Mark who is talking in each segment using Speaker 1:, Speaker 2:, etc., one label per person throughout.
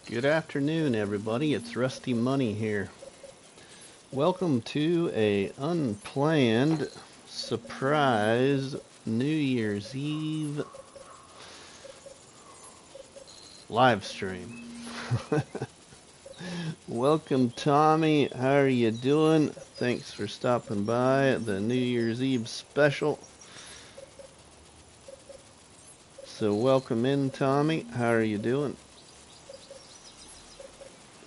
Speaker 1: Good afternoon, everybody. It's RustyMoney here. Welcome to a unplanned surprise New Year's Eve live stream. Welcome, Tommy. How are you doing? Thanks for stopping by the New Year's Eve special. So welcome in, Tommy. How are you doing?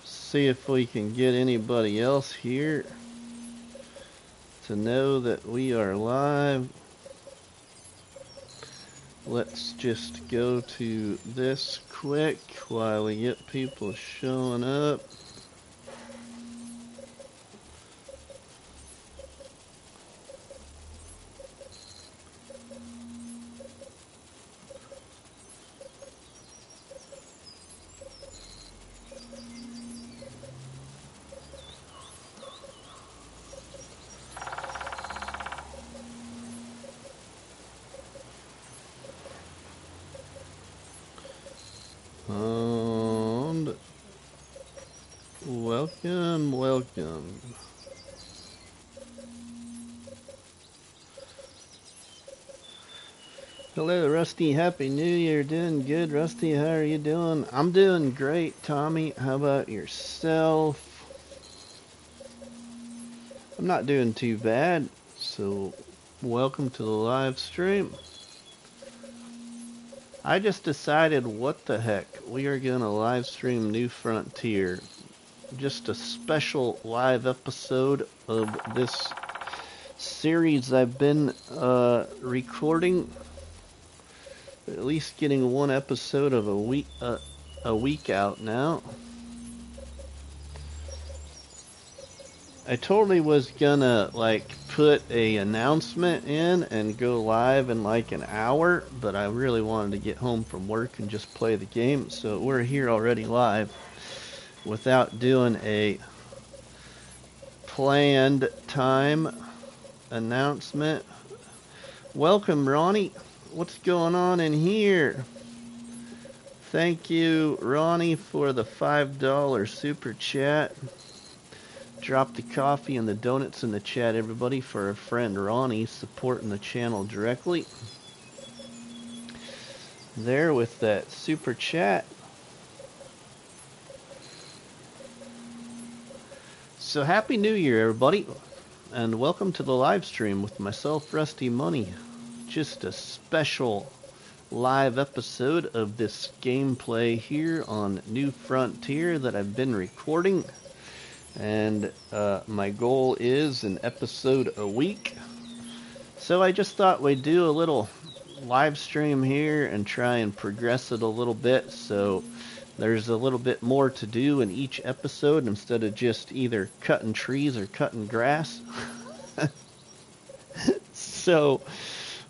Speaker 1: See if we can get anybody else here to know that we are live. Let's just go to this quick while we get people showing up. And welcome. Hello, Rusty. Happy New Year. Doing good, Rusty. How are you doing? I'm doing great, Tommy. How about yourself? I'm not doing too bad. So, welcome to the live stream. I just decided, what the heck, we are going to live stream New Frontier. Just a special live episode of this series I've been recording. At least getting one episode of a week out now. I totally was gonna put a announcement in and go live in like an hour, but I really wanted to get home from work and just play the game, so we're here already live without doing a planned time announcement. Welcome, Ronnie. What's going on in here? Thank you, Ronnie, for the $5 super chat. Drop the coffee and the donuts in the chat, everybody, for our friend Ronnie supporting the channel directly. There with that super chat. So happy New Year, everybody, and welcome to the live stream with myself, RustyMoney. Just a special live episode of this gameplay here on New Frontier that I've been recording. And my goal is an episode a week. So I just thought we'd do a little live stream here and try and progress it a little bit, so there's a little bit more to do in each episode instead of just either cutting trees or cutting grass. So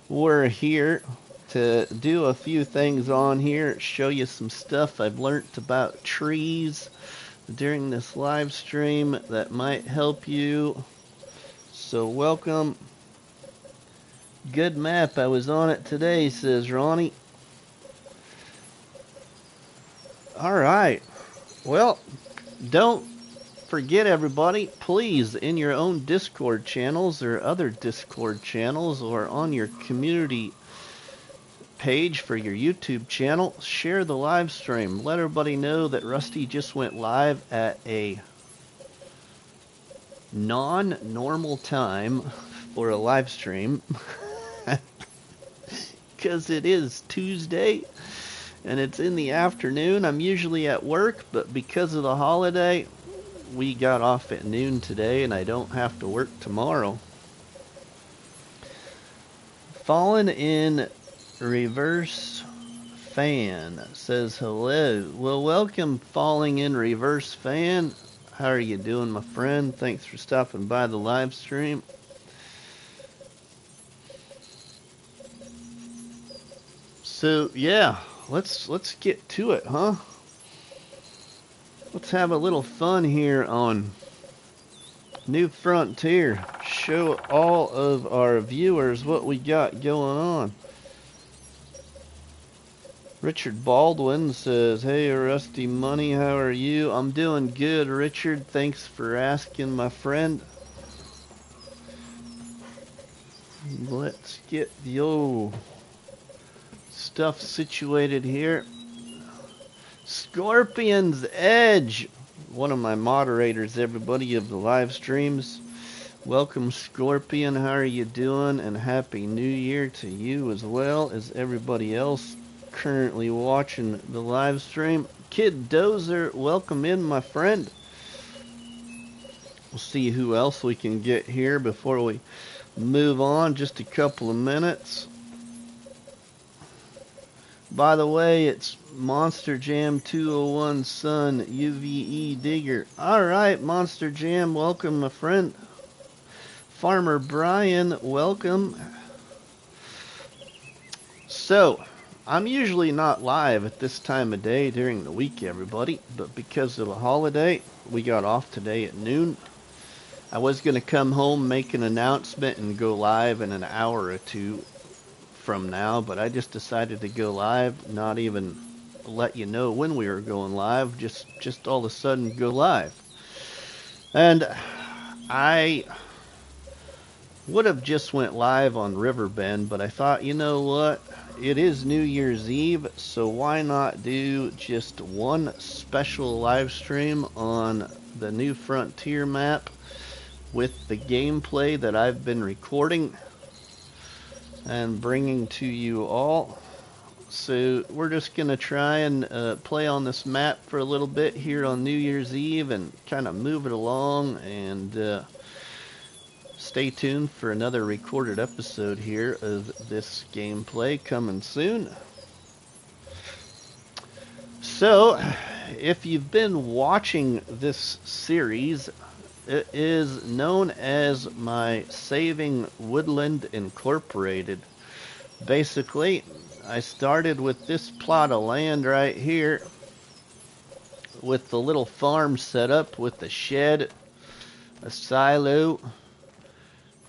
Speaker 1: we're here to do a few things on here, show you some stuff I've learned about trees during this live stream that might help you. So welcome. Good map. I was on it today, says Ronnie. Alright. Well, don't forget, everybody, please, in your own Discord channels or other Discord channels or on your community page for your YouTube channel, share the live stream. Let everybody know that Rusty just went live at a non-normal time for a live stream because it is Tuesday and it's in the afternoon. I'm usually at work, but because of the holiday, we got off at noon today and I don't have to work tomorrow. Fallen in Reverse Fan says hello. Well, welcome, Falling in Reverse Fan. How are you doing, my friend? Thanks for stopping by the live stream. So yeah, let's get to it, huh? Let's have a little fun here on New Frontier. Show all of our viewers what we got going on. Richard Baldwin says, "Hey, Rusty Money, how are you?" I'm doing good, Richard. Thanks for asking, my friend. Let's get the old stuff situated here. Scorpion's Edge, one of my moderators, everybody, of the live streams. Welcome, Scorpion. How are you doing? And Happy New Year to you as well as everybody else currently watching the live stream. Kid Dozer, welcome in, my friend. We'll see who else we can get here before we move on. Just a couple of minutes. By the way, it's Monster Jam 201 Sun UVE Digger. Alright, Monster Jam, welcome, my friend. Farmer Brian, welcome. So, I'm usually not live at this time of day during the week, everybody, but because of the holiday, we got off today at noon. I was going to come home, make an announcement, and go live in an hour or two from now, but I just decided to go live, not even let you know when we were going live, just all of a sudden go live. And I would have just went live on Riverbend, but I thought, you know what? It is New Year's Eve, so why not do just one special live stream on the New Frontier map with the gameplay that I've been recording and bringing to you all. So we're just going to try and play on this map for a little bit here on New Year's Eve and kind of move it along, and stay tuned for another recorded episode here of this gameplay coming soon. So, if you've been watching this series, it is known as my Saving Woodland Incorporated. Basically, I started with this plot of land right here with the little farm set up with a shed, a silo,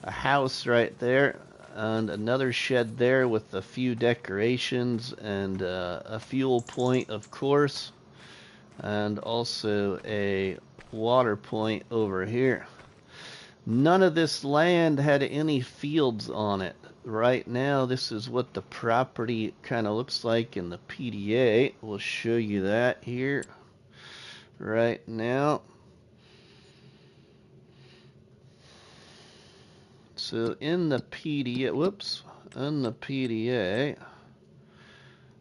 Speaker 1: a house right there, and another shed there with a few decorations and a fuel point, of course, and also a water point over here. None of this land had any fields on it. Right now, this is what the property kind of looks like in the PDA. We'll show you that here right now. So in the PDA,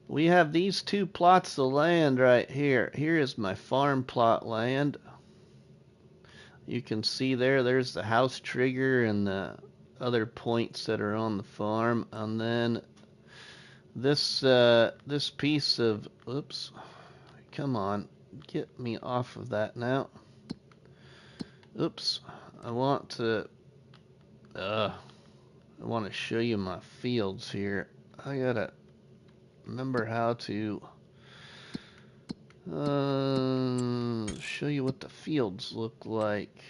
Speaker 1: we have these two plots of land right here. Here is my farm plot land. You can see there's the house trigger and the other points that are on the farm. And then this piece of, oops, come on, get me off of that now. Oops, I want to show you my fields here. I gotta remember how to show you what the fields look like.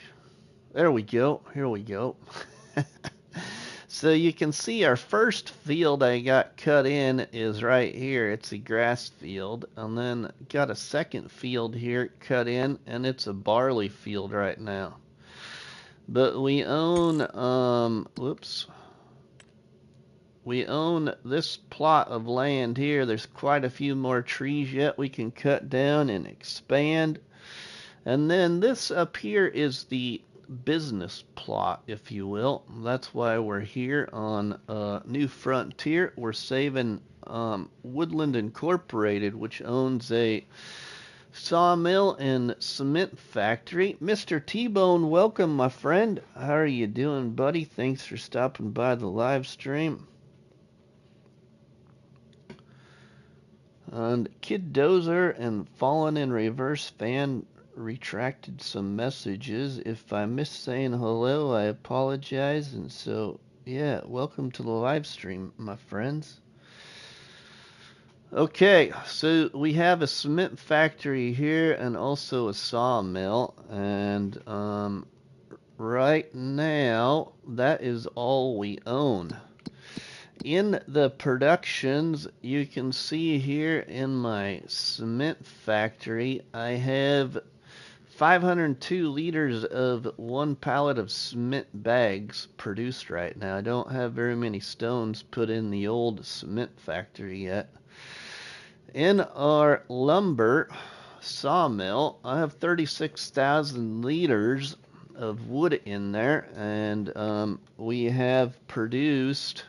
Speaker 1: There we go. Here we go. So you can see our first field I got cut in is right here. It's a grass field. And then got a second field here cut in, and it's a barley field right now. But we own, we own this plot of land here. There's quite a few more trees yet we can cut down and expand. And then this up here is the business plot, if you will. That's why we're here on New Frontier. We're saving Woodland Incorporated, which owns a sawmill and cement factory. Mr. T-Bone, welcome, my friend. How are you doing, buddy? Thanks for stopping by the live stream. And Kid Dozer and Fallen in Reverse fan retracted some messages. If I missed saying hello, I apologize. And so, yeah, welcome to the live stream, my friends. Okay, so we have a cement factory here and also a sawmill, and right now that is all we own. In the productions, you can see here in my cement factory, I have 502 liters of 1 pallet of cement bags produced right now. I don't have very many stones put in the old cement factory yet. In our lumber sawmill, I have 36,000 liters of wood in there, and we have produced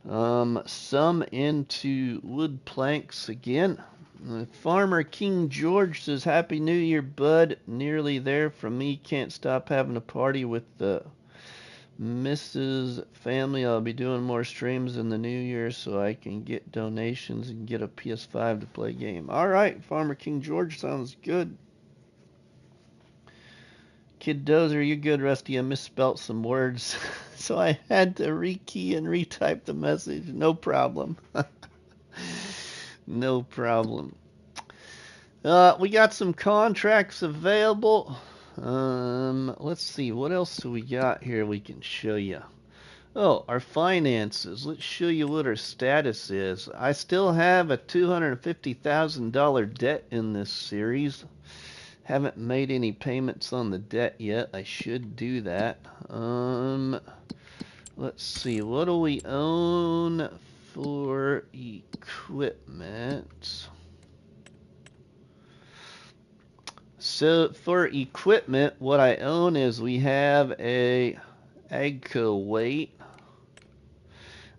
Speaker 1: some into wood planks again. Farmer King George says, Happy New Year, bud. Nearly there from me. Can't stop having a party with the Mrs. family. I'll be doing more streams in the new year so I can get donations and get a PS5 to play game. Alright, Farmer King George, sounds good. Kid Dozer, you good, Rusty? I misspelt some words, so I had to rekey and retype the message. No problem. No problem. We got some contracts available. Let's see, what else do we got here we can show you? Oh, our finances. Let's show you what our status is. I still have a $250,000 debt in this series. Haven't made any payments on the debt yet. I should do that. Let's see, what do we own for equipment? So for equipment, what I own is we have a Agco weight.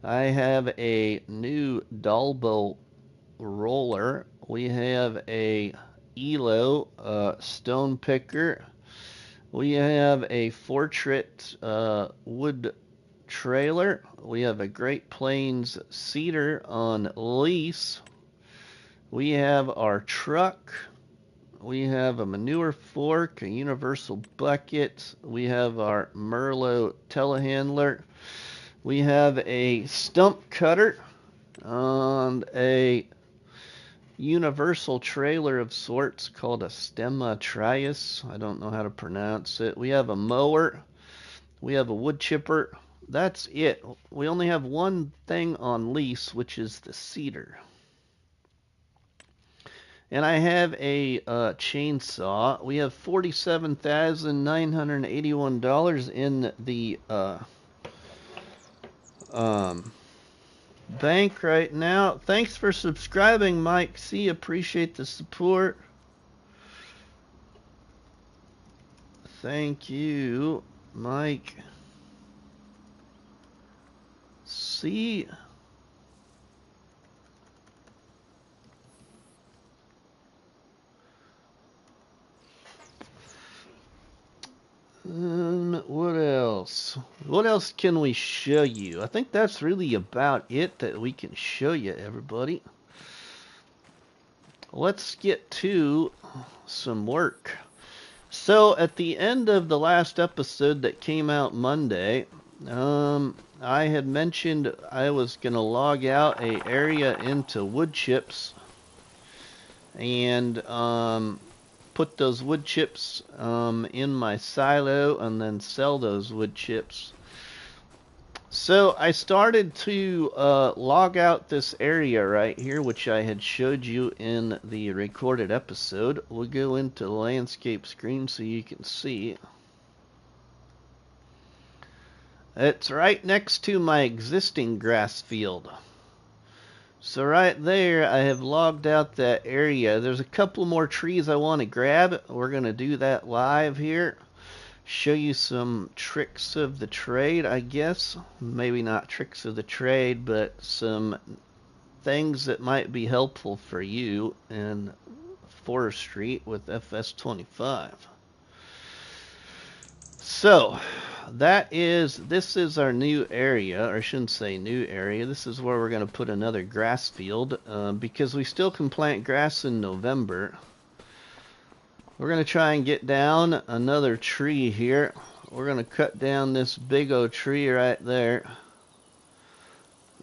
Speaker 1: I have a new Dalbo roller. We have a Elo stone picker. We have a Fortrit wood trailer. We have a Great Plains cedar on lease. We have our truck. We have a manure fork, a universal bucket. We have our Merlot telehandler. We have a stump cutter and a universal trailer of sorts called a stemma trias. I don't know how to pronounce it. We have a mower. We have a wood chipper. That's it. We only have one thing on lease, which is the cedar. And I have a chainsaw. We have $47,981 in the bank right now. Thanks for subscribing, Mike C. Appreciate the support. Thank you, Mike C. What else? What else can we show you? I think that's really about it that we can show you, everybody. Let's get to some work. So at the end of the last episode that came out Monday, I had mentioned I was going to log out a area into wood chips and put those wood chips in my silo and then sell those wood chips. So I started to log out this area right here, which I had showed you in the recorded episode. We'll go into the landscape screen so you can see. It's right next to my existing grass field. So right there, I have logged out that area. There's a couple more trees I want to grab. We're going to do that live here. Show you some tricks of the trade, I guess. Maybe not tricks of the trade, but some things that might be helpful for you in forestry with FS25. So this is our new area, or I shouldn't say new area. This is where we're going to put another grass field because we still can plant grass in November. We're going to try and get down another tree here. We're going to cut down this big old tree right there.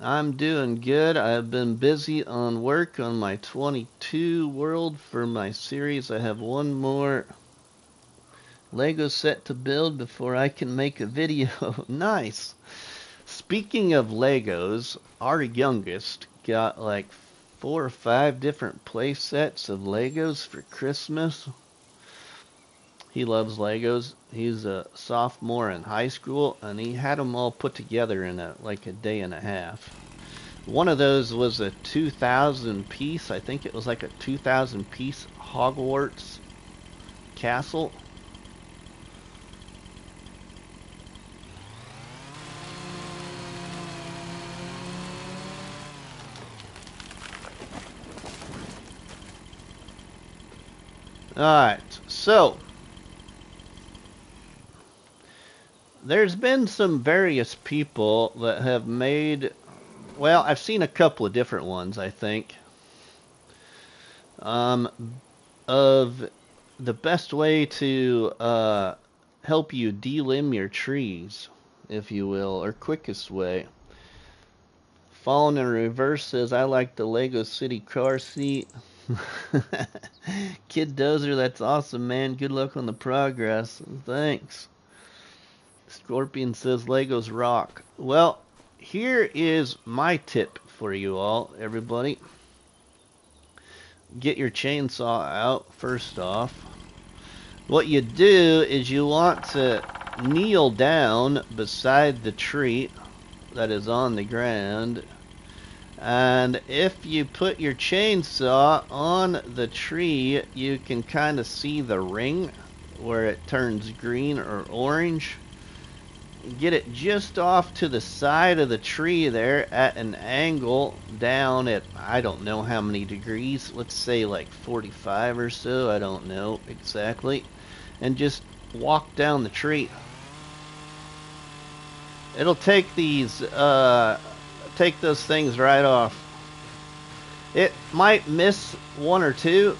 Speaker 1: I'm doing good. I've been busy on work on my 22 world for my series. I have one more Lego set to build before I can make a video. Nice. Speaking of Legos, our youngest got like 4 or 5 different play sets of Legos for Christmas. He loves Legos. He's a sophomore in high school, and he had them all put together in like a day and a half. One of those was a 2,000 piece. I think it was like a 2,000 piece Hogwarts castle. Alright, so there's been some various people that have made, well, I've seen a couple of different ones, I think, of the best way to help you delimb your trees, if you will, or quickest way. Fallen in Reverse says, I like the Lego City car seat. Kid Dozer, that's awesome, man. Good luck on the progress. Thanks. Scorpion says Legos rock. Well, here is my tip for you all, everybody. Get your chainsaw out first off. What you do is you want to kneel down beside the tree that is on the ground. And if you put your chainsaw on the tree, you can kind of see the ring where it turns green or orange. Get it just off to the side of the tree there at an angle down at, I don't know how many degrees, let's say like 45 or so, I don't know exactly. And just walk down the tree. It'll take these, take those things right off. It might miss one or two,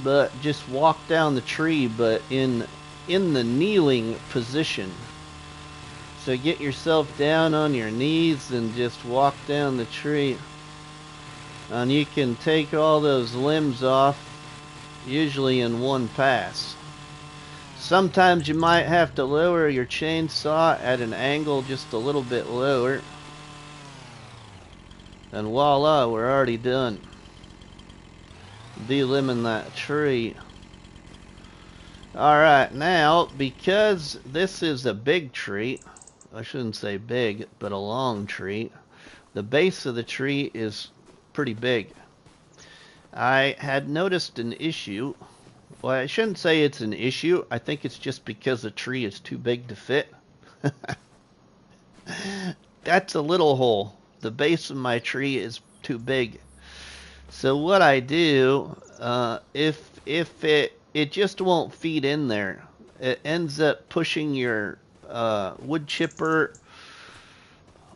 Speaker 1: but just walk down the tree, but in the kneeling position. So get yourself down on your knees and just walk down the tree. And you can take all those limbs off, usually in one pass. Sometimes you might have to lower your chainsaw at an angle just a little bit lower. And voila, we're already done delimbing that tree. Alright, now, because this is a big tree, I shouldn't say big, but a long tree, the base of the tree is pretty big. I had noticed an issue. Well, I shouldn't say it's an issue. I think it's just because the tree is too big to fit. That's a little hole. The base of my tree is too big. So what I do, if it just won't feed in there, it ends up pushing your wood chipper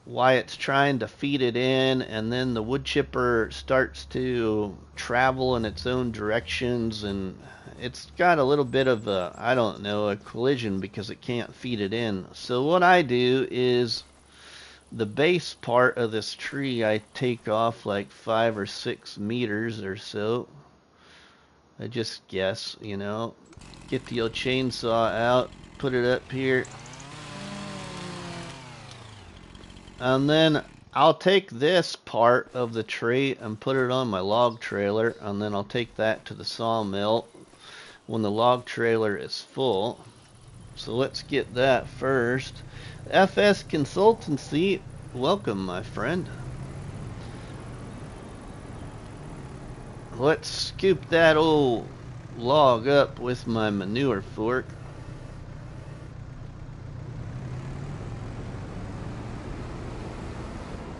Speaker 1: while it's trying to feed it in, and then the wood chipper starts to travel in its own directions, and it's got a little bit of a, I don't know, a collision because it can't feed it in. So what I do is the base part of this tree I take off like 5 or 6 meters or so. I just guess, you know. Get the old chainsaw out, put it up here. And then I'll take this part of the tree and put it on my log trailer, and then I'll take that to the sawmill when the log trailer is full. So let's get that first. FS Consultancy, welcome my friend. Let's scoop that old log up with my manure fork.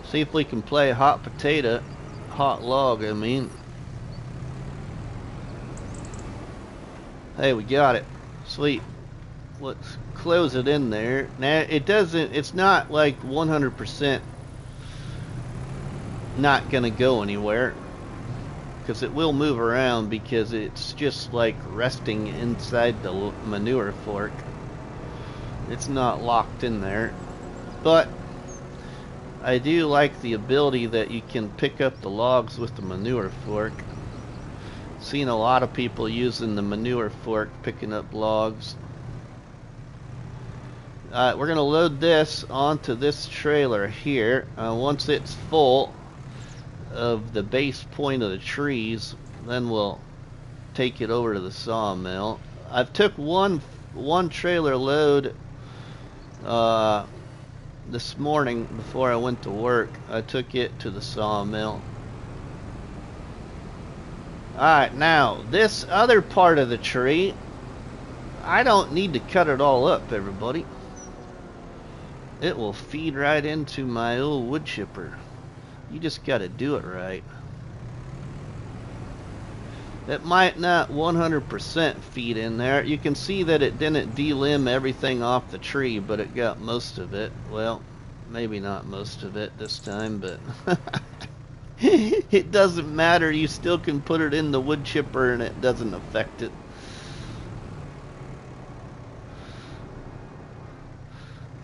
Speaker 1: See if we can play hot potato, hot log, I mean. Hey, we got it. Sweet. Let's close it in there. Now, it's not like 100% not gonna go anywhere, because it will move around because it's just like resting inside the manure fork. It's not locked in there. But I do like the ability that you can pick up the logs with the manure fork. Seen a lot of people using the manure fork picking up logs. We're going to load this onto this trailer here. Once it's full of the base point of the trees, then we'll take it over to the sawmill. I've took one trailer load this morning before I went to work. I took it to the sawmill. Alright, now this other part of the tree, I don't need to cut it all up, everybody. It will feed right into my old wood chipper. You just gotta do it right. It might not 100% feed in there. You can see that it didn't delimb everything off the tree, but it got most of it. Well, maybe not most of it this time, but it doesn't matter. You still can put it in the wood chipper and it doesn't affect it.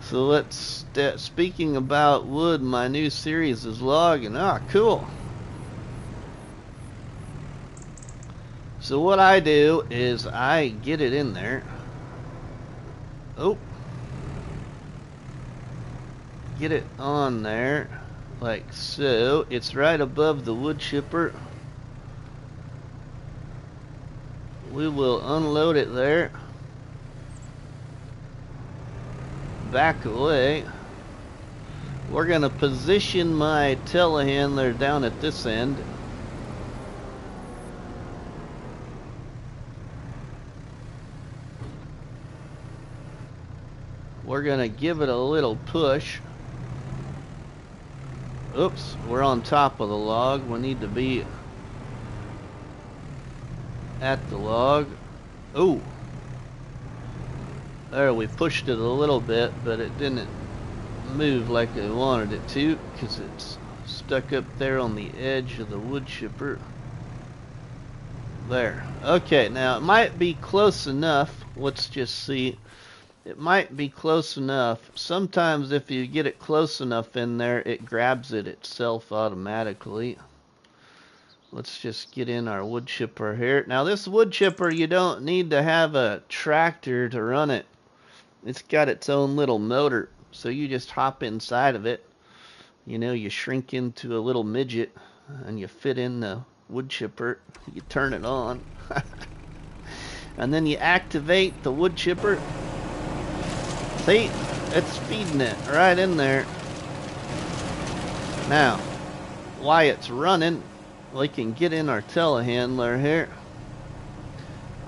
Speaker 1: So let's, speaking about wood, my new series is logging. Ah, cool. So what I do is I get it in there. Oh. Get it on there like so. It's right above the wood chipper. We will unload it there. Back away. We're going to position my telehandler down at this end. We're going to give it a little push. Oops, we're on top of the log. We need to be at the log. Oh. There, we pushed it a little bit, but it didn't move like I wanted it to because it's stuck up there on the edge of the wood chipper. There. Okay, now it might be close enough. Let's just see. It might be close enough. Sometimes if you get it close enough in there, it grabs it itself automatically. Let's just get in our wood chipper here. Now this wood chipper, you don't need to have a tractor to run it. It's got its own little motor, so you just hop inside of it. You know, you shrink into a little midget and you fit in the wood chipper. You turn it on. And then you activate the wood chipper. See, it's feeding it right in there. Now, while it's running, we can get in our telehandler here.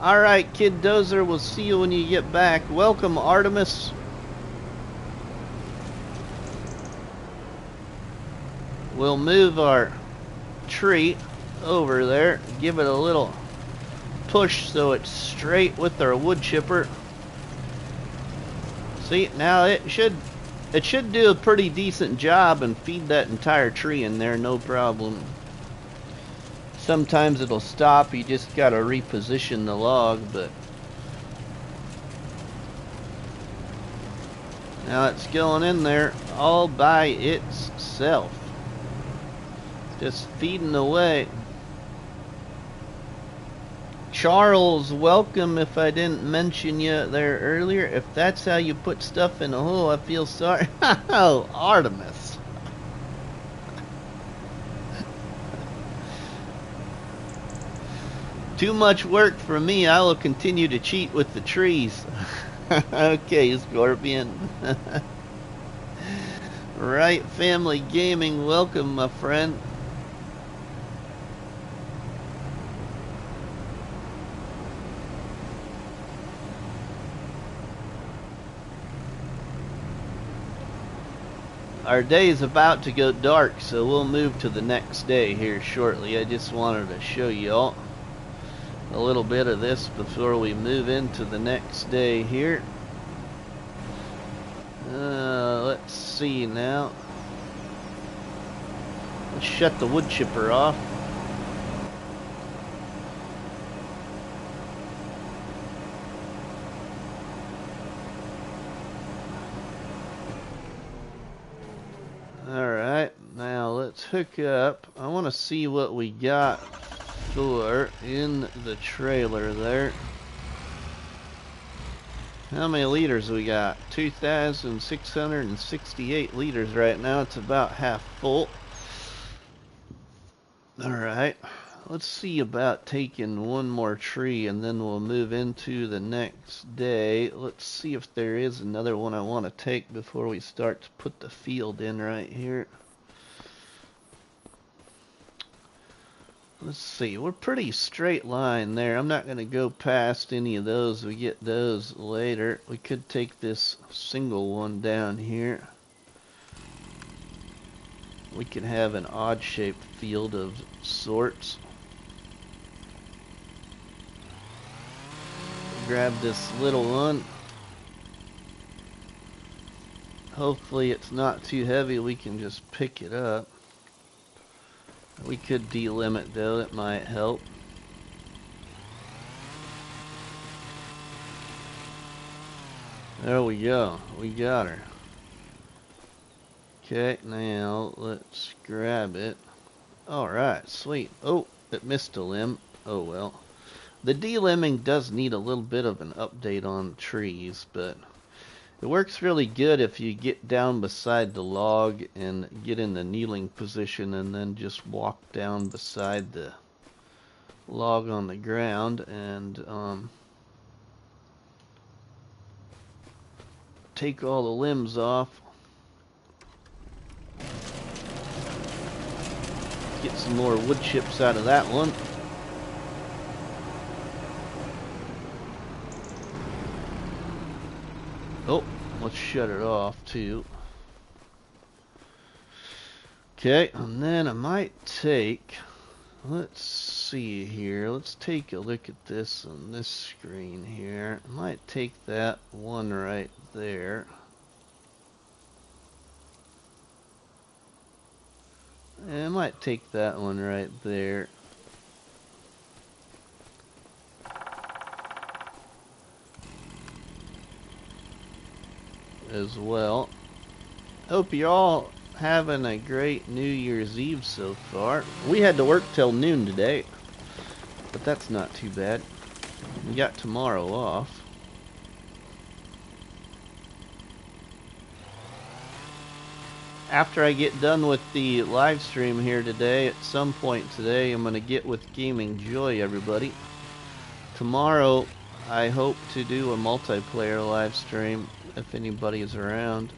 Speaker 1: Alright, Kid Dozer, we'll see you when you get back. Welcome, Artemis. We'll move our tree over there, give it a little push so it's straight with our wood chipper. See, now it should do a pretty decent job and feed that entire tree in there, no problem. Sometimes it'll stop, you just gotta reposition the log, but now it's going in there all by itself. Just feeding away. Charles, welcome. If I didn't mention you there earlier, if that's how you put stuff in a hole, I feel sorry. Oh, Artemis. Too much work for me. I will continue to cheat with the trees. Okay, Scorpion. Right, Family Gaming, welcome, my friend. Our day is about to go dark, so we'll move to the next day here shortly. I just wanted to show y'all a little bit of this before we move into the next day here. Let's see now. Let's shut the wood chipper off. Alright, now let's hook up. I want to see what we got for in the trailer there. How many liters we got? 2,668 liters right now. It's about half full. Alright, let's see about taking one more tree and then we'll move into the next day. Let's see if there is another one I want to take before we start to put the field in right here. Let's see, we're pretty straight line there. I'm not going to go past any of those. We get those later. We could take this single one down here. We could have an odd-shaped field of sorts. Grab this little one. Hopefully it's not too heavy. We can just pick it up. We could delimit though, it might help. There we go, we got her. Okay, now let's grab it. Alright, sweet. Oh, it missed a limb. Oh well. The delimbing does need a little bit of an update on trees, but it works really good if you get down beside the log and get in the kneeling position and then just walk down beside the log on the ground and take all the limbs off. Get some more wood chips out of that one. Oh, let's shut it off too. Okay, and then I might take, let's see here, let's take a look at this on this screen here. I might take that one right there. And I might take that one right there. As well. Hope you're all having a great New Year's Eve so far. We had to work till noon today, but that's not too bad. We got tomorrow off. After I get done with the live stream here today, at some point today, I'm going to get with Gaming Joy, everybody. Tomorrow, I hope to do a multiplayer live stream if anybody is around.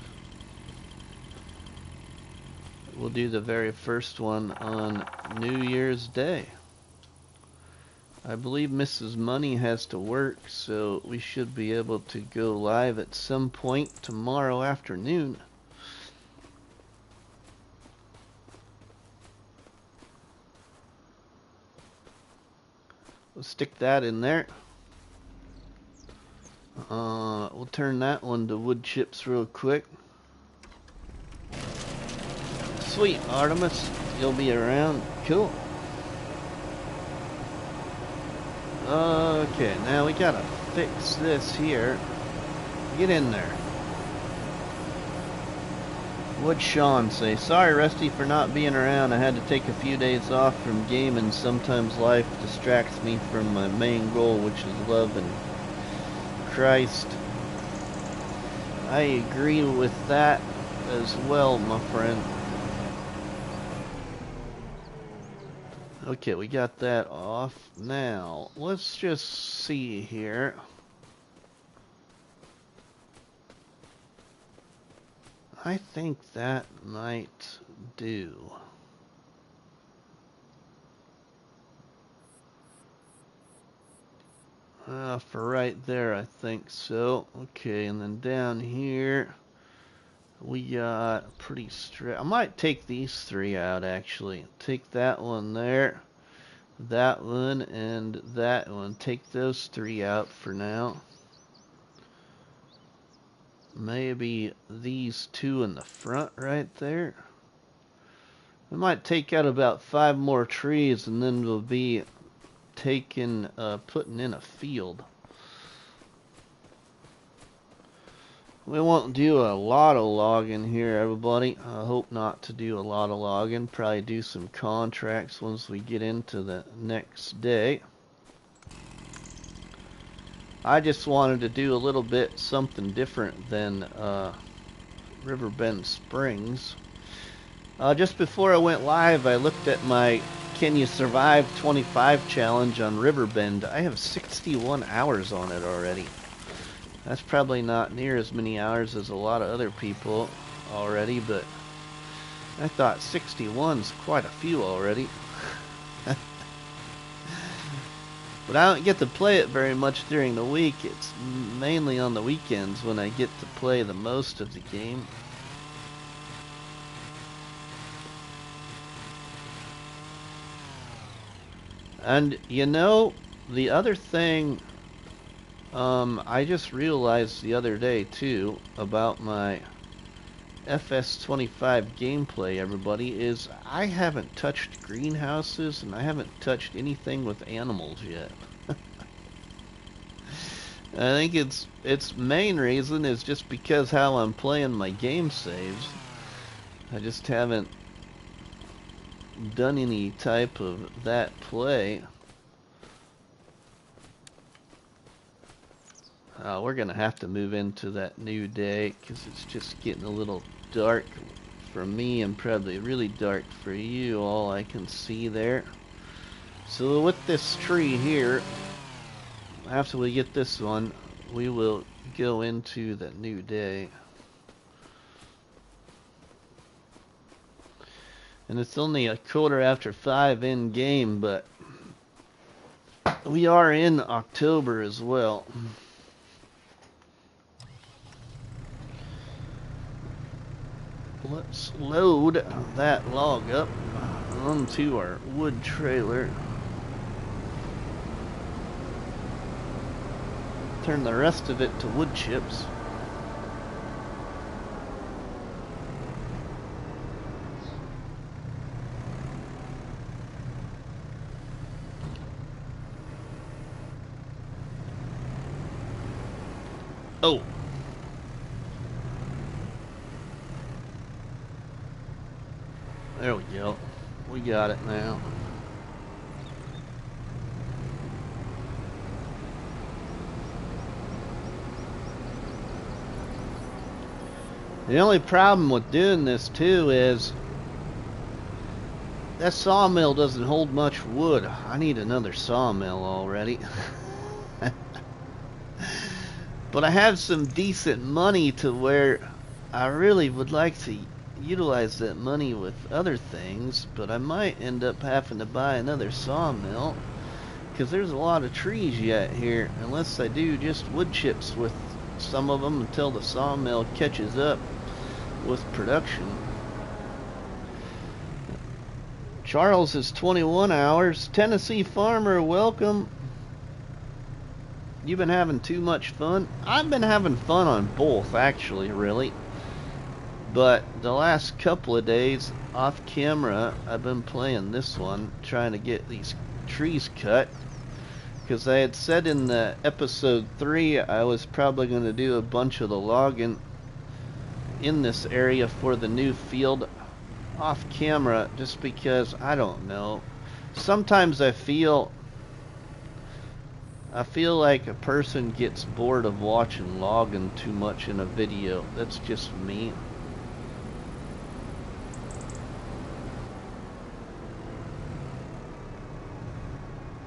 Speaker 1: We'll do the very first one on New Year's Day. I believe Mrs. Money has to work, so we should be able to go live at some point tomorrow afternoon. We'll stick that in there. We'll turn that one to wood chips real quick. Sweet, Artemis. You'll be around. Cool. Okay, now we gotta fix this here. Get in there. What'd Sean say? Sorry, Rusty, for not being around. I had to take a few days off from gaming. Sometimes life distracts me from my main goal, which is love and Christ. I agree with that as well, my friend. Okay, we got that off. Now, let's just see here. I think that might do. For right there, I think so. Okay, and then down here, we got pretty straight. I might take these three out, actually. Take that one there, that one, and that one. Take those three out for now. Maybe these two in the front right there. We might take out about 5 more trees, and then we'll be taking, putting in a field. We won't do a lot of logging here, everybody. I hope not to do a lot of logging. Probably do some contracts once we get into the next day. I just wanted to do a little bit something different than Riverbend Springs. Just before I went live, I looked at my Can You Survive 25 challenge on Riverbend. I have 61 hours on it already. That's probably not near as many hours as a lot of other people already, but I thought 61's quite a few already. But I don't get to play it very much during the week. It's mainly on the weekends when I get to play the most of the game. And you know, the other thing I just realized the other day too about my FS25 gameplay, everybody, is I haven't touched greenhouses and I haven't touched anything with animals yet. I think its main reason is just because how I'm playing my game saves. I just haven't done any type of that play. We're gonna have to move into that new day because it's just getting a little dark for me and probably really dark for you all. I can see there. So with this tree here, after we get this one, we will go into the new day. And it's only 5:15 in game, but we are in October as well. Let's load that log up onto our wood trailer. Turn the rest of it to wood chips. Oh. There we go. We got it now. The only problem with doing this too is that sawmill doesn't hold much wood. I need another sawmill already. But I have some decent money to where I really would like to utilize that money with other things, but I might end up having to buy another sawmill because there's a lot of trees yet here, unless I do just wood chips with some of them until the sawmill catches up with production. Charles is 21 hours. Tennessee Farmer, welcome. You've been having too much fun? I've been having fun on both, actually, really. But the last couple of days, off camera, I've been playing this one, trying to get these trees cut. Because I had said in the episode 3, I was probably going to do a bunch of the logging in this area for the new field off camera, just because, I don't know. Sometimes I feel like a person gets bored of watching logging too much in a video. That's just me.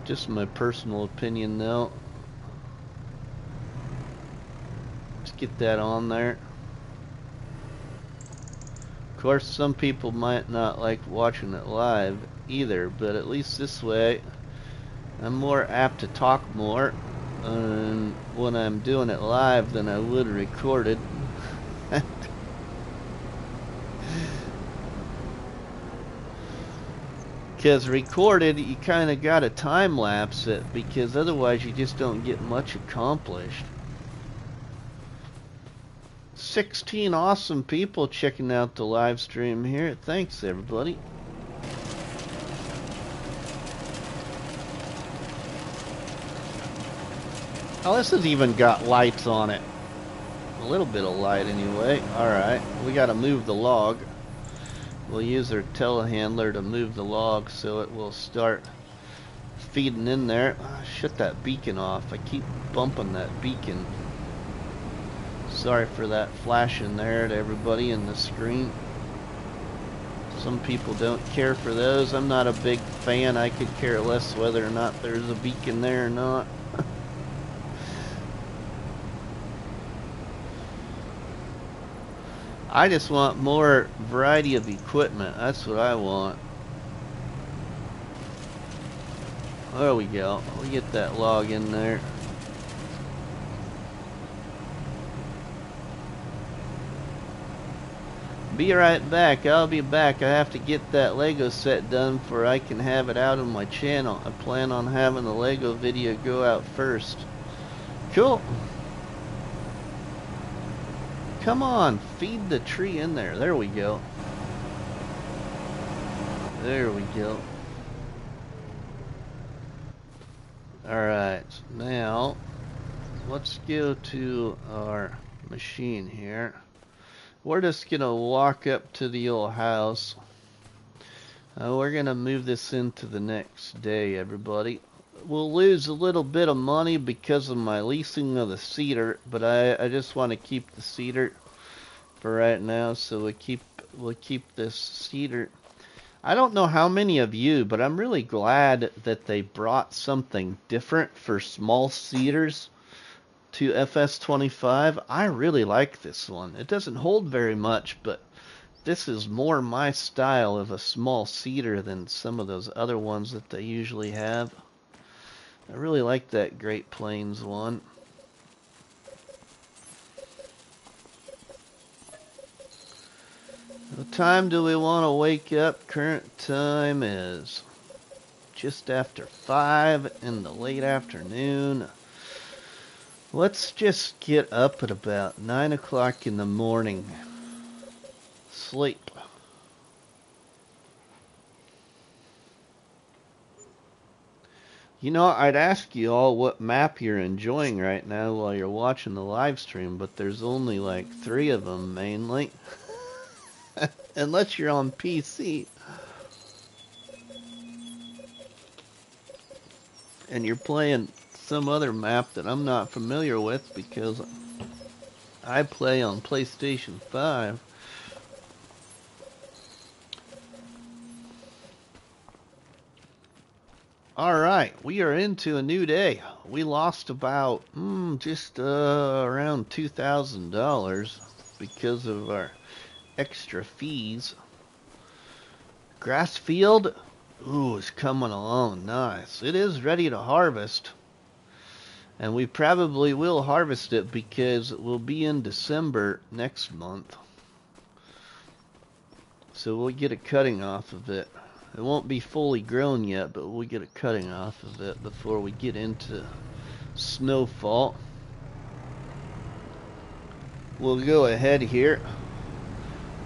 Speaker 1: Just my personal opinion though. Let's get that on there. Of course, some people might not like watching it live either, but at least this way I'm more apt to talk more when I'm doing it live than I would recorded. Because recorded, you kind of got to time lapse it, because otherwise you just don't get much accomplished. 16 awesome people checking out the live stream here. Thanks, everybody. Oh, this has even got lights on it. A little bit of light anyway. Alright, we got to move the log. We'll use our telehandler to move the log so it will start feeding in there. Shut that beacon off. I keep bumping that beacon. Sorry for that flashing there to everybody in the screen. Some people don't care for those. I'm not a big fan. I could care less whether or not there's a beacon there or not. I just want more variety of equipment. That's what I want. There we go. We'll get that log in there. Be right back. I'll be back. I have to get that Lego set done before I can have it out on my channel. I plan on having the Lego video go out first. Cool. Come on, feed the tree in there. There we go. There we go. Alright, now let's go to our machine here. We're just gonna walk up to the old house. We're gonna move this into the next day, everybody. We'll lose a little bit of money because of my leasing of the cedar, but I just want to keep the cedar for right now, so we'll keep this cedar. I don't know how many of you, but I'm really glad that they brought something different for small cedars to FS25. I really like this one. It doesn't hold very much, but this is more my style of a small cedar than some of those other ones that they usually have. I really like that Great Plains one. What time do we want to wake up? Current time is just after 5 in the late afternoon. Let's just get up at about 9 o'clock in the morning. Sleep. You know, I'd ask you all what map you're enjoying right now while you're watching the live stream, but there's only like 3 of them mainly. Unless you're on PC. And you're playing some other map that I'm not familiar with because I play on PlayStation 5. Alright, we are into a new day. We lost about just around $2,000 because of our extra fees. Grass field, ooh, it's coming along nice. It is ready to harvest. And we probably will harvest it because it will be in December next month. So we'll get a cutting off of it. It won't be fully grown yet, but we'll get a cutting off of it before we get into snowfall. We'll go ahead here.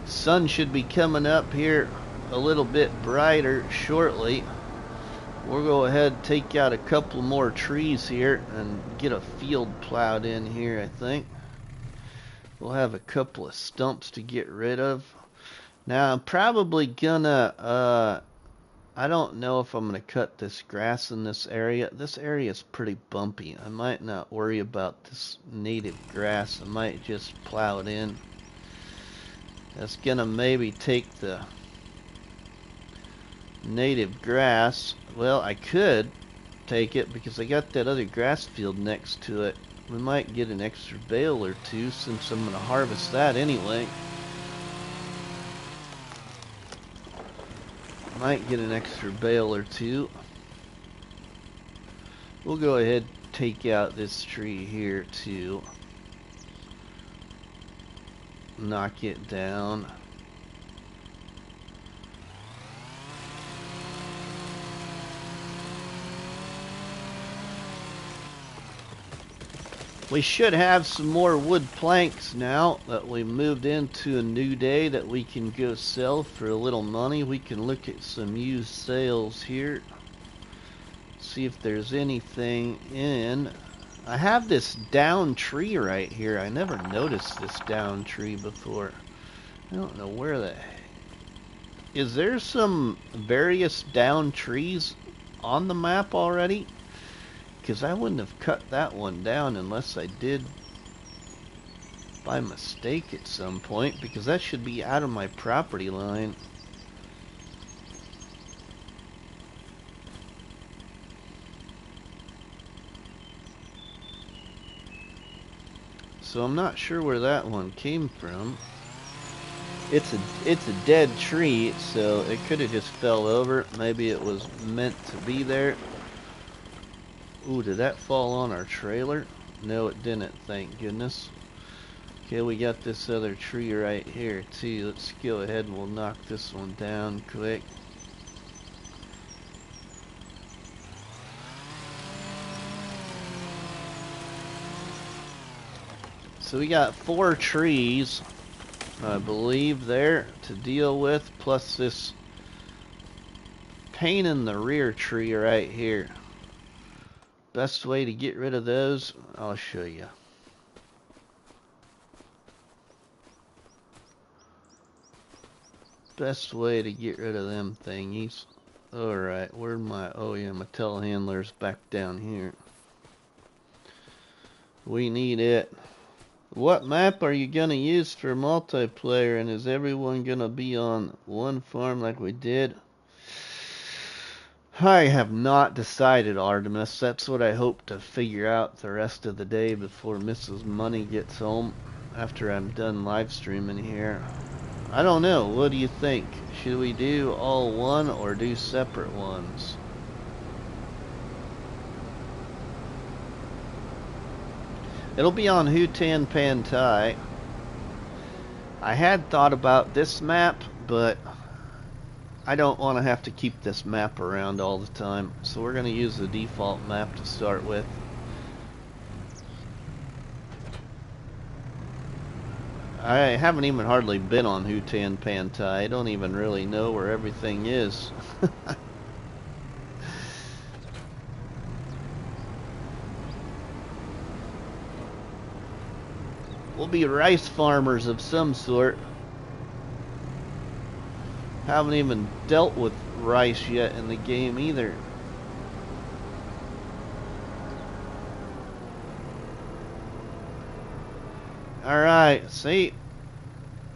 Speaker 1: Sun should be coming up here a little bit brighter shortly. We'll go ahead and take out a couple more trees here and get a field plowed in here, I think. We'll have a couple of stumps to get rid of. Now I'm probably gonna, I don't know if I'm gonna cut this grass in this area. This area is pretty bumpy. I might not worry about this native grass. I might just plow it in. That's gonna maybe take the native grass. Well, I could take it because I got that other grass field next to it. We might get an extra bale or two since I'm going to harvest that anyway. Might get an extra bale or two. We'll go ahead and take out this tree here too. Knock it down. We should have some more wood planks now that we moved into a new day that we can go sell for a little money. We can look at some used sales here. See if there's anything in. I have this down tree right here. I never noticed this down tree before. I don't know where that... Is there some various down trees on the map already, because I wouldn't have cut that one down unless I did by mistake at some point, because that should be out of my property line. So I'm not sure where that one came from. It's a dead tree, so it could have just fell over. Maybe it was meant to be there. Ooh, did that fall on our trailer? No, it didn't, thank goodness. Okay, we got this other tree right here too. Let's go ahead and we'll knock this one down quick. So we got 4 trees, I believe, there to deal with, plus this pain in the rear tree right here. Best way to get rid of those, I'll show you. Best way to get rid of them thingies. Alright, where'd my, oh yeah, my telehandler's back down here. We need it. What map are you gonna use for multiplayer, and is everyone gonna be on one farm like we did? I have not decided, Artemis. That's what I hope to figure out the rest of the day before Mrs. Money gets home, after I'm done live streaming here. I don't know. What do you think? Should we do all one or do separate ones? It'll be on Hutan Pantai. I had thought about this map, but I don't want to have to keep this map around all the time. So we're going to use the default map to start with. I haven't even hardly been on Hutan Pantai. I don't even really know where everything is. We'll be rice farmers of some sort. Haven't even dealt with rice yet in the game either. Alright, see,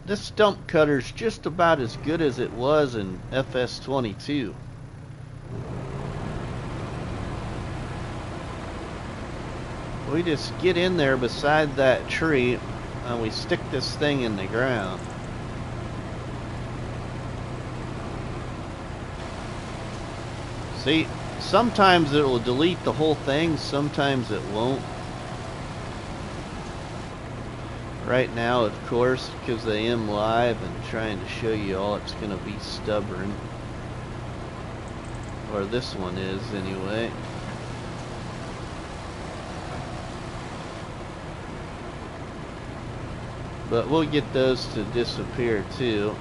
Speaker 1: this stump cutter's just about as good as it was in FS22. We just get in there beside that tree and we stick this thing in the ground. See, sometimes it will delete the whole thing, sometimes it won't. Right now, of course, because I am live and trying to show you all, it's going to be stubborn. Or this one is, anyway. But we'll get those to disappear too.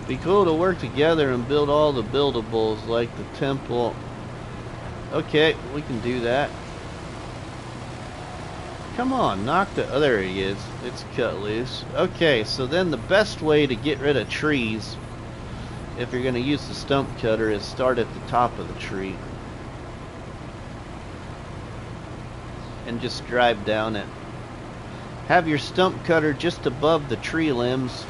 Speaker 1: Be cool to work together and build all the buildables like the temple. Okay, we can do that. Come on, knock the... Oh, there he is. It's cut loose. Okay, so then the best way to get rid of trees, if you're going to use the stump cutter, is start at the top of the tree. And just drive down it. Have your stump cutter just above the tree limbs.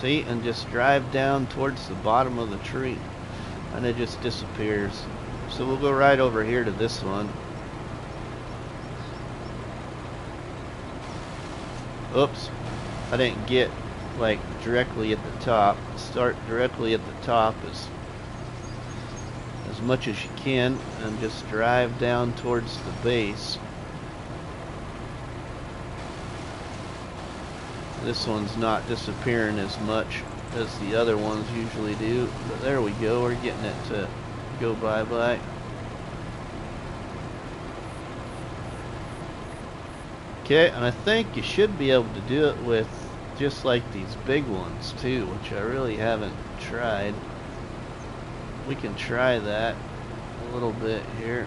Speaker 1: See, and just drive down towards the bottom of the tree. And it just disappears. So we'll go right over here to this one. Oops, I didn't get like directly at the top. Start directly at the top as much as you can and just drive down towards the base. This one's not disappearing as much as the other ones usually do, but there we go, we're getting it to go bye-bye. Okay, and I think you should be able to do it with just like these big ones too, which I really haven't tried. We can try that a little bit here.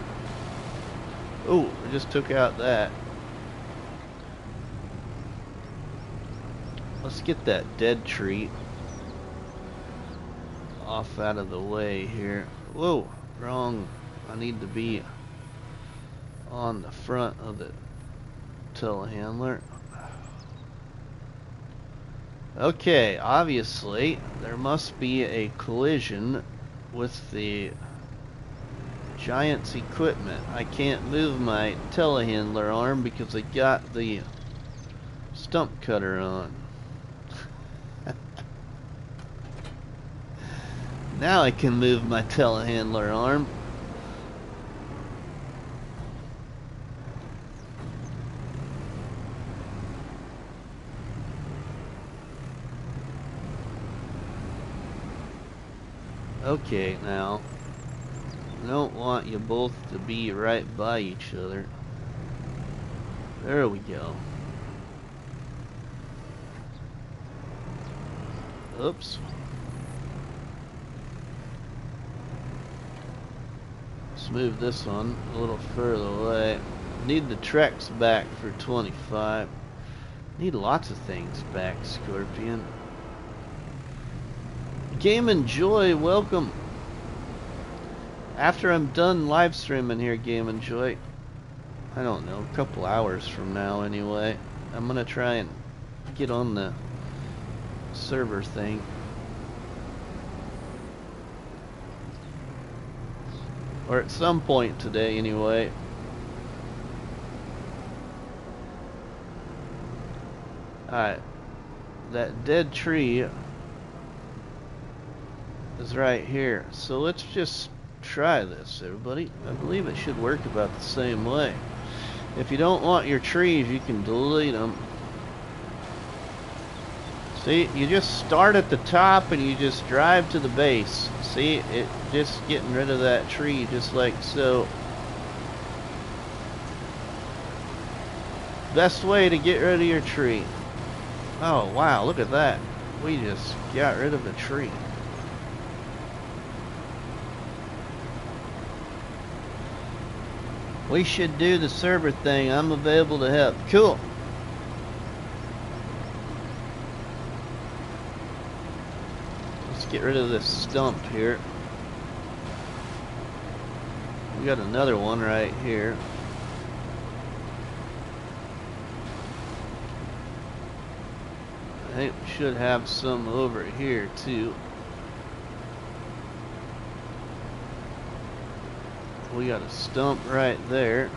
Speaker 1: Oh, I just took out that. Let's get that dead tree off out of the way here. Whoa, wrong. I need to be on the front of the telehandler. Okay, obviously there must be a collision with the Giant's equipment. I can't move my telehandler arm because I got the stump cutter on. Now I can move my telehandler arm. Okay, now I don't want you both to be right by each other. There we go. Oops. Let's move this one a little further away. Need the Tracs back for 25. Need lots of things back, Scorpion. Game and Joy, welcome. After I'm done live streaming here, Game and Joy, I don't know, a couple hours from now anyway, I'm gonna try and get on the server thing. Or at some point today anyway. Alright, that dead tree is right here. So let's just try this, everybody. I believe it should work about the same way. If you don't want your trees, you can delete them. See, you just start at the top and you just drive to the base. See, it just getting rid of that tree just like so. Best way to get rid of your tree. Oh wow, look at that. We just got rid of a tree. We should do the server thing. I'm available to help. Cool. Let's get rid of this stump here. We got another one right here. I think we should have some over here too. We got a stump right there.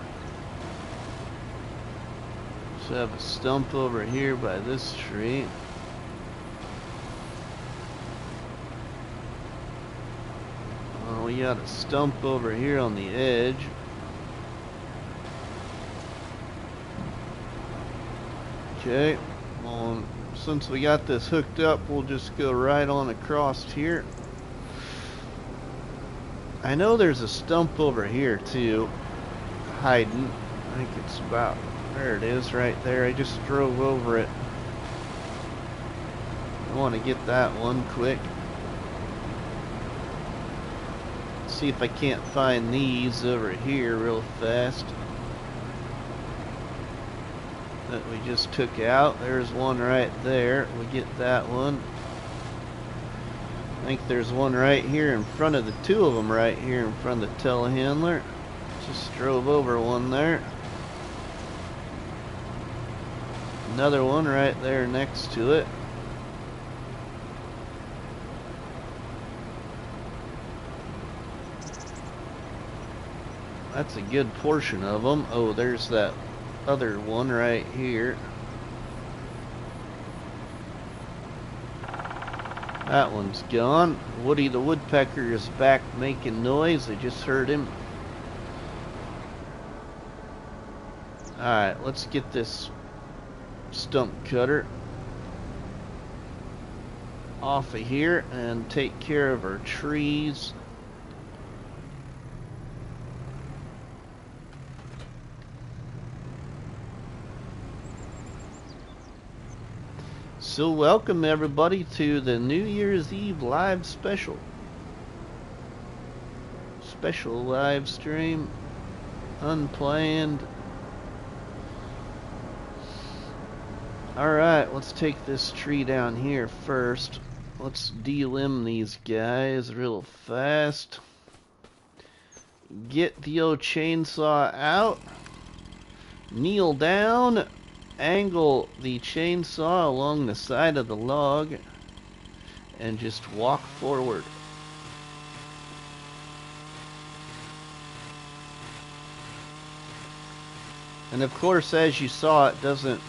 Speaker 1: So have a stump over here by this tree. We got a stump over here on the edge. Okay, well, since we got this hooked up, we'll just go right on across here. I know there's a stump over here too, hiding. I think it's about, there it is right there. I just drove over it. I want to get that one quick. See if I can't find these over here real fast that we just took out. There's one right there. We get that one. I think there's one right here in front of the two of them right here in front of the telehandler. Just drove over one there. Another one right there next to it. That's a good portion of them. Oh, there's that other one right here. That one's gone. Woody the woodpecker is back making noise. I just heard him. Alright, let's get this stump cutter off of here and take care of our trees. So welcome everybody to the New Year's Eve live special live stream. unplanned. Alright, let's take this tree down here first. Let's delimb these guys real fast. Get the old chainsaw out. Kneel down. Angle the chainsaw along the side of the log. And just walk forward. And of course, as you saw, it doesn't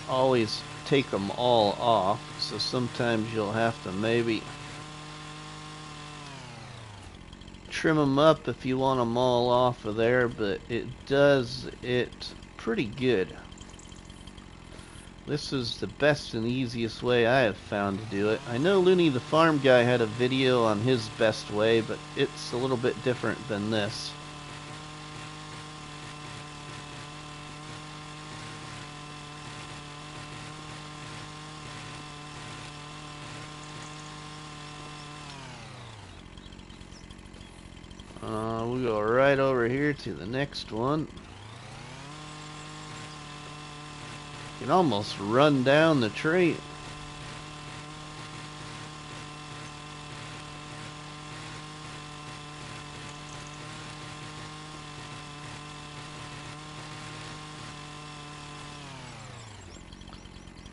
Speaker 1: always take them all off, so sometimes you'll have to maybe trim them up if you want them all off of there, but it does it pretty good. This is the best and easiest way I have found to do it. I know Looney the Farm Guy had a video on his best way, but it's a little bit different than this. We'll go right over here to the next one. You can almost run down the tree.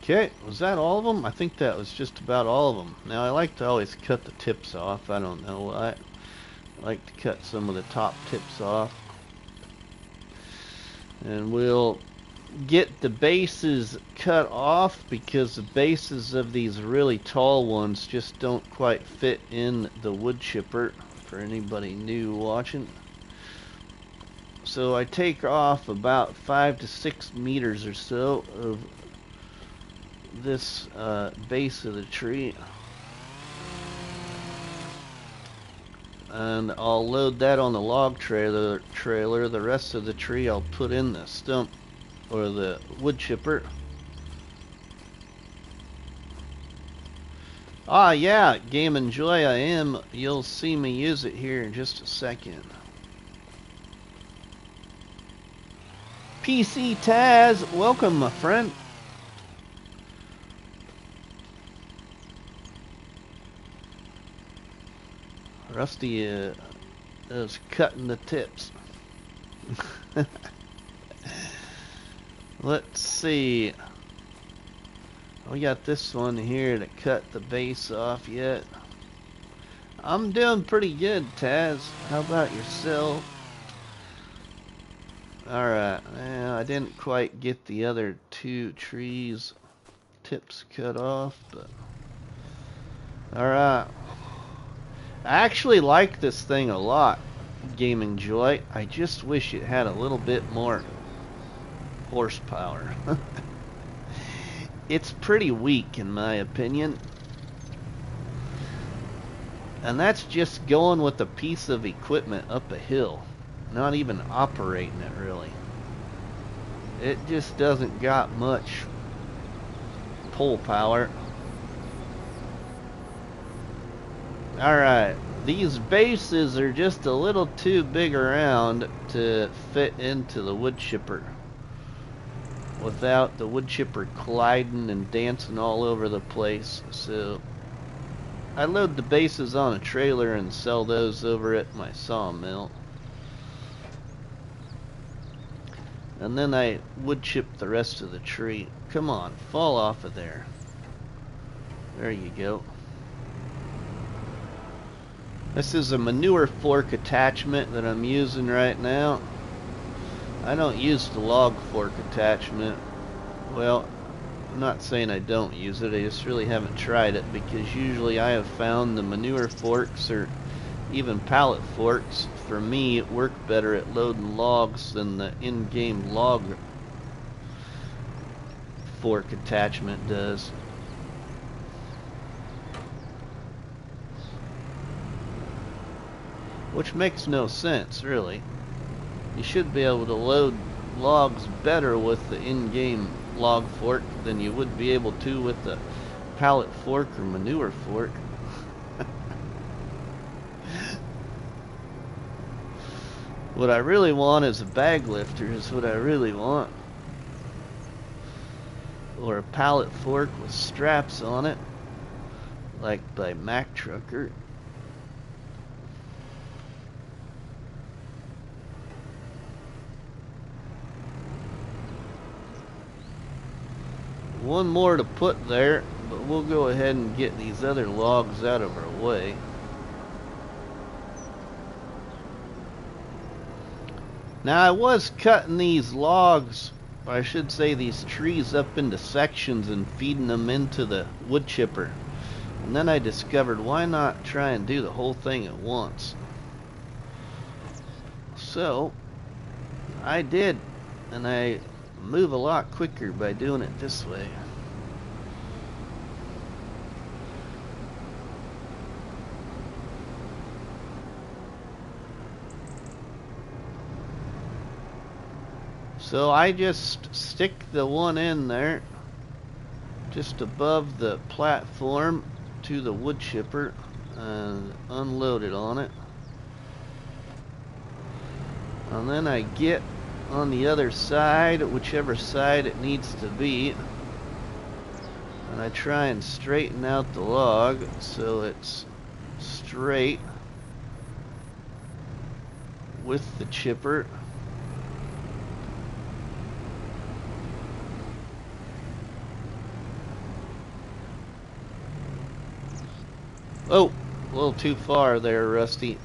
Speaker 1: Okay, was that all of them? I think that was just about all of them. Now I like to always cut the tips off. I don't know why. I like to cut some of the top tips off. And we'll get the bases cut off because the bases of these really tall ones just don't quite fit in the wood chipper for anybody new watching. So I take off about 5 to 6 meters or so of this base of the tree. And I'll load that on the log trailer. The rest of the tree I'll put in the stump or the wood chipper. Ah, yeah, Game and Joy I am. You'll see me use it here in just a second. PC Taz, welcome, my friend. Rusty is cutting the tips. Let's see. We got this one here to cut the base off yet. I'm doing pretty good, Taz. How about yourself? Alright, I didn't quite get the other 2 trees tips cut off, but alright. I actually like this thing a lot, Gaming Joy. I just wish it had a little bit more horsepower. It's pretty weak in my opinion. And that's just going with a piece of equipment up a hill. Not even operating it really. It just doesn't got much pull power. Alright, these bases are just a little too big around to fit into the wood chipper without the wood chipper colliding and dancing all over the place. So I load the bases on a trailer and sell those over at my sawmill. And then I wood chip the rest of the tree. Come on, fall off of there. There you go. This is a manure fork attachment that I'm using right now. I don't use the log fork attachment. Well, I'm not saying I don't use it, I just really haven't tried it because usually I have found the manure forks or even pallet forks, for me, work better at loading logs than the in-game log fork attachment does. Which makes no sense, really. You should be able to load logs better with the in-game log fork than you would be able to with the pallet fork or manure fork. What I really want is a bag lifter is what I really want. Or a pallet fork with straps on it, like by Mack Trucker. One more to put there, but we'll go ahead and get these other logs out of our way. Now I was cutting these logs, or I should say these trees, up into sections and feeding them into the wood chipper. And then I discovered, why not try and do the whole thing at once? So I did, and I move a lot quicker by doing it this way. So I just stick the one in there just above the platform to the wood chipper and unload it on it. And then I get on the other side, whichever side it needs to be, and I try and straighten out the log so it's straight with the chipper. Oh, a little too far there, Rusty.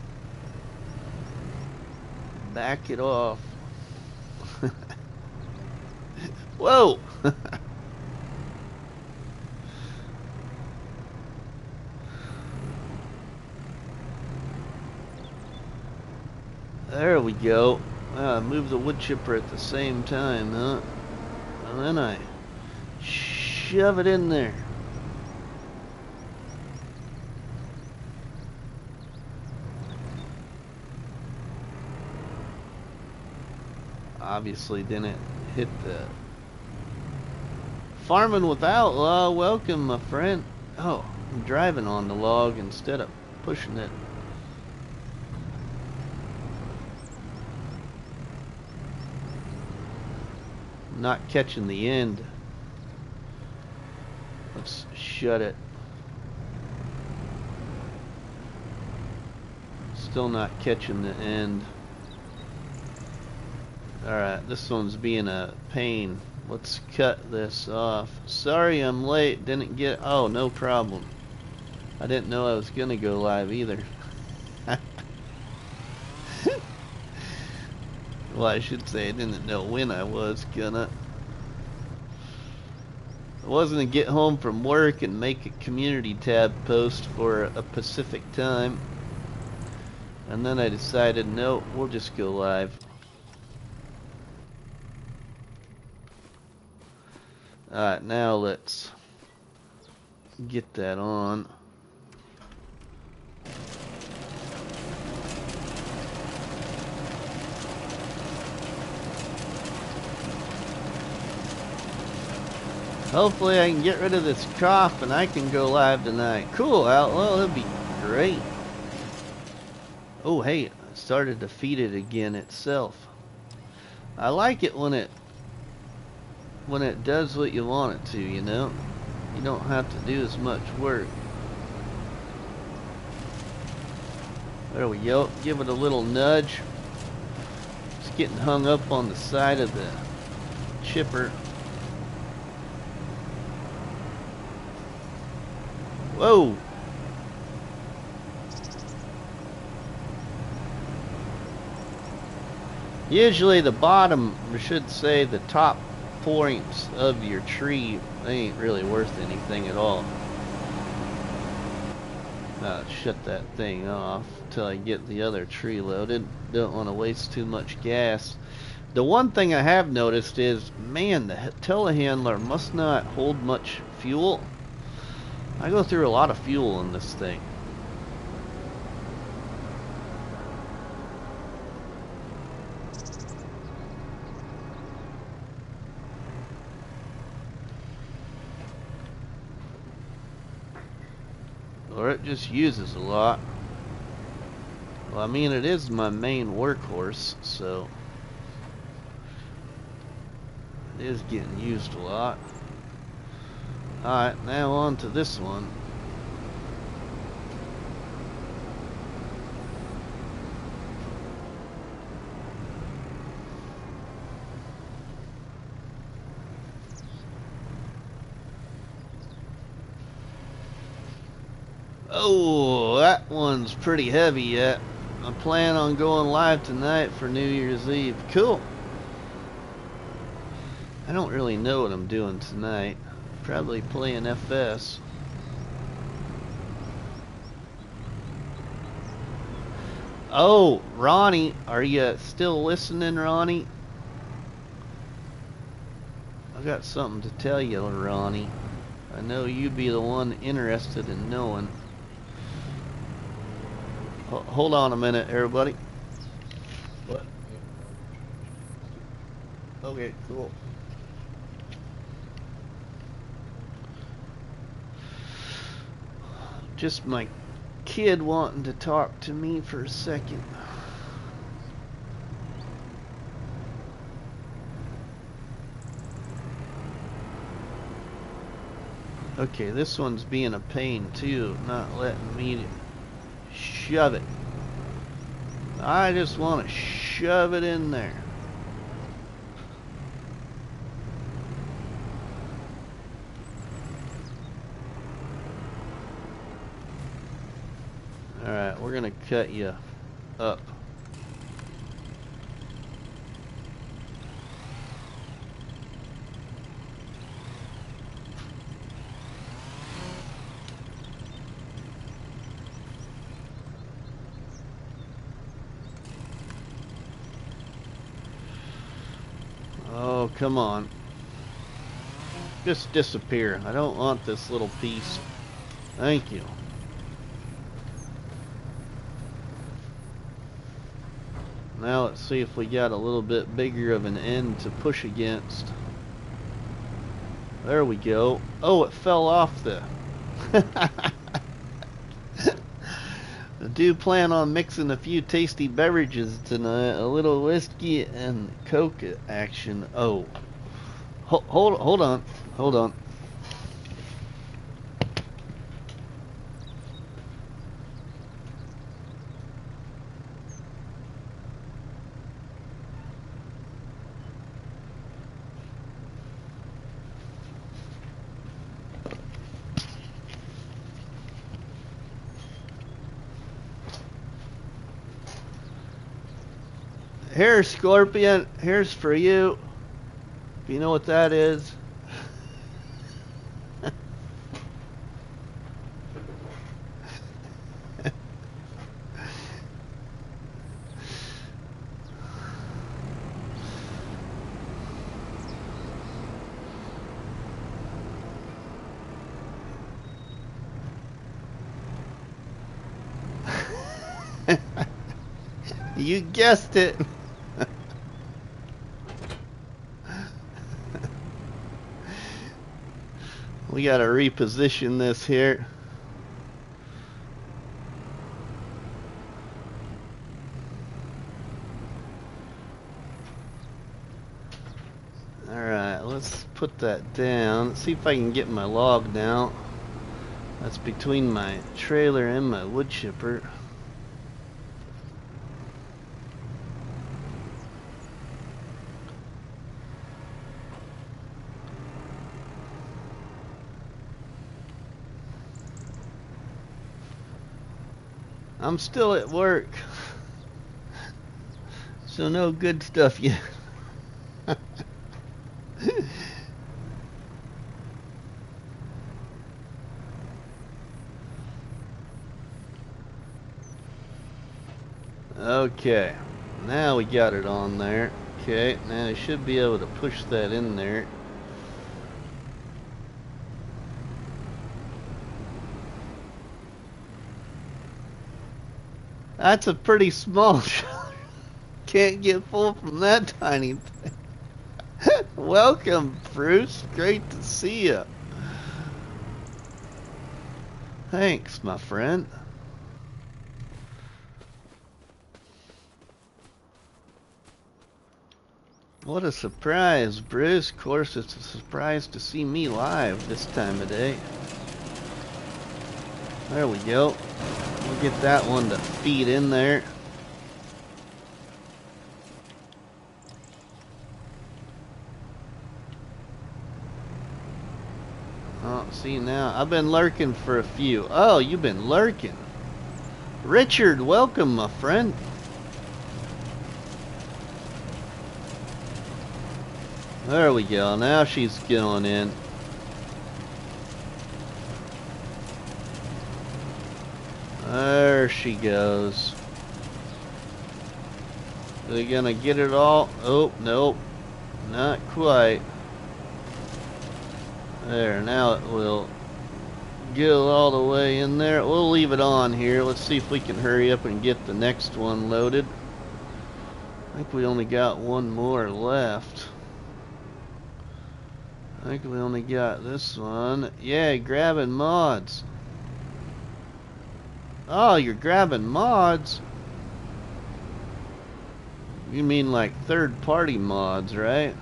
Speaker 1: Back it off. Whoa! There we go. Move the wood chipper at the same time, huh? And then I shove it in there. Obviously didn't hit the farming with outlaw. Welcome, my friend. Oh, I'm driving on the log instead of pushing it. Not catching the end. Let's shut it. Still not catching the end. Alright, this one's being a pain. Let's cut this off. Sorry I'm late. Didn't get... Oh, no problem. I didn't know I was going to go live either. Well, I should say I didn't know when I was gonna. I was gonna get home from work and make a community tab post for a Pacific time. And then I decided, no, we'll just go live. Alright, now let's get that on. Hopefully I can get rid of this cough and I can go live tonight. Cool, Outlaw, that'd be great. Oh, hey, I started to feed it again itself. I like it when it does what you want it to, you know? You don't have to do as much work. There we go. Give it a little nudge. It's getting hung up on the side of the chipper. Whoa! Usually the bottom, or should say the top points of your tree, they ain't really worth anything at all. Shut that thing off till I get the other tree loaded. Don't want to waste too much gas. The one thing I have noticed is, man, the telehandler must not hold much fuel. I go through a lot of fuel in this thing. Or it just uses a lot. Well, I mean, it is my main workhorse, so it is getting used a lot. Alright, now on to this one. Oh, that one's pretty heavy yet. I plan on going live tonight for New Year's Eve. Cool. I don't really know what I'm doing tonight. Probably playing FS. Oh, Ronnie, are you still listening, Ronnie? I got something to tell you, Ronnie. I know you'd be the one interested in knowing. Hold on a minute, everybody.
Speaker 2: What?
Speaker 1: Okay, cool. Just my kid wanting to talk to me for a second. Okay, this one's being a pain too, not letting me shove it. I just want to shove it in there. Alright, we're gonna cut you up. Oh, come on. Just disappear. I don't want this little piece. Thank you. Now let's see if we got a little bit bigger of an end to push against. There we go. Oh, it fell off the... I do plan on mixing a few tasty beverages tonight. A little whiskey and Coke action. Oh. Hold on. Hold on. Here, Scorpion. Here's for you. If you know what that is. You guessed it. We gotta reposition this here. Alright, let's put that down. Let's see if I can get my log now. That's between my trailer and my wood chipper. I'm still at work, so no good stuff yet. Okay, now we got it on there. Okay, now I should be able to push that in there. That's a pretty small shot. Can't get full from that tiny thing. Welcome, Bruce. Great to see you. Thanks, my friend. What a surprise, Bruce. Of course, it's a surprise to see me live this time of day. There we go. We'll get that one to feed in there. Oh, see now, I've been lurking for a few. Oh, you've been lurking. Richard, welcome, my friend. There we go. Now she's going in. There she goes. Are they gonna get it all? Oh, nope. Not quite. There, now it will go all the way in there. We'll leave it on here. Let's see if we can hurry up and get the next one loaded. I think we only got one more left. I think we only got this one. Yeah, grabbing mods. Oh, you're grabbing mods? You mean like third-party mods, right?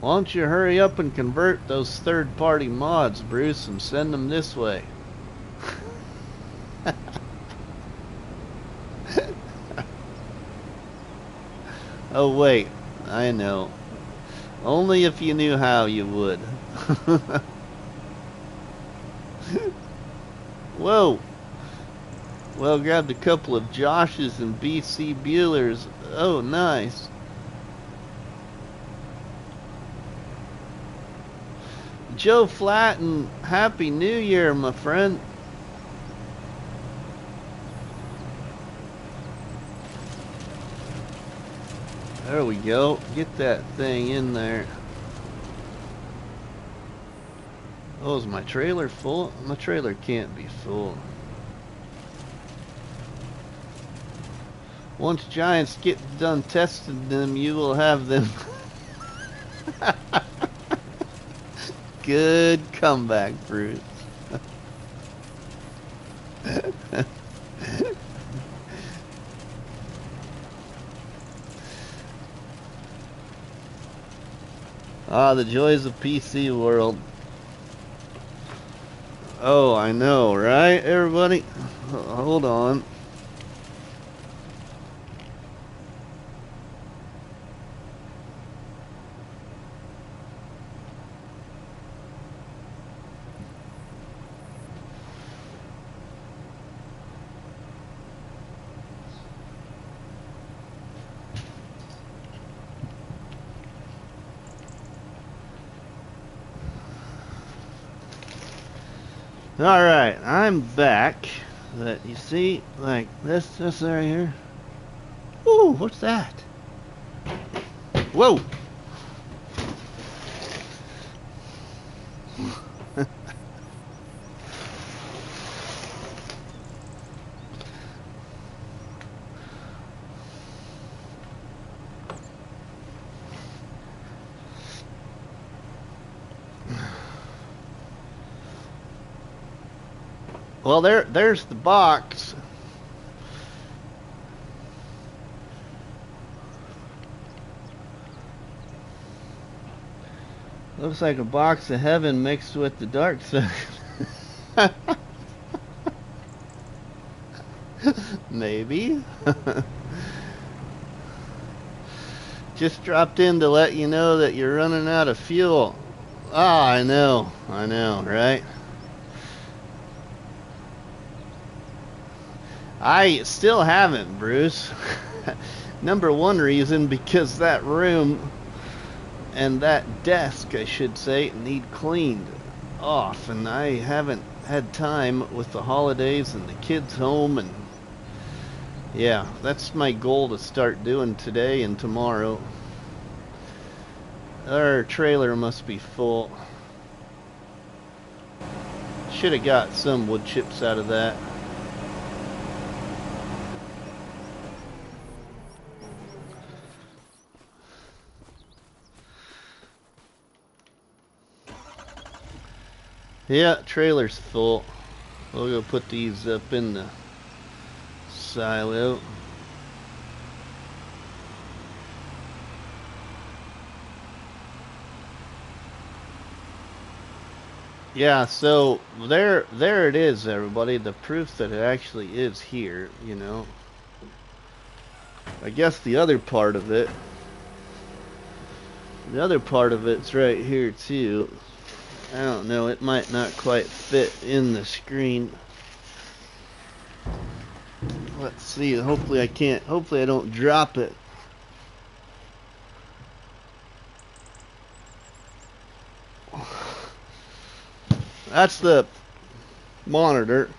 Speaker 1: Why don't you hurry up and convert those third-party mods, Bruce, and send them this way? Oh wait, I know. Only if you knew how you would. Whoa! Well, grabbed a couple of Joshes and BC Buellers. Oh, nice. Joe Flatten, Happy New Year, my friend. There we go. Get that thing in there. Oh, is my trailer full? My trailer can't be full. Once giants get done testing them, you will have them. Good comeback, Bruce. Ah, the joys of PC world. Oh, I know, right, everybody? Hold on. Alright, I'm back. But you see, like this right here. Ooh, what's that? Whoa! Well, there's the box. Looks like a box of heaven mixed with the dark side. Maybe. Just dropped in to let you know that you're running out of fuel. Ah, I know, right? I still haven't, Bruce. Number one reason, because that room and that desk, I should say, need cleaned off, and I haven't had time with the holidays and the kids home, and yeah, that's my goal to start doing today and tomorrow. Our trailer must be full. Should have got some wood chips out of that. Yeah, trailer's full. We'll go put these up in the silo. Yeah, so there it is, everybody. The proof that it actually is here, you know. I guess the other part of it's right here too. I don't know, it might not quite fit in the screen. Let's see, hopefully I don't drop it. That's the monitor.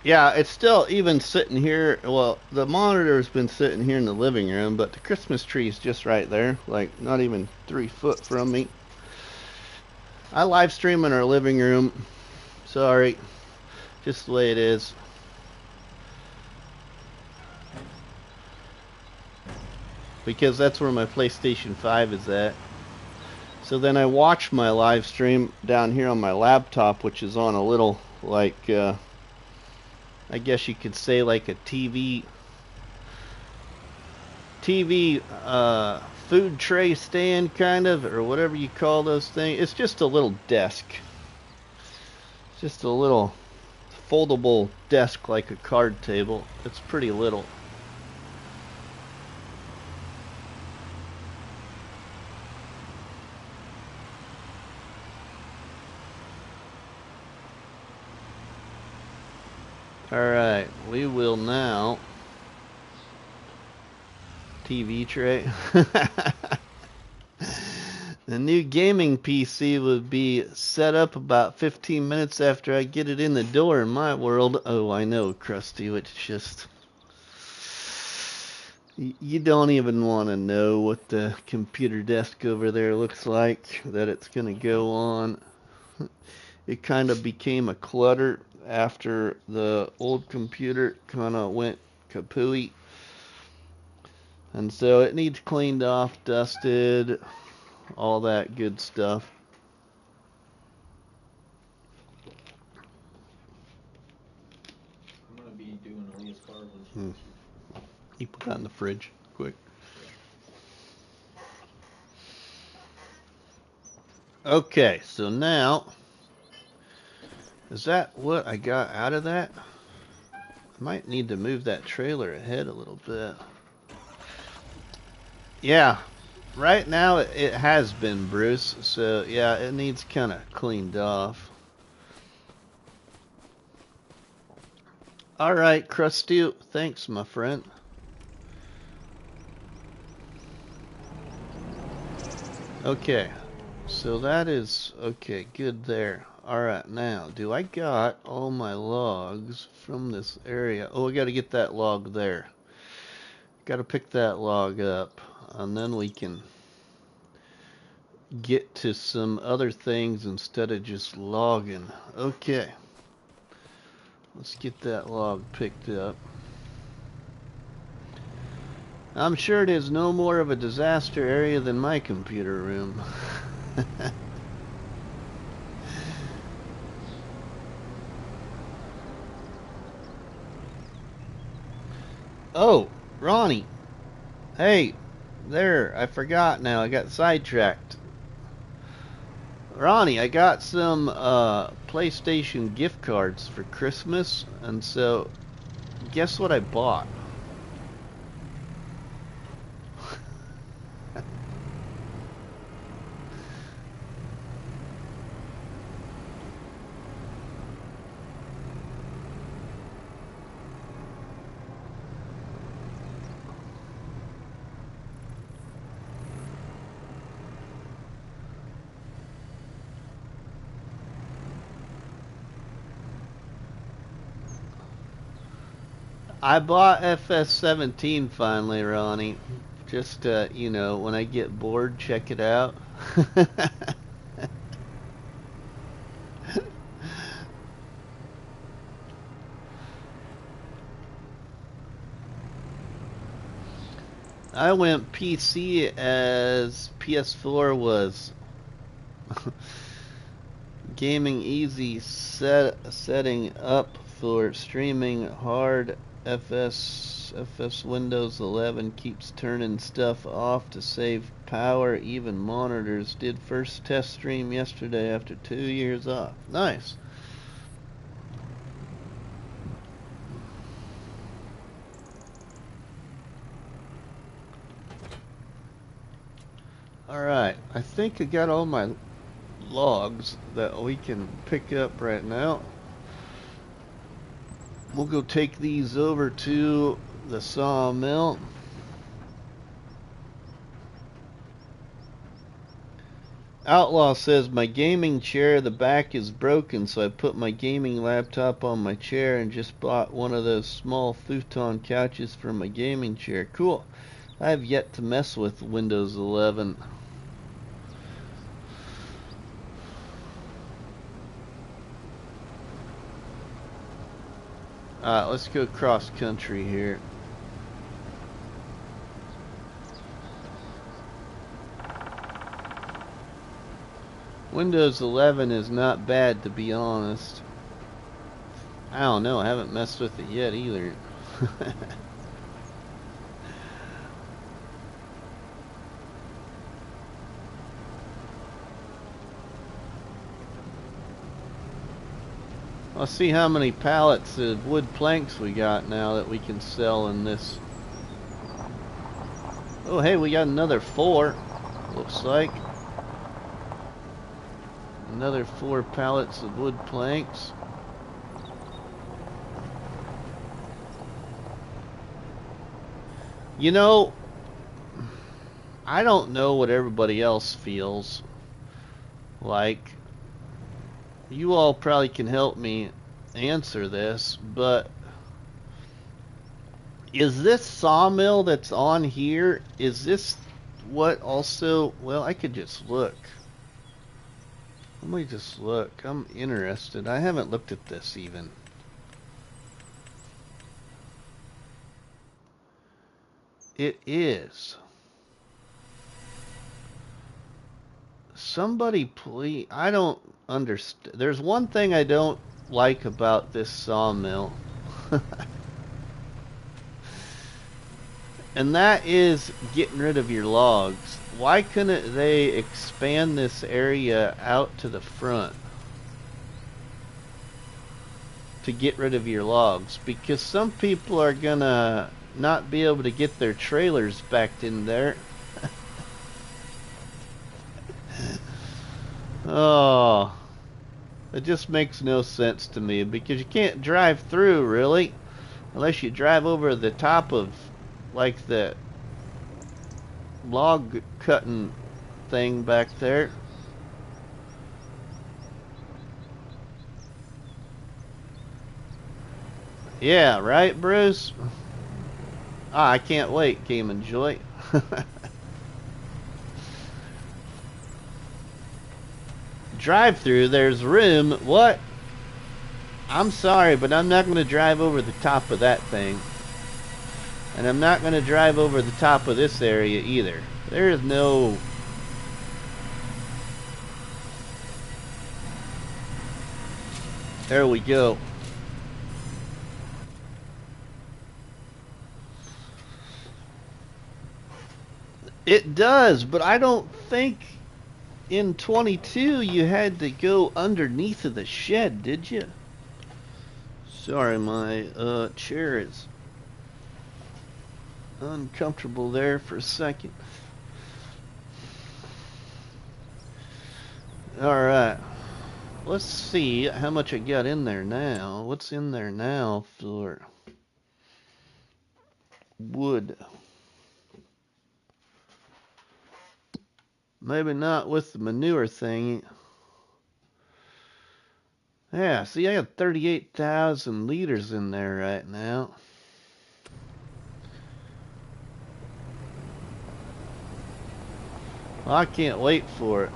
Speaker 1: Yeah, it's still even sitting here. Well, the monitor's been sitting here in the living room, but the Christmas tree is just right there, like not even 3 foot from me. I live stream in our living room. Sorry, just the way it is. Because that's where my PlayStation 5 is at. So then I watch my live stream down here on my laptop, which is on a little, like, I guess you could say like a TV food tray stand kind of, or whatever you call those things. It's just a little desk. Just a little foldable desk like a card table. It's pretty little. Alright, we will now TV tray. The new gaming PC would be set up about 15 minutes after I get it in the door in my world. Oh, I know, Krusty, it's just... You don't even want to know what the computer desk over there looks like that it's going to go on. It kind of became a clutter after the old computer kind of went kapooey. And so it needs cleaned off, dusted, all that good stuff.
Speaker 2: I'm going to be doing Aaliyah's car when
Speaker 1: You put that in the fridge, quick. Okay, so now, is that what I got out of that? I might need to move that trailer ahead a little bit. Yeah, right now it has been, Bruce, so yeah, it needs kind of cleaned off. Alright, Krusty, thanks, my friend. Okay, so that is, okay, good there. Alright, now, do I got all my logs from this area? Oh, I gotta get that log there. Gotta pick that log up, and then we can get to some other things instead of just logging. Okay. Let's get that log picked up. I'm sure it is no more of a disaster area than my computer room. Oh, Ronnie. Hey, there, I forgot now. I got sidetracked. Ronnie, I got some PlayStation gift cards for Christmas, and so guess what I bought? I bought FS17 finally, Ronnie. Just, you know, when I get bored, check it out. I went PC as PS4 was gaming easy setting up for streaming hard. FS Windows 11 keeps turning stuff off to save power. Even monitors did first test stream yesterday after 2 years off. Nice. Alright, I think I got all my logs that we can pick up right now. We'll go take these over to the sawmill. Outlaw says my gaming chair, the back is broken, so I put my gaming laptop on my chair and just bought one of those small futon couches for my gaming chair. Cool. I have yet to mess with Windows 11. Let's go cross country here. Windows 11 is not bad, to be honest. I don't know, I haven't messed with it yet either. Let's see how many pallets of wood planks we got now that we can sell in this. Oh, hey, we got another 4, looks like. Another 4 pallets of wood planks. You know, I don't know what everybody else feels like. You all probably can help me answer this, but is this sawmill that's on here, is this what also, well, I could just look. Let me just look. I'm interested. I haven't looked at this even. It is. Somebody please, I don't understand. There's one thing I don't like about this sawmill. And that is getting rid of your logs. Why couldn't they expand this area out to the front to get rid of your logs? Because some people are gonna not be able to get their trailers backed in there. Oh, it just makes no sense to me, because you can't drive through, really, unless you drive over the top of, like, the log cutting thing back there. Yeah, right, Bruce? Ah, I can't wait, Game and Joy. Drive through, there's room. What? I'm sorry, but I'm not going to drive over the top of that thing. And I'm not going to drive over the top of this area either. There is no... There we go. It does, but I don't think in 22 you had to go underneath of the shed, did you? Sorry, my chair is uncomfortable there for a second. Alright, let's see how much I got in there now. What's in there now for wood? Maybe not with the manure thing. Yeah, see, I got 38,000 liters in there right now. Well, I can't wait for it.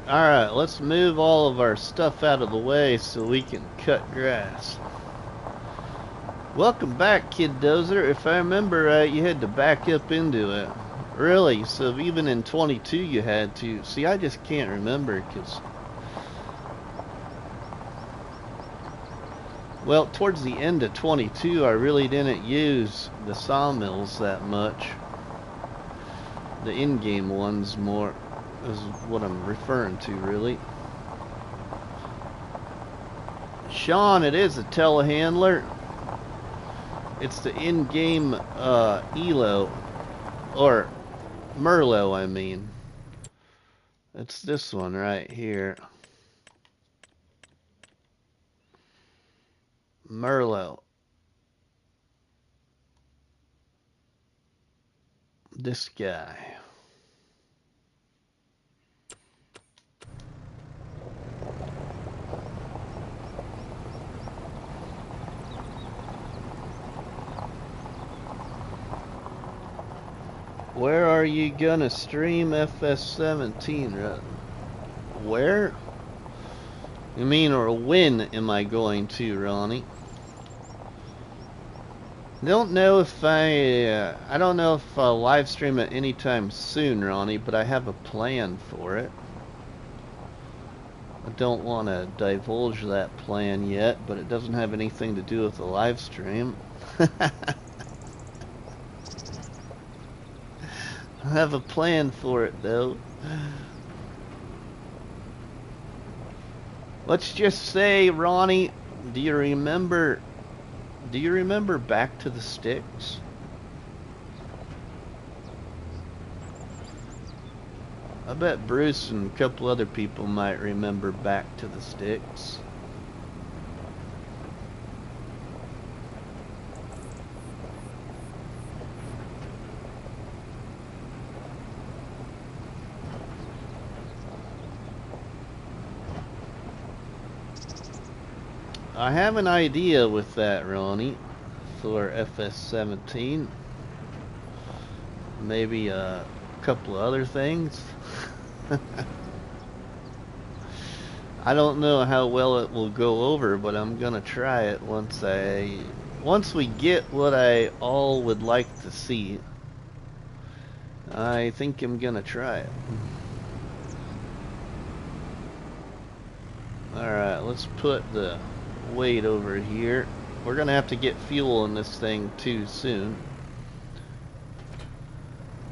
Speaker 1: Alright, let's move all of our stuff out of the way so we can cut grass. Welcome back, Kid Dozer. If I remember right, you had to back up into it. Really? So even in 22 you had to. See, I just can't remember because... Well, towards the end of 22 I really didn't use the sawmills that much. The in-game ones more is what I'm referring to, really. Sean, it is a telehandler. It's the in-game Elo, or Merlot, I mean. It's this one right here. Merlot. This guy. Where are you gonna stream FS17? Where? You mean, or when am I going to, Ronnie? Don't know if I don't know if I'll live stream it anytime soon, Ronnie, but I have a plan for it. I don't want to divulge that plan yet, but it doesn't have anything to do with the live stream. I have a plan for it, though. Let's just say, Ronnie, do you remember Back to the Sticks? I bet Bruce and a couple other people might remember Back to the Sticks. I have an idea with that, Ronnie, for FS17. Maybe a couple of other things. I don't know how well it will go over, but I'm gonna try it once we get what I all would like to see. I think I'm gonna try it. Alright, let's put the weight over here. We're gonna have to get fuel in this thing too soon,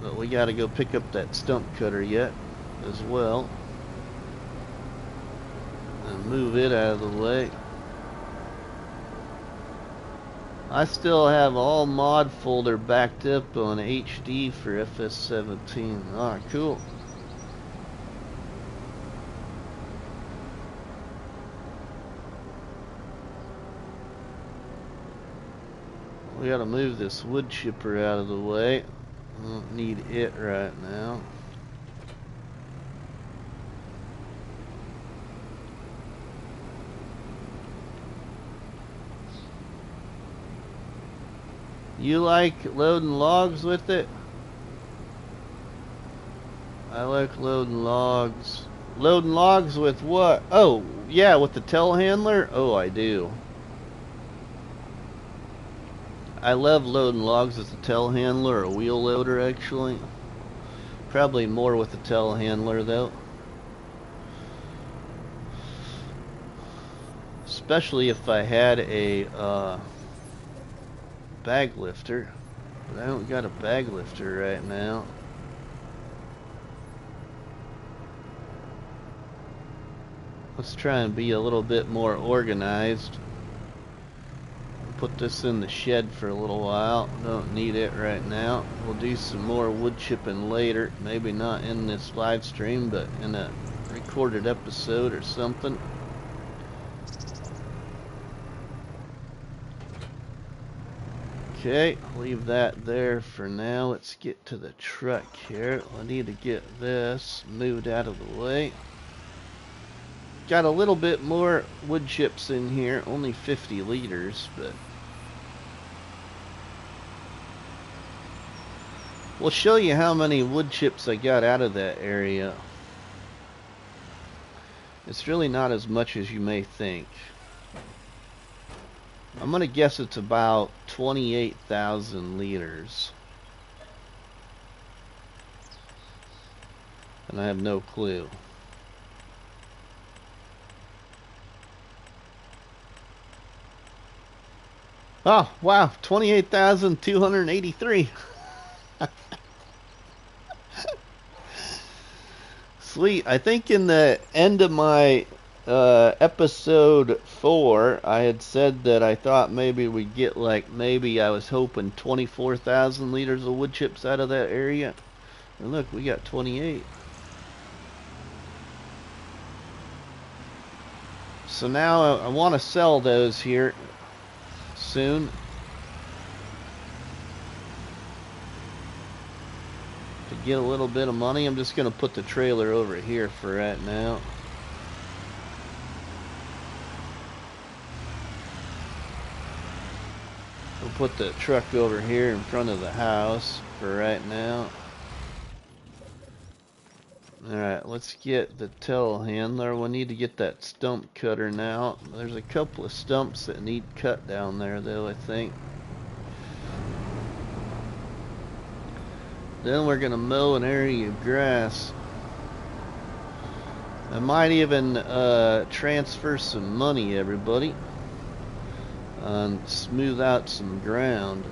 Speaker 1: but we gotta go pick up that stump cutter yet as well and move it out of the way. I still have all mod folder backed up on HD for FS17. Alright, cool. We gotta move this wood chipper out of the way. I don't need it right now. You like loading logs with it? I like loading logs. Loading logs with what? Oh, yeah, with the telehandler? Oh, I do. I love loading logs with a telehandler or a wheel loader, actually. Probably more with a telehandler, though. Especially if I had a bag lifter. But I don't got a bag lifter right now. Let's try and be a little bit more organized. Put this in the shed for a little while. Don't need it right now. We'll do some more wood chipping later. Maybe not in this live stream, but in a recorded episode or something. Okay, leave that there for now. Let's get to the truck here. I need to get this moved out of the way. Got a little bit more wood chips in here, only 50 liters, but we'll show you how many wood chips I got out of that area. It's really not as much as you may think. I'm gonna guess it's about 28,000 liters. And I have no clue. Oh, wow, 28,283. Sweet. I think in the end of my episode 4, I had said that I thought maybe we'd get maybe I was hoping 24,000 liters of wood chips out of that area. And look, we got 28. So now I want to sell those here soon. To get a little bit of money. I'm just going to put the trailer over here for right now. We'll put the truck over here in front of the house for right now. Alright, let's get the telehandler. We'll need to get that stump cutter now. There's a couple of stumps that need cut down there though, I think. Then we're going to mow an area of grass. I might even transfer some money, everybody, and smooth out some ground.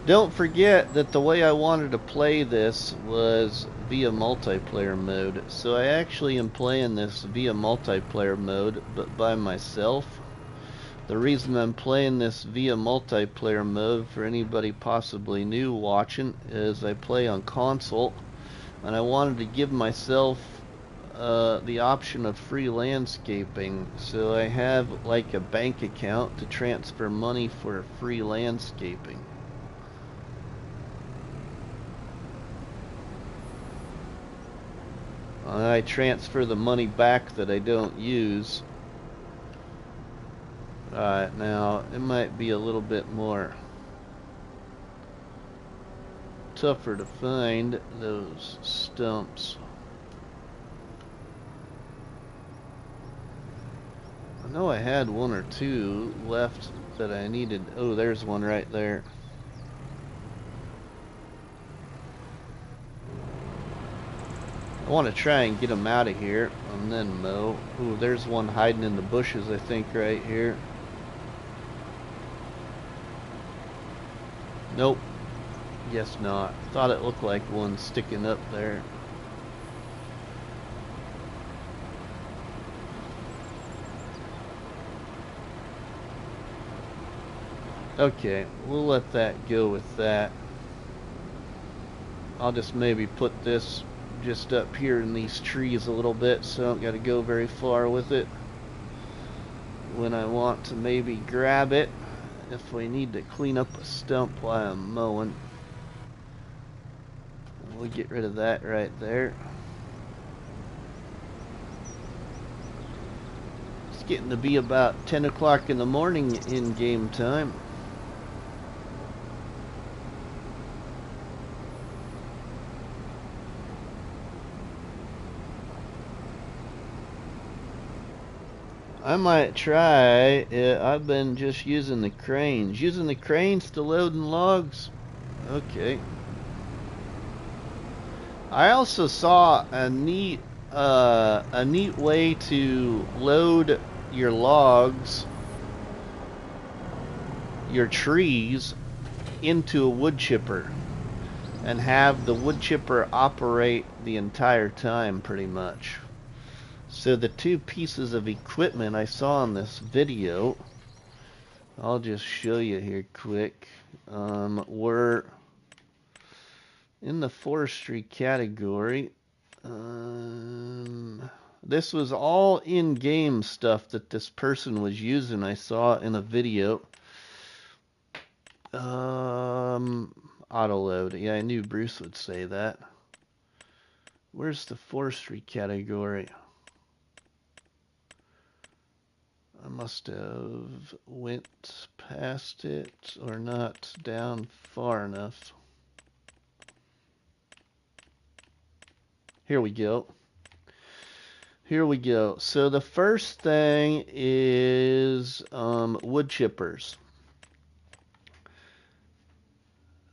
Speaker 1: Don't forget that the way I wanted to play this was via multiplayer mode. So I actually am playing this via multiplayer mode, but by myself. The reason I'm playing this via multiplayer mode, for anybody possibly new watching, is I play on console, and I wanted to give myself the option of free landscaping. So I have like a bank account to transfer money for free landscaping. I transfer the money back that I don't use. Alright, now it might be a little bit more tougher to find those stumps. I know I had one or two left that I needed. Oh, there's one right there. I want to try and get them out of here and then mow. Ooh, there's one hiding in the bushes, I think, right here. Nope. Guess not. Thought it looked like one sticking up there. Okay, we'll let that go with that. I'll just maybe put this just up here in these trees a little bit, so I don't got to go very far with it when I want to maybe grab it if we need to clean up a stump while I'm mowing. We'll get rid of that right there. It's getting to be about 10 o'clock in the morning in game time. I might try it. I've been just using the cranes. Using the cranes to loading logs? Okay. I also saw a neat way to load your logs, your trees, into a wood chipper and have the wood chipper operate the entire time pretty much. So the two pieces of equipment I saw in this video, I'll just show you here quick, were in the forestry category. This was all in-game stuff that this person was using. I saw in a video. Auto load. Yeah, I knew Bruce would say that. Where's the forestry category? I must have went past it or not down far enough. Here we go. Here we go. So the first thing is wood chippers.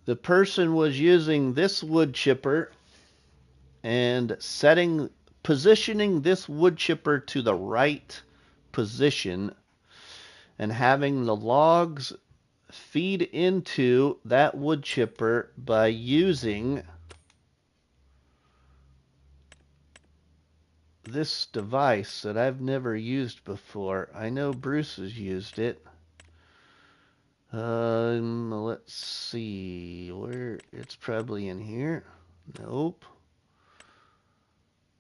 Speaker 1: The person was using this wood chipper and positioning this wood chipper to the right position and having the logs feed into that wood chipper by using this device that I've never used before. I know Bruce has used it. Let's see where it's probably in here. Nope.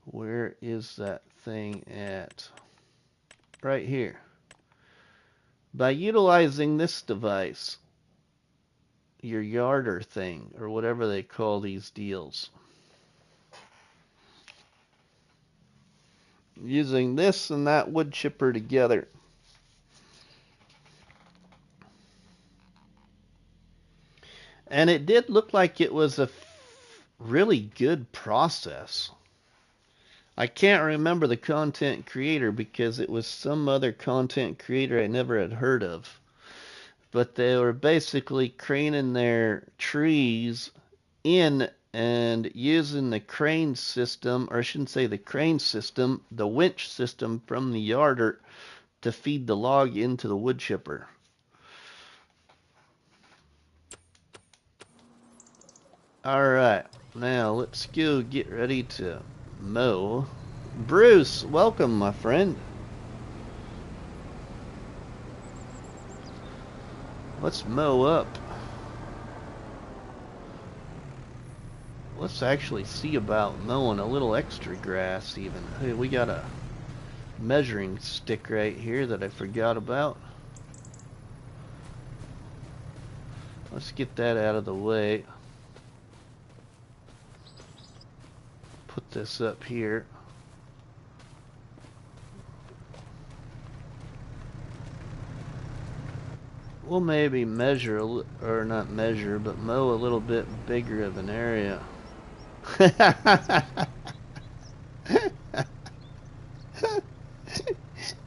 Speaker 1: Where is that thing at? Right here. By utilizing this device, your yarder thing, or whatever they call these deals. Using this and that wood chipper together. And it did look like it was a really good process. I can't remember the content creator because it was some other content creator I never had heard of. But they were basically craning their trees in and using the crane system, or I shouldn't say the crane system, the winch system from the yarder to feed the log into the wood chipper. Alright, now let's go get ready to mow. Bruce, welcome, my friend. Let's mow up. Let's actually see about mowing a little extra grass even. Hey, we got a measuring stick right here that I forgot about. Let's get that out of the way. Put this up here. We'll maybe measure, or not measure, but mow a little bit bigger of an area.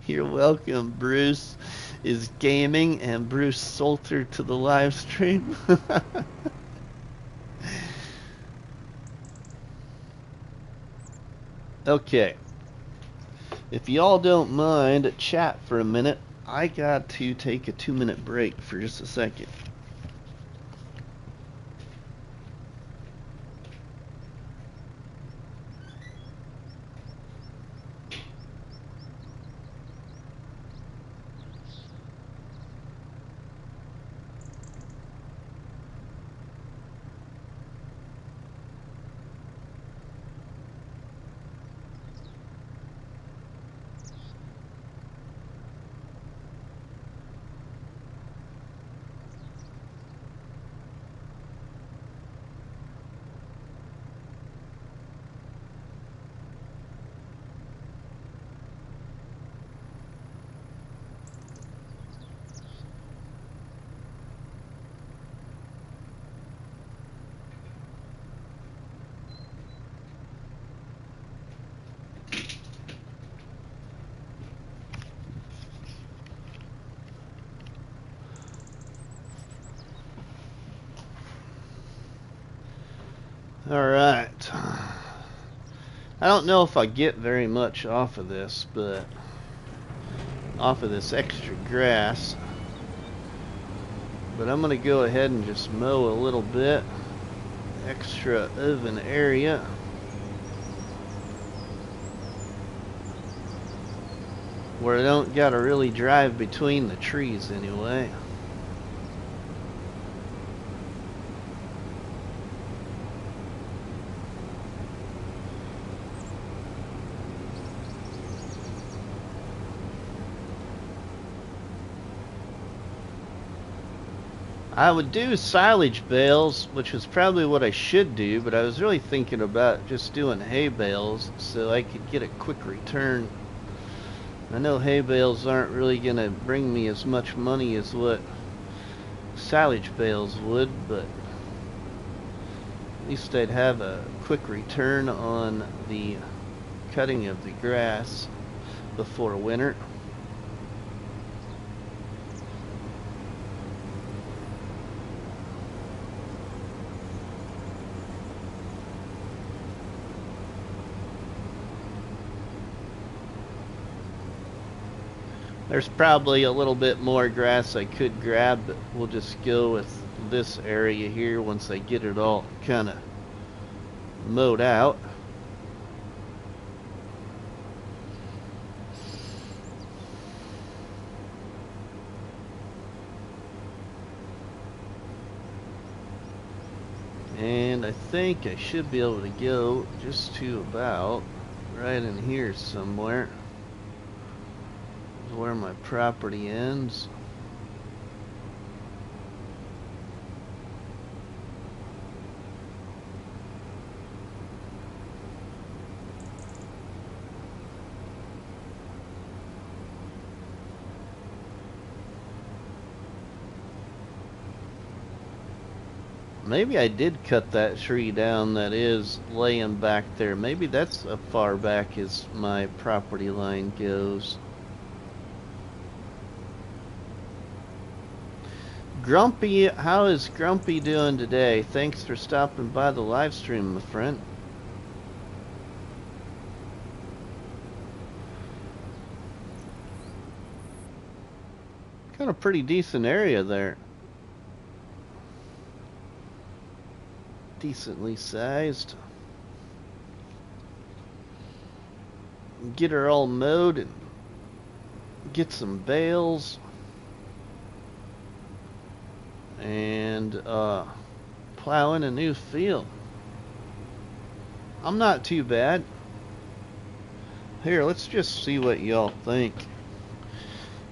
Speaker 1: You're welcome. Bruce is gaming and Bruce Salter to the live stream. Okay. If y'all don't mind, chat for a minute. I got to take a 2-minute break for just a second. Alright. I don't know if I get very much off of this, but off of this extra grass. But I'm going to go ahead and just mow a little bit extra of an area. Where I don't got to really drive between the trees anyway. I would do silage bales, which is probably what I should do, but I was really thinking about just doing hay bales so I could get a quick return. I know hay bales aren't really going to bring me as much money as what silage bales would, but at least I'd have a quick return on the cutting of the grass before winter. There's probably a little bit more grass I could grab, but we'll just go with this area here once I get it all kind of mowed out. And I think I should be able to go just to about right in here somewhere. Where my property ends. Maybe I did cut that tree down that is laying back there. Maybe that's as far back as my property line goes. Grumpy, how is Grumpy doing today? Thanks for stopping by the live stream, my friend. Got a pretty decent area there. Decently sized. Get her all mowed and get some bales. And plow in a new field. I'm not too bad. Here, let's just see what y'all think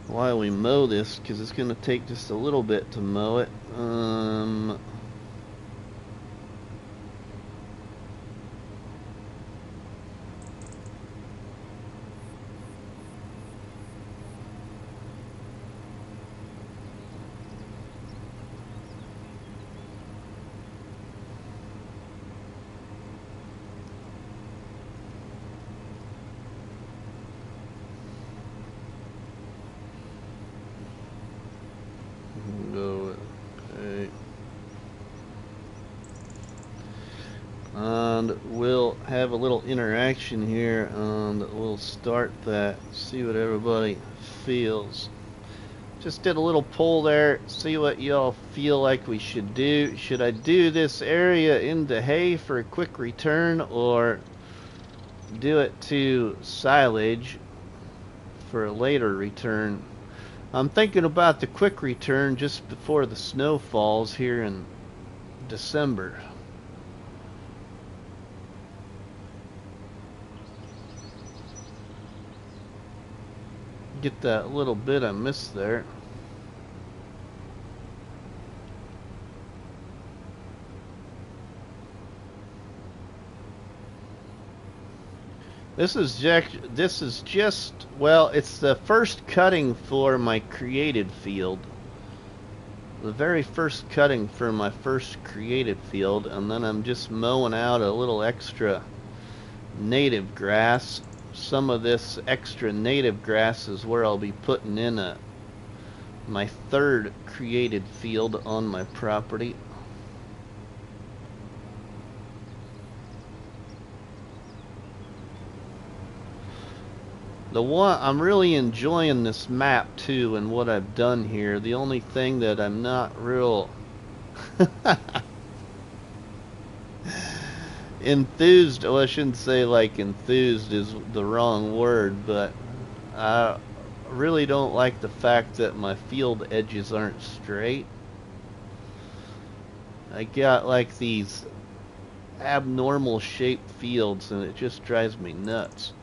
Speaker 1: while we mow this, because it's going to take just a little bit to mow it. And we'll have a little interaction here, and we'll start that, see what everybody feels. Just did a little poll there, see what y'all feel like we should do. Should I do this area into hay for a quick return, or do it to silage for a later return? I'm thinking about the quick return just before the snow falls here in December. Get that little bit I missed there. This is just, well, it's the first cutting for my created field. The very first cutting for my first created field, and then I'm just mowing out a little extra native grass. Some of this extra native grass is where I'll be putting in my third created field on my property. I'm really enjoying this map too, and what I've done here. The only thing that I'm not real enthused, well, I shouldn't say like enthused is the wrong word, but I really don't like the fact that my field edges aren't straight. I got like these abnormal shaped fields, and it just drives me nuts.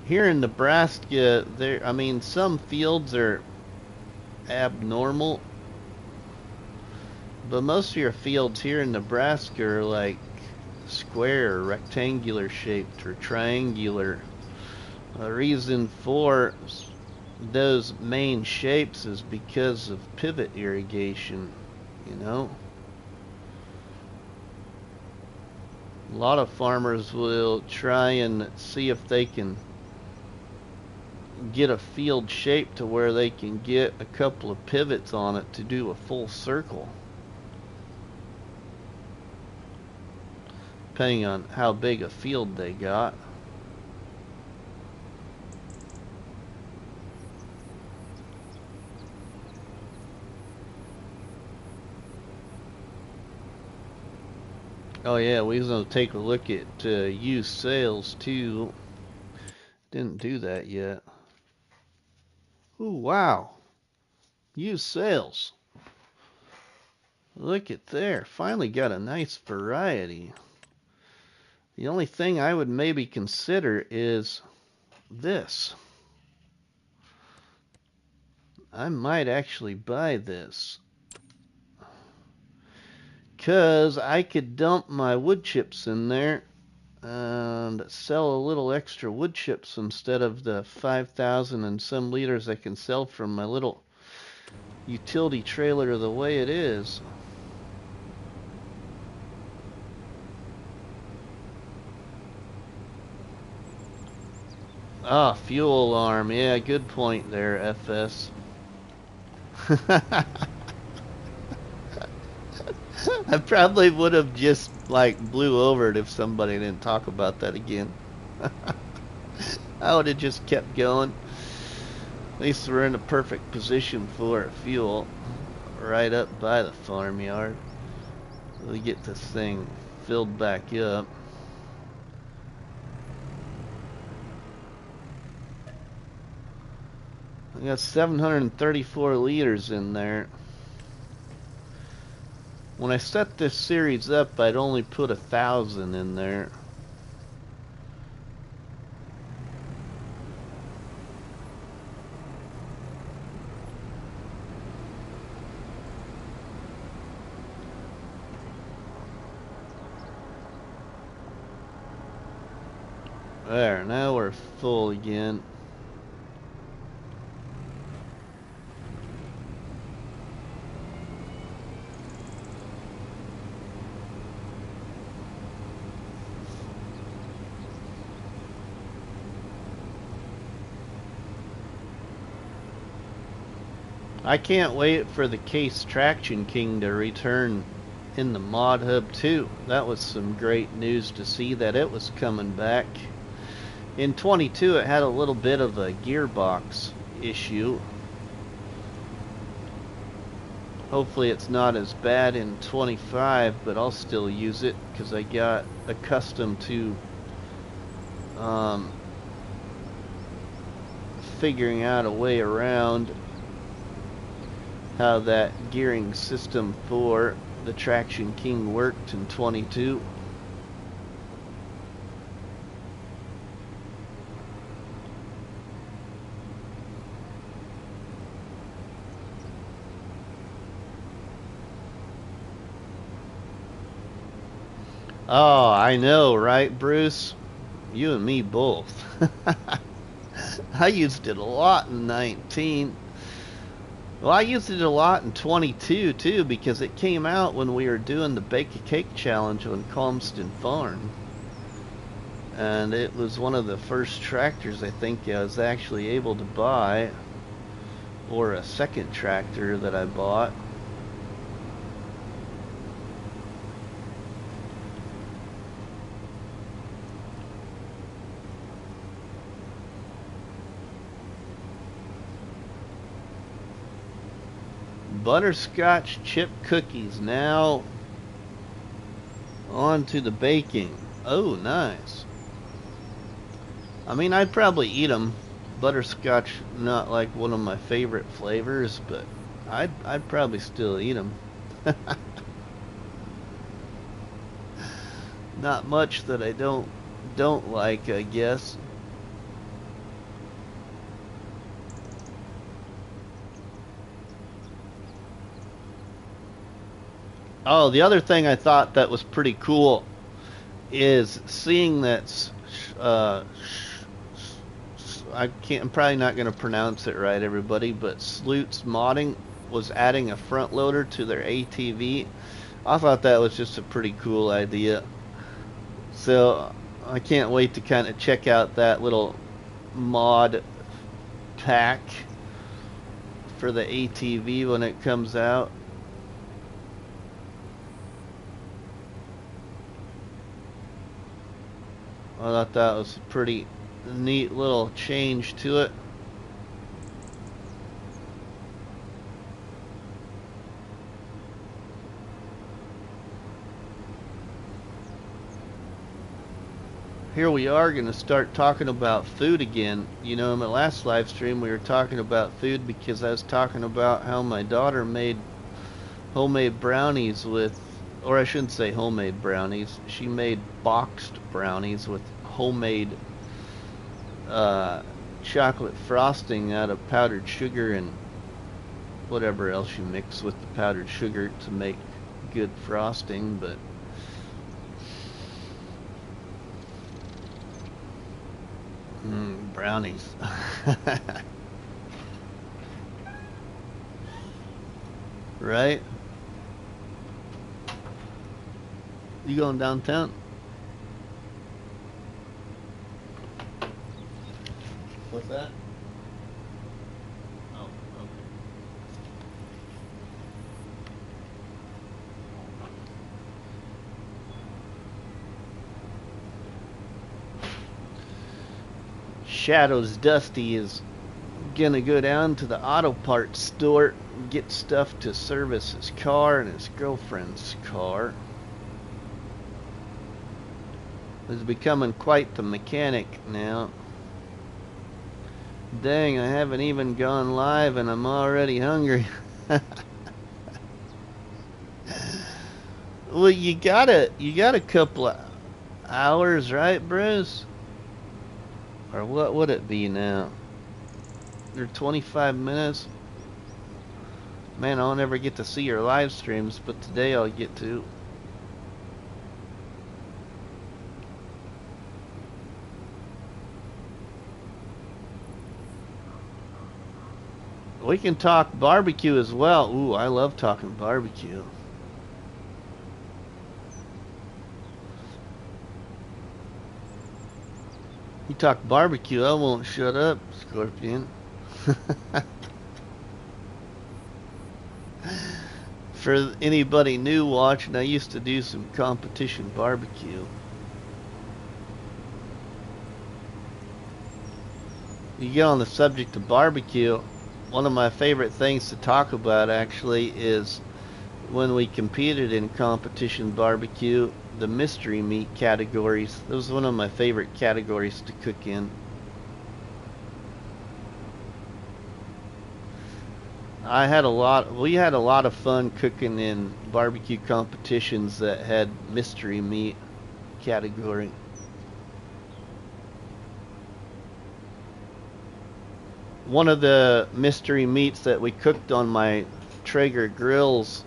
Speaker 1: here in Nebraska, I mean, some fields are abnormal, but most of your fields here in Nebraska are like square, rectangular shaped, or triangular. The reason for those main shapes is because of pivot irrigation, you know. A lot of farmers will try and see if they can get a field shape to where they can get a couple of pivots on it to do a full circle, depending on how big a field they got. Oh yeah, we was gonna take a look at used sales too. Didn't do that yet. Ooh, wow. Used sales. Look at there. Finally got a nice variety. The only thing I would maybe consider is this. I might actually buy this, 'cause I could dump my wood chips in there and sell a little extra wood chips instead of the 5,000 and some liters I can sell from my little utility trailer the way it is. Ah, fuel alarm. Yeah, good point there, FS. I probably would have just like blew over it if somebody didn't talk about that again. I would have just kept going. At least we're in a perfect position for fuel, right up by the farmyard. So we get this thing filled back up. I got 734 liters in there. When I set this series up, I'd only put 1,000 in there. There, now we're full again. I can't wait for the Case Traction King to return in the Mod Hub too. That was some great news to see that it was coming back. In 22 it had a little bit of a gearbox issue. Hopefully it's not as bad in 25, but I'll still use it because I got accustomed to figuring out a way around how that gearing system for the Traction King worked in 22. Oh, I know, right, Bruce? You and me both. I used it a lot in 19. Well, I used it a lot in 22 too, because it came out when we were doing the Bake a Cake Challenge on Calmston Farm. And it was one of the first tractors I think I was actually able to buy, or a second tractor that I bought. Butterscotch chip cookies now on to the baking. Oh, nice. I mean, I'd probably eat them. Butterscotch, not like one of my favorite flavors, but I'd probably still eat them. Not much that I don't like, I guess. Oh, the other thing I thought that was pretty cool is seeing that I'm probably not going to pronounce it right, everybody, but Slut's Modding was adding a front loader to their ATV. I thought that was just a pretty cool idea. So I can't wait to kind of check out that little mod pack for the ATV when it comes out. I thought that was a pretty neat little change to it. Here we are going to start talking about food again. You know, in my last live stream we were talking about food because I was talking about how my daughter made homemade brownies with, or I shouldn't say homemade brownies, she made boxed brownies with homemade chocolate frosting out of powdered sugar and whatever else you mix with the powdered sugar to make good frosting. But brownies. Right? You going downtown? What's that? Oh, okay. Shadow's Dusty is gonna go down to the auto parts store and get stuff to service his car and his girlfriend's car. He's becoming quite the mechanic now. Dang, I haven't even gone live and I'm already hungry. Well, you got a couple of hours, right, Bruce? Or what would it be now? They're 25 minutes. Man, I'll never get to see your live streams, but today I'll get to. We can talk barbecue as well. Ooh, I love talking barbecue. You talk barbecue, I won't shut up, Scorpion. For anybody new watching, I used to do some competition barbecue. You get on the subject of barbecue, one of my favorite things to talk about actually is when we competed in competition barbecue, the mystery meat categories. That was one of my favorite categories to cook in. We had a lot of fun cooking in barbecue competitions that had mystery meat category. One of the mystery meats that we cooked on my Traeger grills,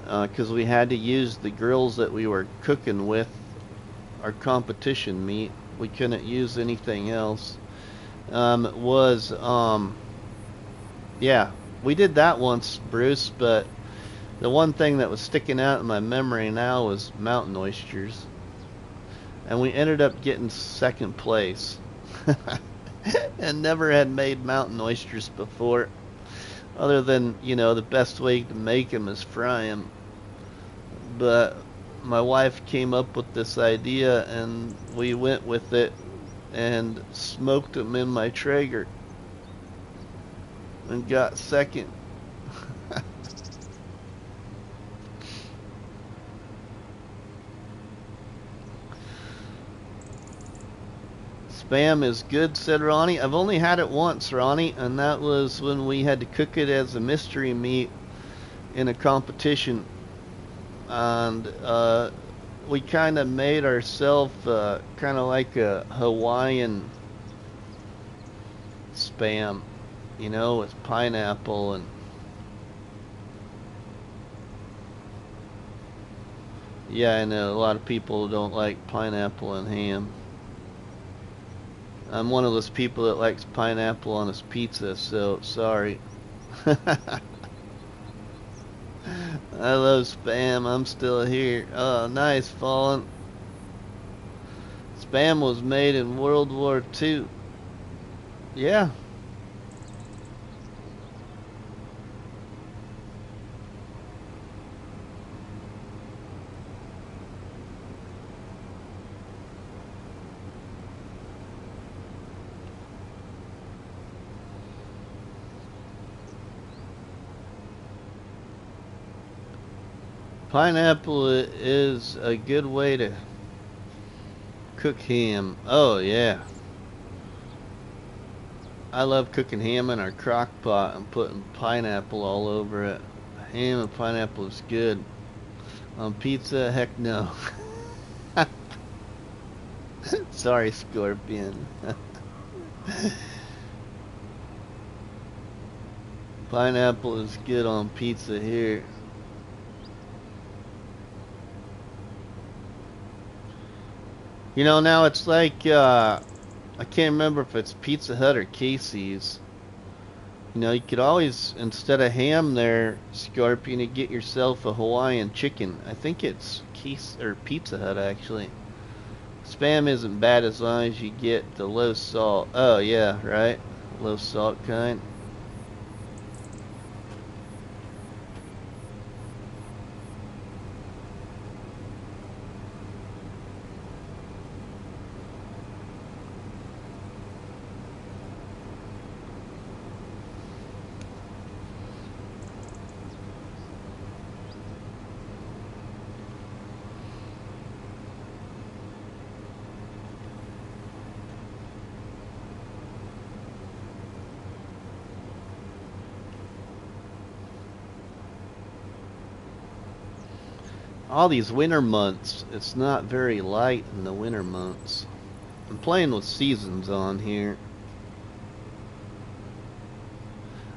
Speaker 1: because we had to use the grills that we were cooking with, our competition meat. We couldn't use anything else. Yeah, we did that once, Bruce, but the one thing that was sticking out in my memory now was mountain oysters. And we ended up getting second place. And never had made mountain oysters before. Other than, you know, the best way to make them is fry them. But my wife came up with this idea and we went with it and smoked them in my Traeger and got second. Spam is good, said Ronnie. I've only had it once, Ronnie, and that was when we had to cook it as a mystery meat in a competition. And we kind of made ourselves kind of like a Hawaiian Spam, you know, with pineapple and Yeah, I know a lot of people don't like pineapple and ham. I'm one of those people that likes pineapple on his pizza, so sorry. I love Spam. I'm still here. Oh, nice, Fallen. Spam was made in World War II. Yeah. Pineapple is a good way to cook ham. Oh, yeah. I love cooking ham in our crock pot and putting pineapple all over it. Ham and pineapple is good. On pizza, heck no. Sorry, Scorpion. Pineapple is good on pizza here. You know, now it's like, I can't remember if it's Pizza Hut or Casey's. You know, you could always, instead of ham there, Scorpion, you get yourself a Hawaiian chicken. I think it's Pizza Hut, actually. Spam isn't bad as long as you get the low salt. Oh, yeah, right? Low salt kind. All these winter months, it's not very light in the winter months. I'm playing with seasons on here.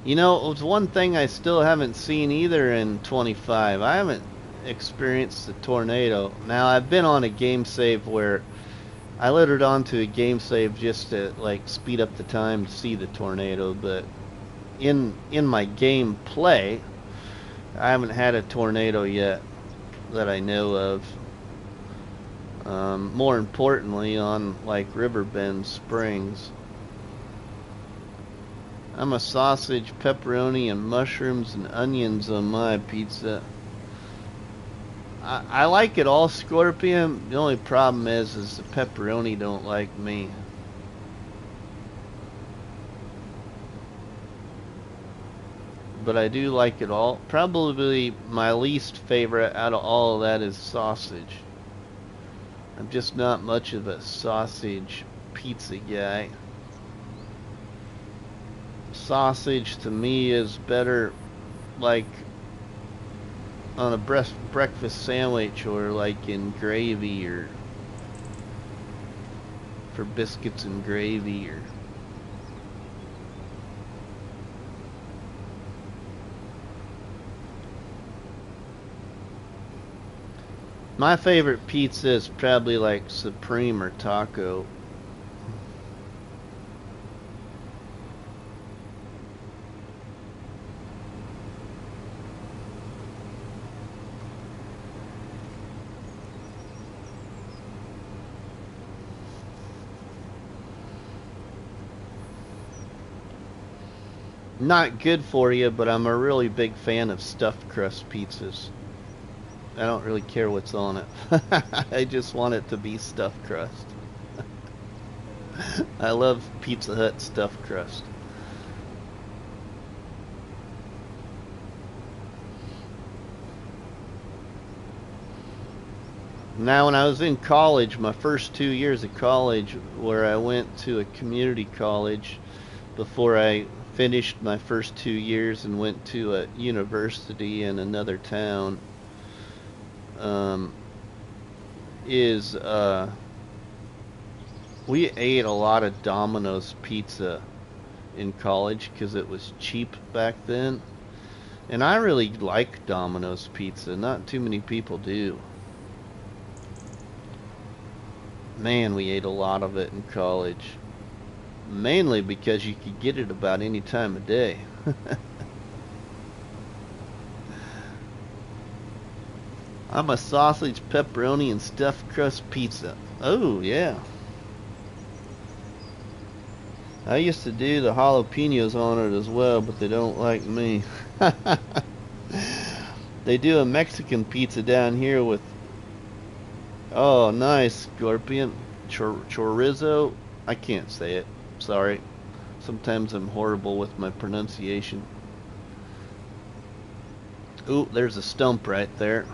Speaker 1: You know, it was one thing I still haven't seen either in 25. I haven't experienced the tornado. Now, I've been on a game save where I littered onto a game save just to like speed up the time to see the tornado, but in my game play, I haven't had a tornado yet that I know of. More importantly, on like Riverbend Springs. I'm a sausage, pepperoni, and mushrooms and onions on my pizza. I like it all, Scorpion. The only problem is the pepperoni don't like me. But I do like it all. Probably my least favorite out of all of that is sausage. I'm just not much of a sausage pizza guy. Sausage to me is better like on a breakfast sandwich or like in gravy or for biscuits and gravy or my favorite pizza is probably like Supreme or Taco. Not good for you, but I'm a really big fan of stuffed crust pizzas. I don't really care what's on it. I just want it to be stuffed crust. I love Pizza Hut stuffed crust. Now, when I was in college, my first 2 years of college, where I went to a community college before I finished my first 2 years and went to a university in another town, we ate a lot of Domino's pizza in college because it was cheap back then. And I really like Domino's pizza. Not too many people do. Man, we ate a lot of it in college. Mainly because you could get it about any time of day. I'm a sausage, pepperoni, and stuffed crust pizza. Oh, yeah. I used to do the jalapenos on it as well, but they don't like me. They do a Mexican pizza down here with... Oh, nice, Scorpion. Chorizo. I can't say it. Sorry. Sometimes I'm horrible with my pronunciation. Ooh, there's a stump right there.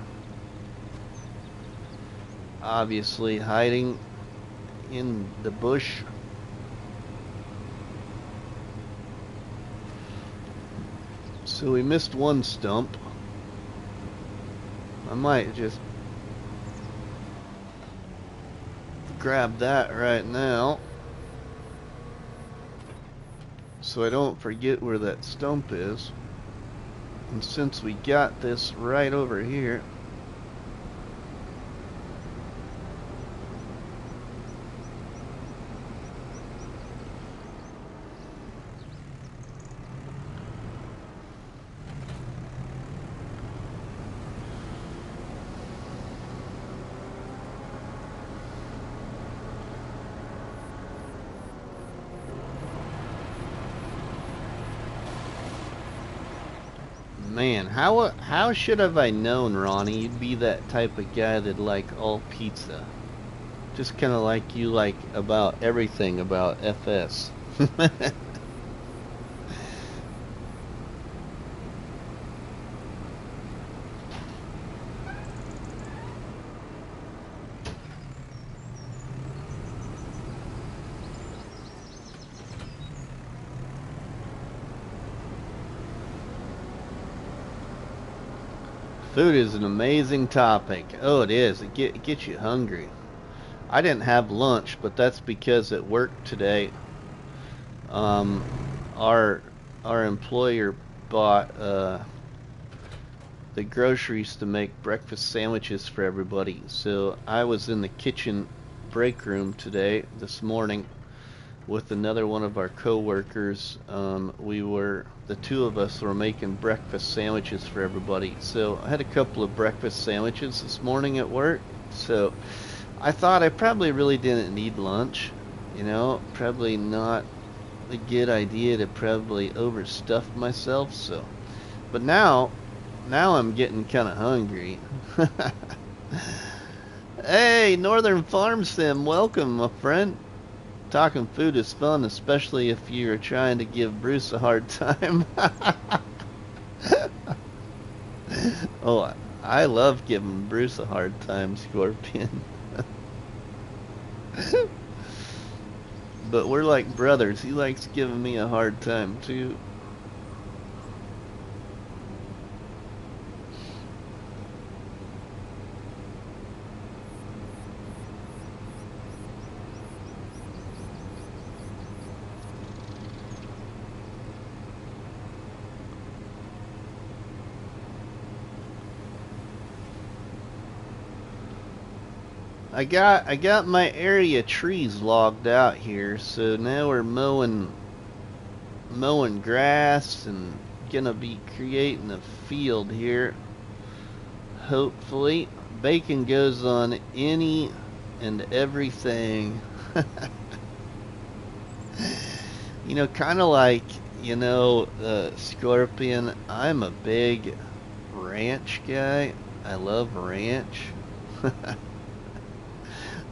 Speaker 1: Obviously hiding in the bush. So we missed one stump. I might just grab that right now so I don't forget where that stump is. And since we got this right over here, man, how should have I known, Ronnie, you'd be that type of guy that like all pizza? Just kind of like you like about everything about FS. Food is an amazing topic. Oh, it is. It gets you hungry. I didn't have lunch, but that's because at work today, our employer bought the groceries to make breakfast sandwiches for everybody. So I was in the kitchen break room today, this morning, with another one of our co-workers. The two of us were making breakfast sandwiches for everybody. So I had a couple of breakfast sandwiches this morning at work. So I thought I probably really didn't need lunch. You know, probably not a good idea to probably overstuff myself. So, but now I'm getting kind of hungry. Hey, Northern Farm Sim, welcome, my friend. Talking food is fun, especially if you're trying to give Bruce a hard time. Oh, I love giving Bruce a hard time, Scorpion. But we're like brothers. He likes giving me a hard time, too. I got my area trees logged out here, so now we're mowing grass and gonna be creating a field here. Hopefully, bacon goes on any and everything. You know, kind of like, you know, Scorpion. I'm a big ranch guy. I love ranch.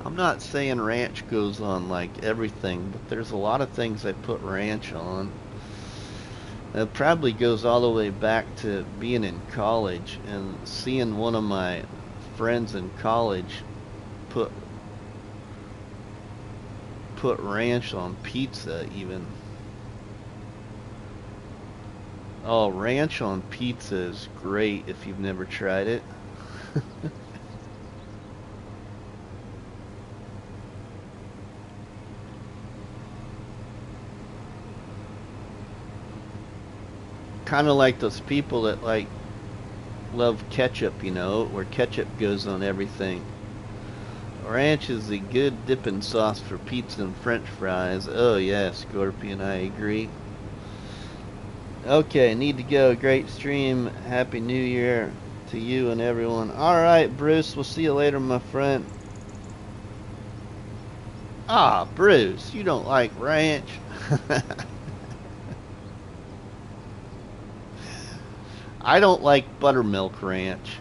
Speaker 1: I'm not saying ranch goes on like everything, but there's a lot of things I put ranch on. It probably goes all the way back to being in college and seeing one of my friends in college put ranch on pizza even. Oh, ranch on pizza is great if you've never tried it. Kind of like those people that like love ketchup, you know, where ketchup goes on everything. Ranch is a good dipping sauce for pizza and french fries. Oh yeah, Scorpion, I agree. Okay, need to go. Great stream. Happy New Year to you and everyone. Alright, Bruce, we'll see you later, my friend. Ah, Bruce, you don't like ranch. I don't like buttermilk ranch.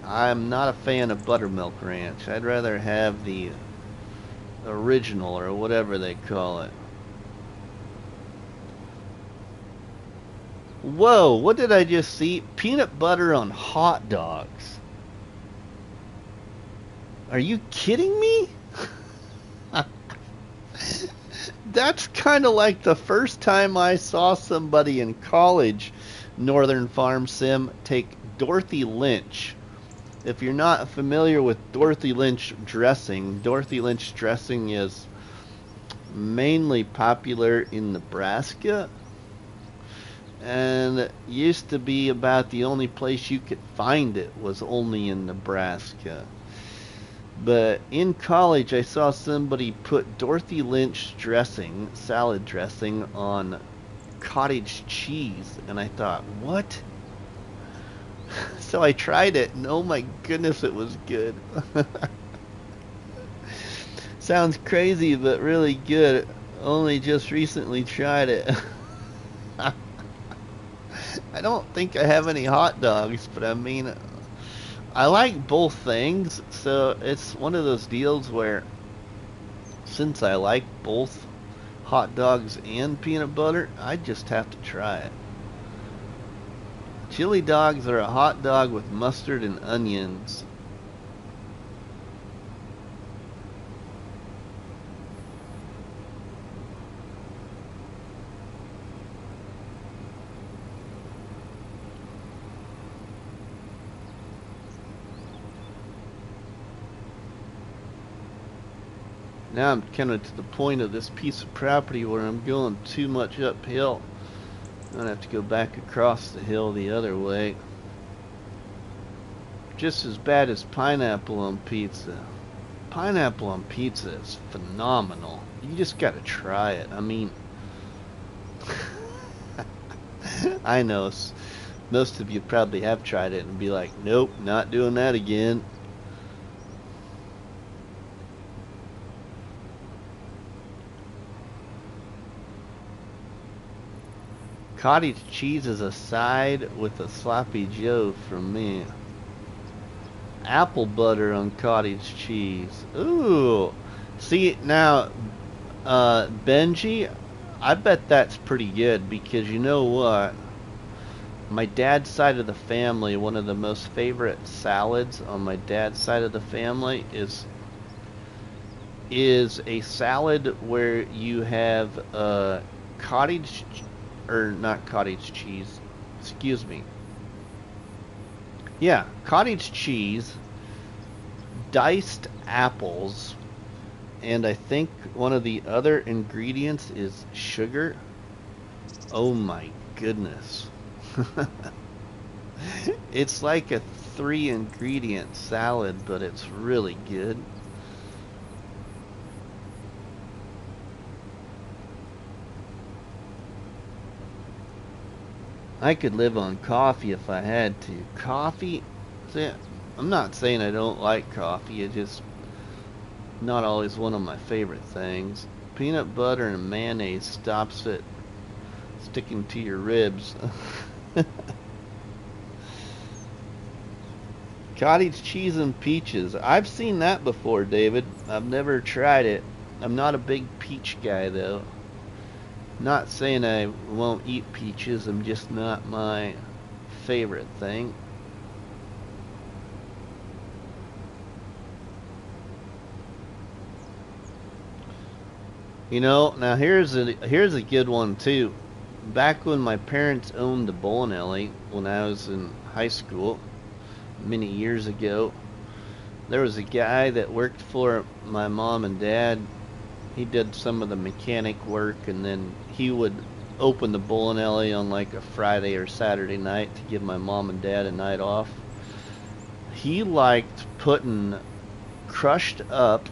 Speaker 1: I'm not a fan of buttermilk ranch. I'd rather have the original or whatever they call it. Whoa, what did I just see? Peanut butter on hot dogs. Are you kidding me? That's kind of like the first time I saw somebody in college, Northern Farm Sim, take Dorothy Lynch. If you're not familiar with Dorothy Lynch dressing is mainly popular in Nebraska, and used to be about the only place you could find it was only in Nebraska. But in college, I saw somebody put Dorothy Lynch dressing, salad dressing, on cottage cheese, and I thought, what? So I tried it, and oh my goodness, it was good. Sounds crazy, but really good. Only just recently tried it. I don't think I have any hot dogs, but I mean, I like both things, so it's one of those deals where, since I like both hot dogs and peanut butter, I just have to try it. Chili dogs are a hot dog with mustard and onions. Now I'm kind of to the point of this piece of property where I'm going too much uphill. I'm gonna have to go back across the hill the other way. Just as bad as pineapple on pizza. Pineapple on pizza is phenomenal. You just gotta try it. I mean, I know most of you probably have tried it and be like, nope, not doing that again. Cottage cheese is a side with a sloppy joe from me. Apple butter on cottage cheese. Ooh. See, now, Benji, I bet that's pretty good, because you know what? My dad's side of the family, one of the most favorite salads on my dad's side of the family is a salad where you have cottage, or not cottage cheese, excuse me. Yeah, cottage cheese, diced apples, and I think one of the other ingredients is sugar. Oh my goodness. It's like a 3-ingredient salad, but it's really good. I could live on coffee if I had to. Coffee, see, I'm not saying I don't like coffee, it's just not always one of my favorite things. Peanut butter and mayonnaise stops it sticking to your ribs. Cottage cheese and peaches. I've seen that before, David. I've never tried it. I'm not a big peach guy, though. Not saying I won't eat peaches, I'm just not my favorite thing. You know, now here's a good one too. Back when my parents owned the bowling alley, when I was in high school, many years ago, there was a guy that worked for my mom and dad. He did some of the mechanic work, and then he would open the bowling alley on like a Friday or Saturday night to give my mom and dad a night off. he liked putting crushed up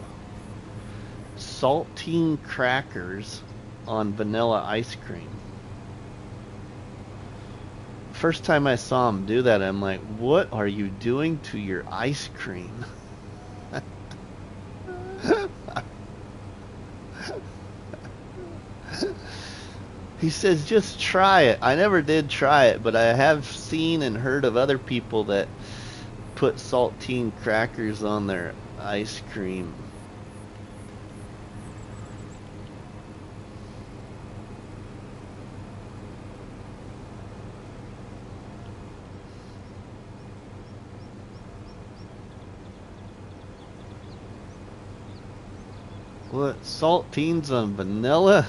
Speaker 1: saltine crackers on vanilla ice cream. First time I saw him do that, I'm like, what are you doing to your ice cream? He says, just try it. I never did try it, but I have seen and heard of other people that put saltine crackers on their ice cream. What? Saltines on vanilla?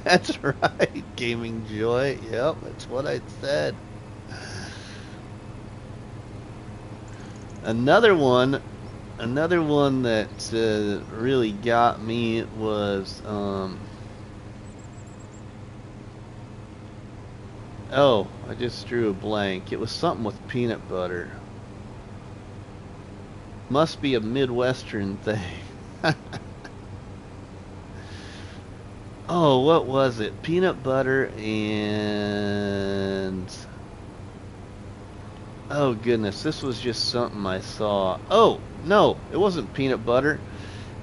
Speaker 1: That's right, Gaming Joy. Yep, that's what I said. Another one that really got me was oh, I just drew a blank. It was something with peanut butter. Must be a Midwestern thing. Oh, what was it? Peanut butter and... oh, goodness. This was just something I saw. Oh, no. It wasn't peanut butter.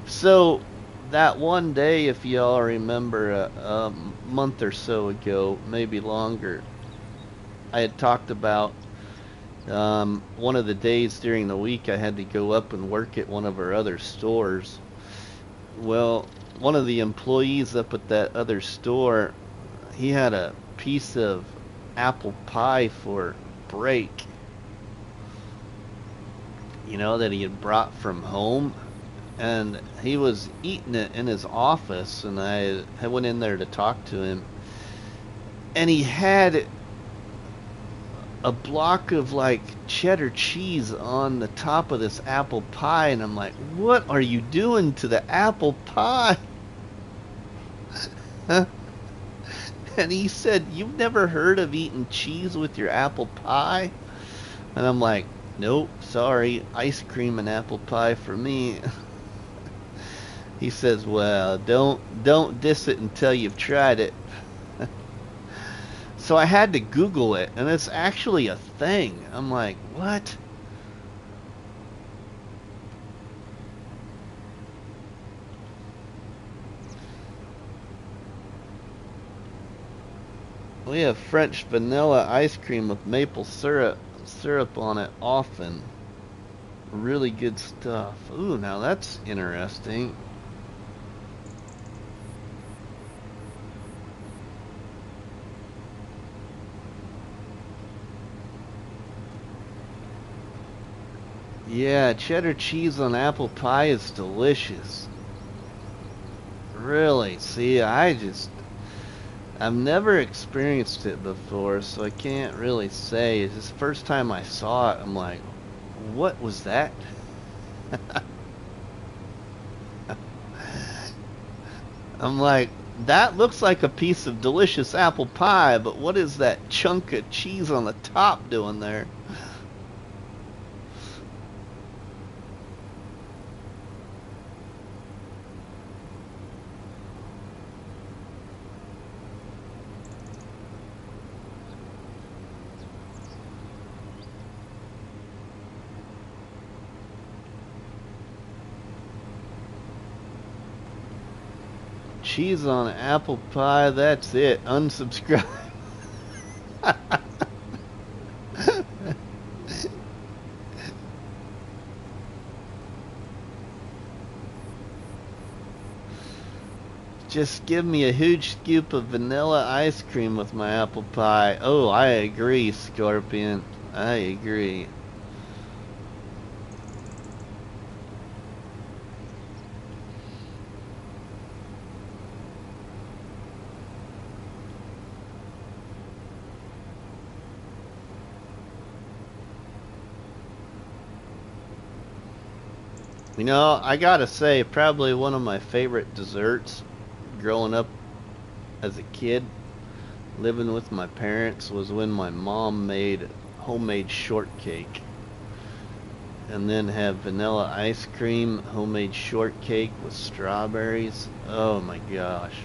Speaker 1: So, that one day, if y'all remember, a month or so ago, maybe longer, I had talked about one of the days during the week I had to go up and work at one of our other stores. Well, one of the employees up at that other store, he had a piece of apple pie for break, you know, that he had brought from home, and he was eating it in his office, and I went in there to talk to him, and he had a block of like cheddar cheese on the top of this apple pie, and I'm like, what are you doing to the apple pie? And he said, you've never heard of eating cheese with your apple pie? And I'm like, nope, sorry, ice cream and apple pie for me. He says, well, don't diss it until you've tried it. So I had to Google it, and it's actually a thing. I'm like, what? We have French vanilla ice cream with maple syrup on it often. Really good stuff. Ooh, now that's interesting. Yeah, cheddar cheese on apple pie is delicious. Really? See, I've never experienced it before, so I can't really say. It's just the first time I saw it, I'm like, what was that? I'm like, that looks like a piece of delicious apple pie, but what is that chunk of cheese on the top doing there? Cheese on apple pie, that's it. Unsubscribe. Just give me a huge scoop of vanilla ice cream with my apple pie. Oh, I agree, Scorpion. I agree. You know, I gotta say, probably one of my favorite desserts growing up as a kid, living with my parents, was when my mom made homemade shortcake. And then have vanilla ice cream, homemade shortcake with strawberries. Oh my gosh.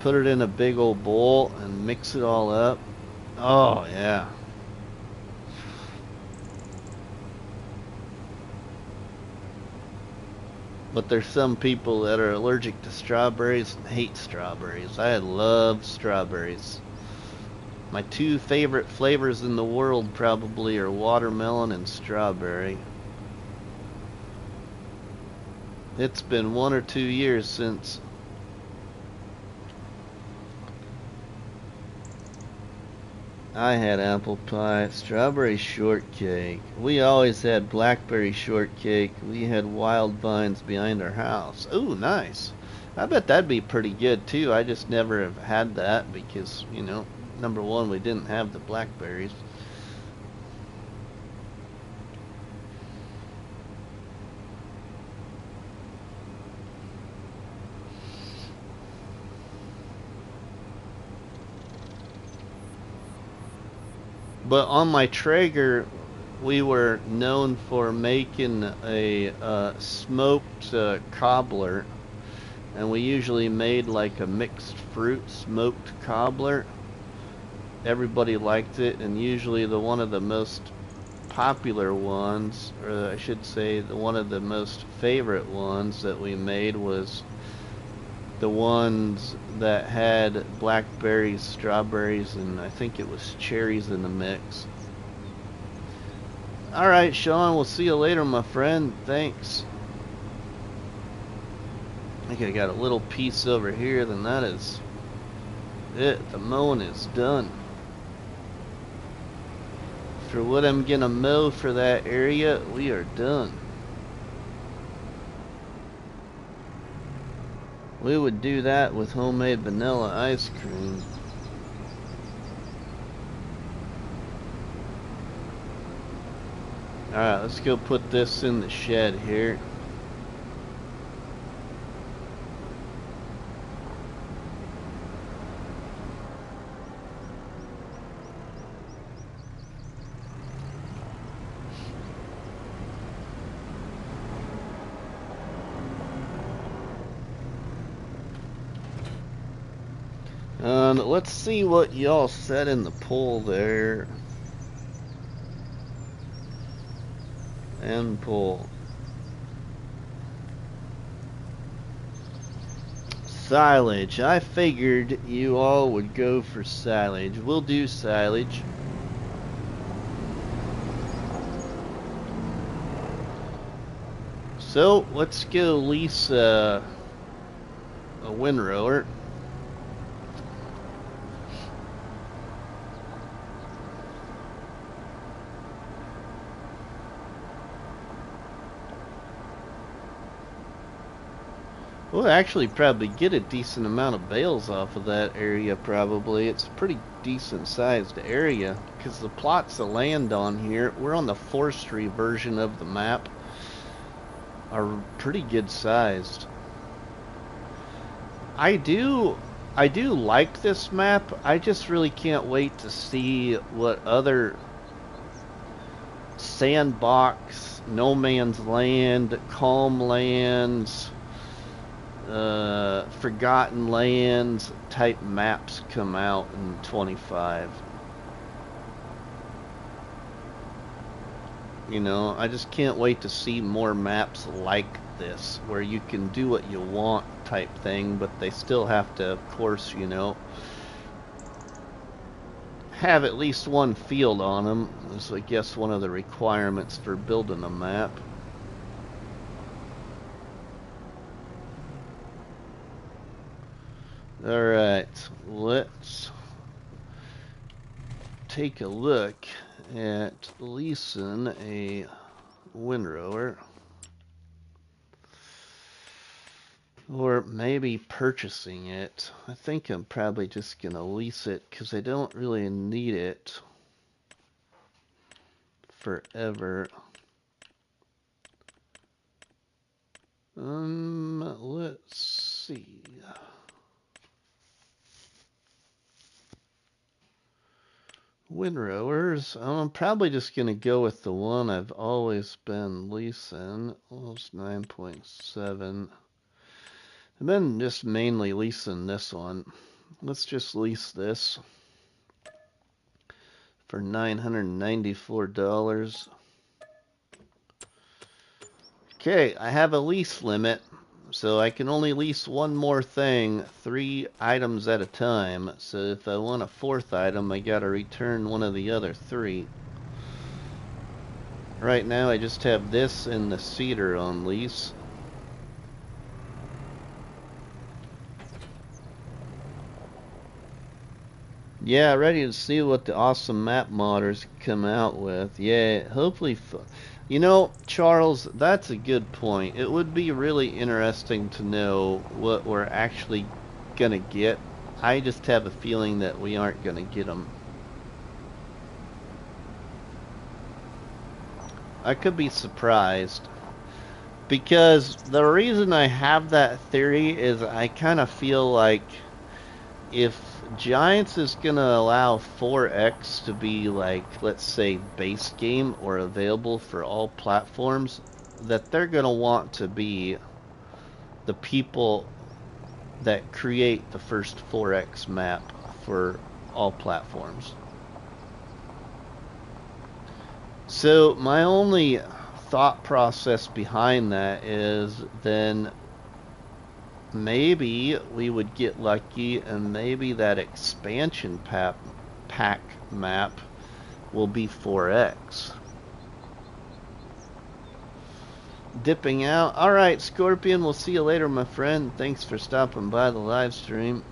Speaker 1: Put it in a big old bowl and mix it all up. Oh yeah. But there's some people that are allergic to strawberries and hate strawberries. I love strawberries. My two favorite flavors in the world probably are watermelon and strawberry. It's been 1 or 2 years since I had apple pie. Strawberry shortcake. We always had blackberry shortcake. We had wild vines behind our house. Ooh, nice. I bet that'd be pretty good too. I just never have had that because, you know, number one, we didn't have the blackberries. But on my Traeger, we were known for making a smoked cobbler, and we usually made like a mixed fruit smoked cobbler. Everybody liked it, and usually one of the most popular ones, or I should say one of the most favorite ones that we made was the ones that had blackberries, strawberries, and I think it was cherries in the mix. Alright, Sean, we'll see you later, my friend. Thanks. I think I got a little piece over here, then that is it. The mowing is done. For what I'm gonna mow for that area, we are done. We would do that with homemade vanilla ice cream. Alright, let's go put this in the shed here. Let's see what y'all said in the poll there. End poll. Silage. I figured you all would go for silage. We'll do silage. So, let's go lease a windrower. We'll actually probably get a decent amount of bales off of that area probably. It's a pretty decent sized area because the plots of land on here, we're on the forestry version of the map, are pretty good sized. I do like this map. I just really can't wait to see what other sandbox, no man's land, calm lands, forgotten lands type maps come out in 25. You know, I just can't wait to see more maps like this where you can do what you want type thing, but they still have to, of course, you know, have at least one field on them. Is, I guess, one of the requirements for building a map. Alright, let's take a look at leasing a windrower. Or maybe purchasing it. I think I'm probably just going to lease it because I don't really need it forever. Let's see. Windrowers. I'm probably just going to go with the one I've always been leasing. Almost 9.7. I've been just mainly leasing this one. Let's just lease this for $994. Okay, I have a lease limit, so I can only lease one more thing, 3 items at a time. So if I want a 4th item, I gotta return one of the other 3. Right now I just have this and the cedar on lease. Yeah, ready to see what the awesome map modders come out with. Yeah, hopefully... You know, Charles, that's a good point. It would be really interesting to know what we're actually gonna get. I just have a feeling that we aren't gonna get them. I could be surprised. Because the reason I have that theory is I kind of feel like if Giants is going to allow 4X to be like, let's say, base game or available for all platforms, that they're going to want to be the people that create the first 4X map for all platforms. So my only thought process behind that is then maybe we would get lucky and maybe that expansion pack map will be 4X. Dipping out. Alright, Scorpion, we'll see you later, my friend. Thanks for stopping by the live stream.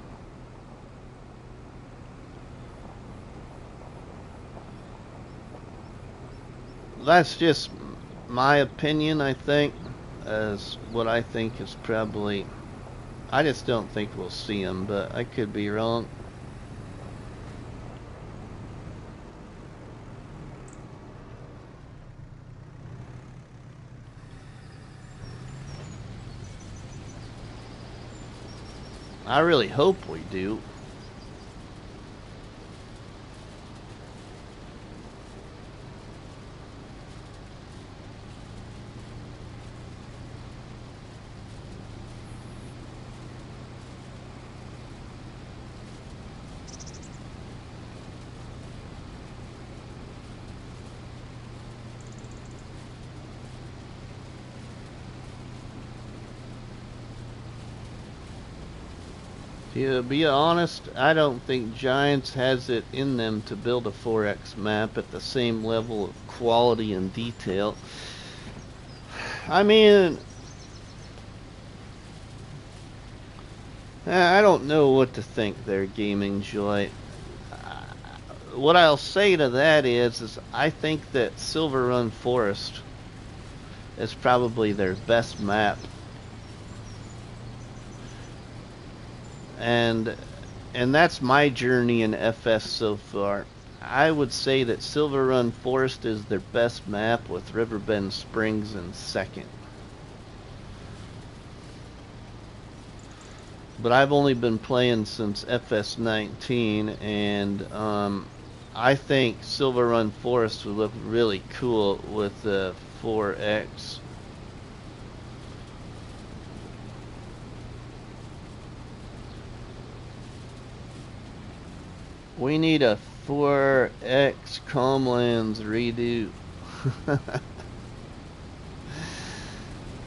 Speaker 1: That's just my opinion, I think, as what I think is probably... I just don't think we'll see him, but I could be wrong. I really hope we do. To be honest, I don't think Giants has it in them to build a 4X map at the same level of quality and detail. I mean, I don't know what to think there, Gaming Joy. What I'll say to that is I think that Silver Run Forest is probably their best map. And that's my journey in FS so far. I would say that Silver Run Forest is their best map, with Riverbend Springs in second. But I've only been playing since FS19, and I think Silver Run Forest would look really cool with the 4X. We need a 4X Calmlands redo.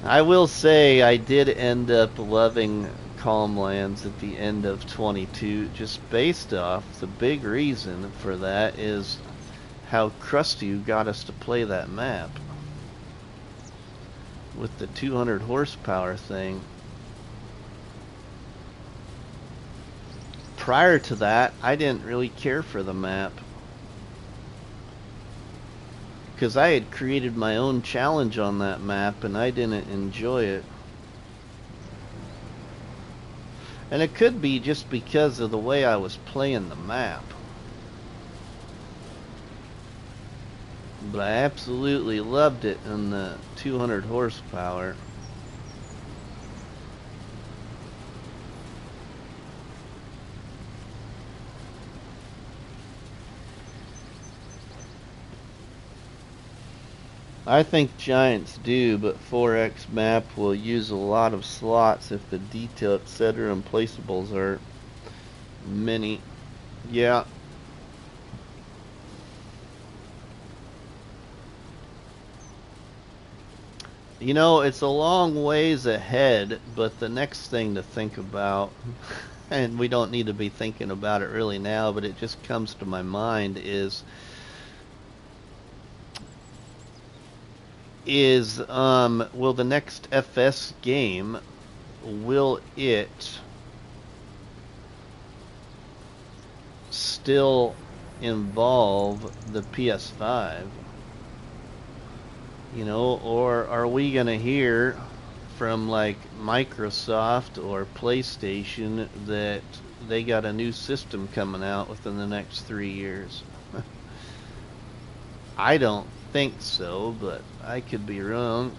Speaker 1: I will say I did end up loving Calmlands at the end of 22, just based off the big reason for that is how Krusty got us to play that map with the 200 horsepower thing. Prior to that, I didn't really care for the map, because I had created my own challenge on that map and I didn't enjoy it. And it could be just because of the way I was playing the map. But I absolutely loved it in the 200 horsepower. I think Giants do, but 4X map will use a lot of slots if the detail, etc. and placeables are many. Yeah. You know, it's a long ways ahead, but the next thing to think about, and we don't need to be thinking about it really now, but it just comes to my mind, is will the next FS game, will it still involve the PS5? You know, or are we gonna hear from like Microsoft or PlayStation that they got a new system coming out within the next 3 years? I don't think so, but I could be wrong.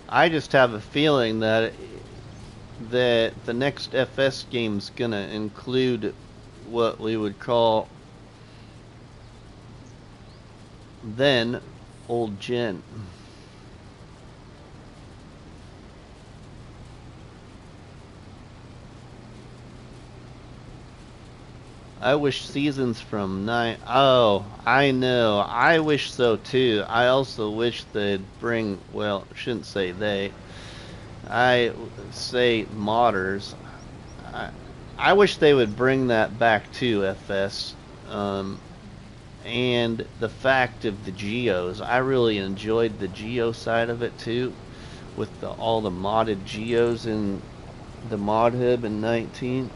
Speaker 1: I just have a feeling that the next FS game's gonna include what we would call then old gen. I wish seasons from 9. Oh, I know. I wish so too. I also wish they'd bring, well, I shouldn't say they. I say modders. I wish they would bring that back to FS. And the fact of the geos. I really enjoyed the geo side of it too, with all the modded geos in the mod hub in 19.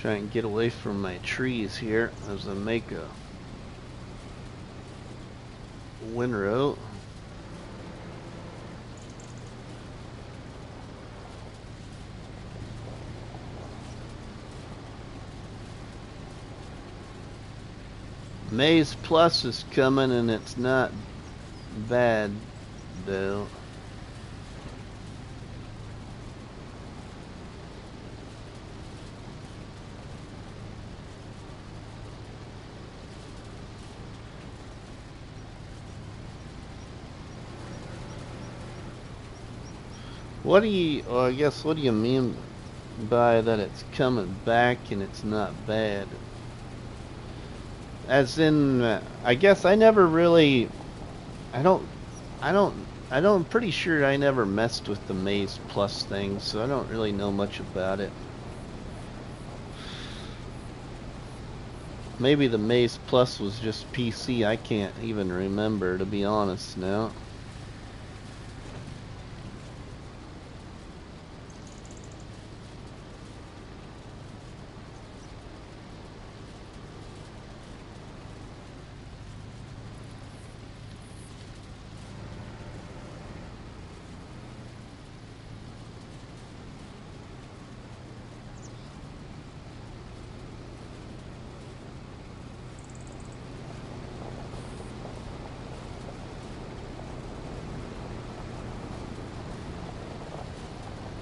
Speaker 1: Try and get away from my trees here as I make a windrow. Maze Plus is coming and it's not bad though. What do you, or I guess, what do you mean by that it's coming back and it's not bad? As in, I guess I never really, I'm pretty sure I never messed with the Maze Plus thing, so I don't really know much about it. Maybe the Maze Plus was just PC, I can't even remember, to be honest now.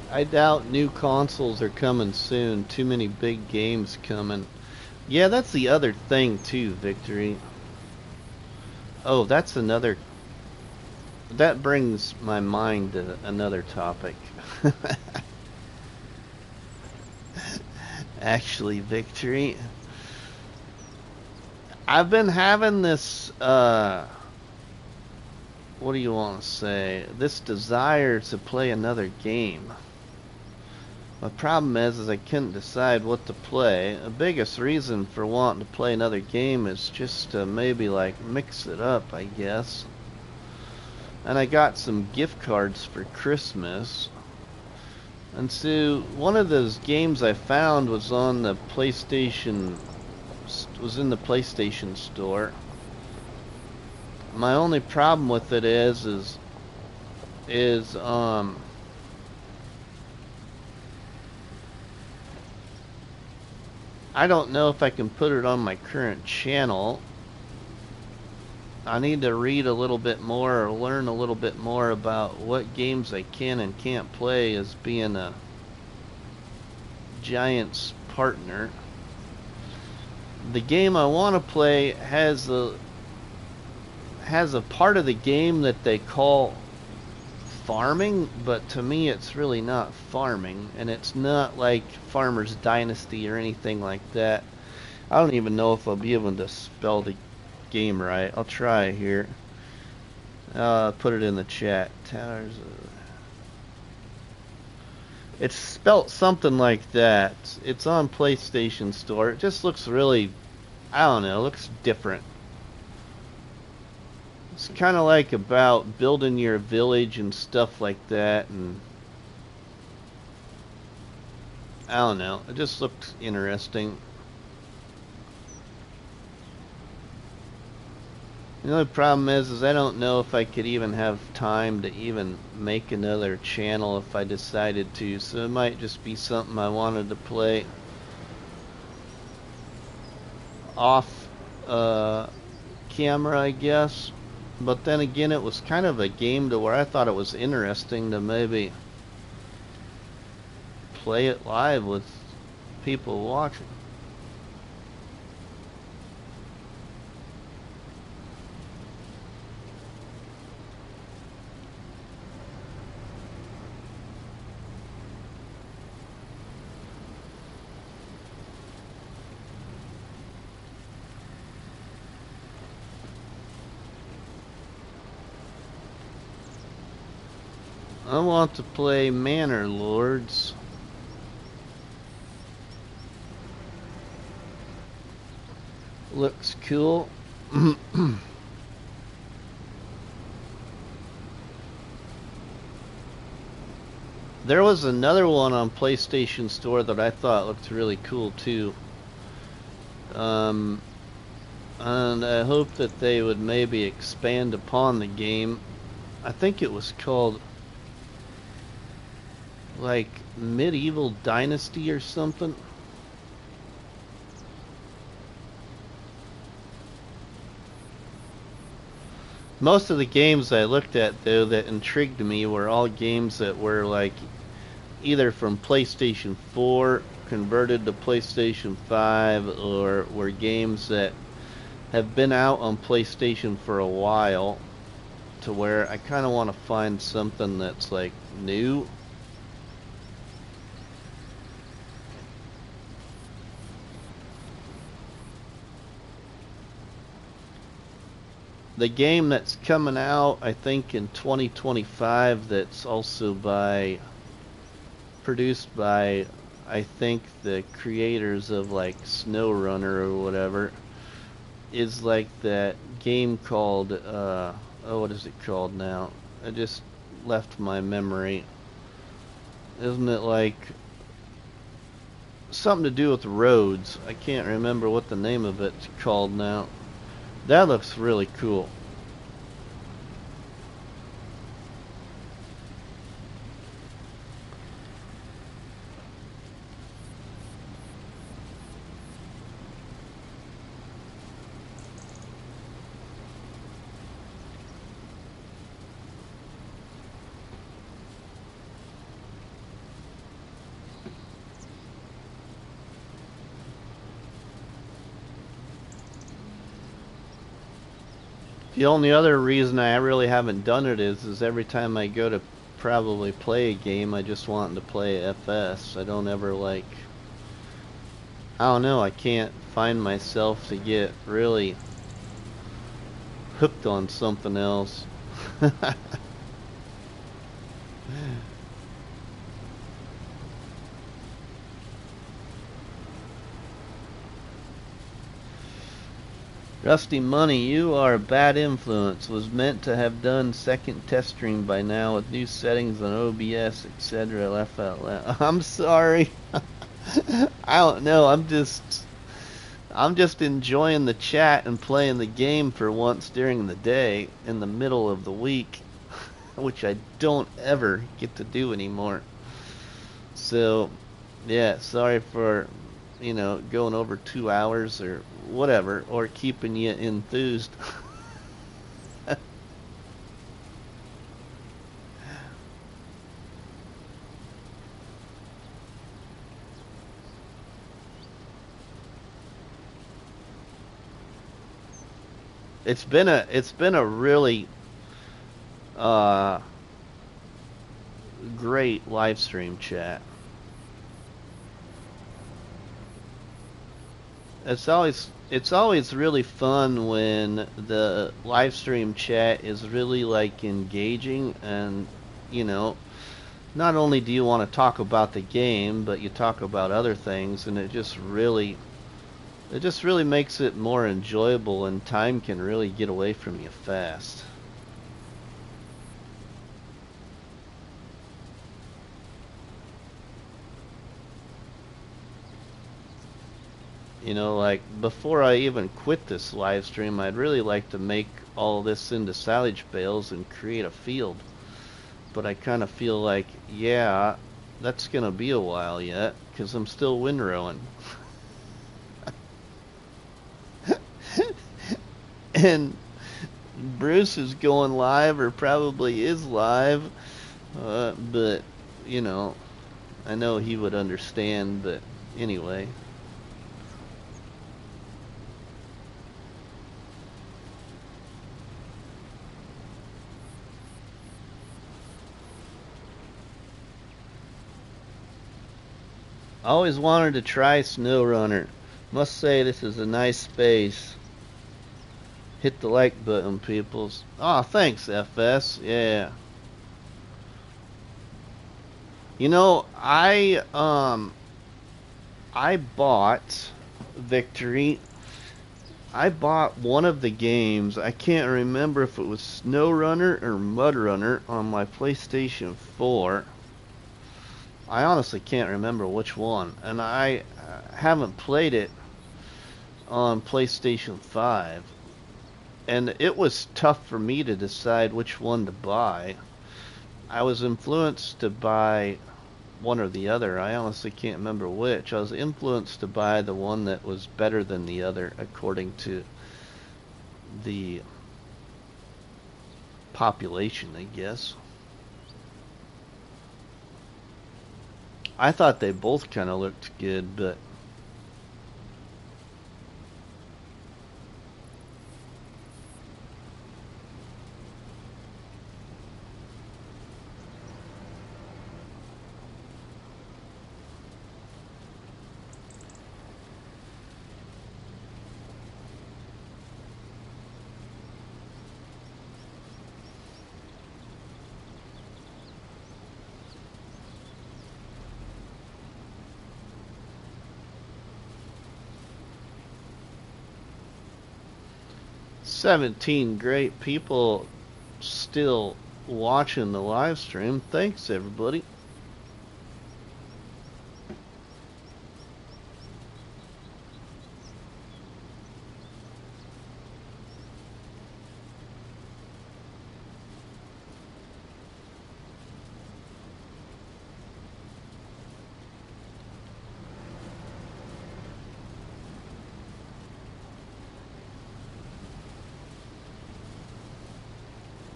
Speaker 1: I doubt new consoles are coming soon. Too many big games coming. Yeah, that's the other thing too, Victory. Oh, that's another... That brings my mind to another topic. Actually, Victory. I've been having this, what do you want to say? This desire to play another game. My problem is I couldn't decide what to play. The biggest reason for wanting to play another game is just to maybe like mix it up, I guess. And I got some gift cards for Christmas. And so one of those games I found was on the PlayStation, was in the PlayStation store. My only problem with it is is I don't know if I can put it on my current channel. I need to read a little bit more or learn a little bit more about what games I can and can't play as being a Giants partner. The game I want to play has a part of the game that they call farming, but to me it's really not farming, and it's not like Farmer's Dynasty or anything like that. I don't even know if I'll be able to spell the game right. I'll try here. Put it in the chat. Towers. It's spelt something like that. It's on PlayStation Store. It just looks really, I don't know, it looks different. It's kind of like about building your village and stuff like that, and I don't know, it just looks interesting. The only problem is I don't know if I could even have time to even make another channel if I decided to, so it might just be something I wanted to play off camera, I guess. But then again, it was kind of a game to where I thought it was interesting to maybe play it live with people watching. I want to play Manor Lords. Looks cool. There was another one on PlayStation Store that I thought looked really cool too. And I hope that they would maybe expand upon the game. I think it was called like Medieval Dynasty or something. Most of the games I looked at though that intrigued me were all games that were like either from PlayStation 4 converted to PlayStation 5, or were games that have been out on PlayStation for a while, to where I kind of want to find something that's like new. The game that's coming out, I think, in 2025, that's also produced by, I think, the creators of like SnowRunner or whatever, is like that game called, oh, what is it called now? I just left my memory. Isn't it like something to do with roads? I can't remember what the name of it's called now. That looks really cool. The only other reason I really haven't done it is every time I go to probably play a game, I just want to play FS. I don't ever like, I don't know, I can't find myself to get really hooked on something else. RustyMoney, you are a bad influence. Was meant to have done second test stream by now with new settings on OBS, etc. Laugh out loud. I'm sorry. I don't know. I'm just enjoying the chat and playing the game for once during the day in the middle of the week. which I don't ever get to do anymore. So, yeah, sorry for, going over 2 hours or whatever, or keeping you enthused. It's been a really uh, great live stream chat. It's always really fun when the live stream chat is really like engaging, and you know not only do you want to talk about the game, but you talk about other things, and it just really makes it more enjoyable, and time can really get away from you fast. Like before I even quit this live stream, I'd really like to make all this into silage bales and create a field. But I kind of feel like, yeah, that's going to be a while yet, because I'm still windrowing. And Bruce is going live, or probably is live, but, you know, I know he would understand, but anyway. Always wanted to try SnowRunner. Must say this is a nice space. Hit the like button, peoples. Oh, thanks, FS. Yeah. I bought Victory. I bought one of the games. I can't remember if it was SnowRunner or MudRunner on my PlayStation 4. I honestly can't remember which one, and I haven't played it on PlayStation 5. And it was tough for me to decide which one to buy. I was influenced to buy one or the other. I honestly can't remember which. I was influenced to buy the one that was better than the other according to the population, I guess. I thought they both kind of looked good, but '17 great people still watching the live stream. Thanks, everybody.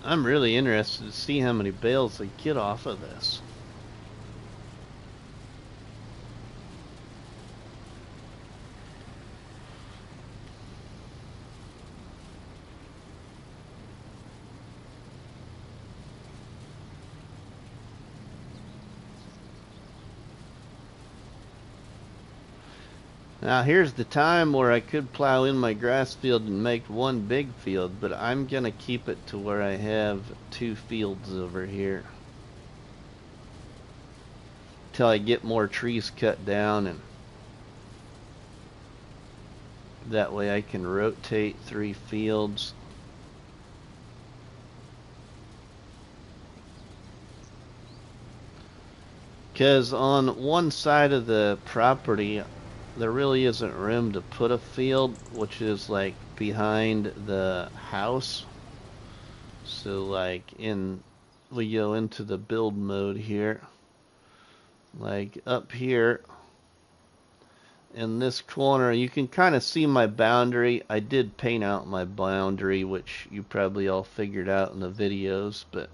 Speaker 1: I'm really interested to see how many bales they get off of this. Now here's the time where I could plow in my grass field and make one big field, but I'm gonna keep it to where I have two fields over here till I get more trees cut down, and that way I can rotate 3 fields. Because on one side of the property there really isn't room to put a field, which is like behind the house. So like in we go into the build mode here. Like up here in this corner, you can kind of see my boundary. I did paint out my boundary, which you probably all figured out in the videos, but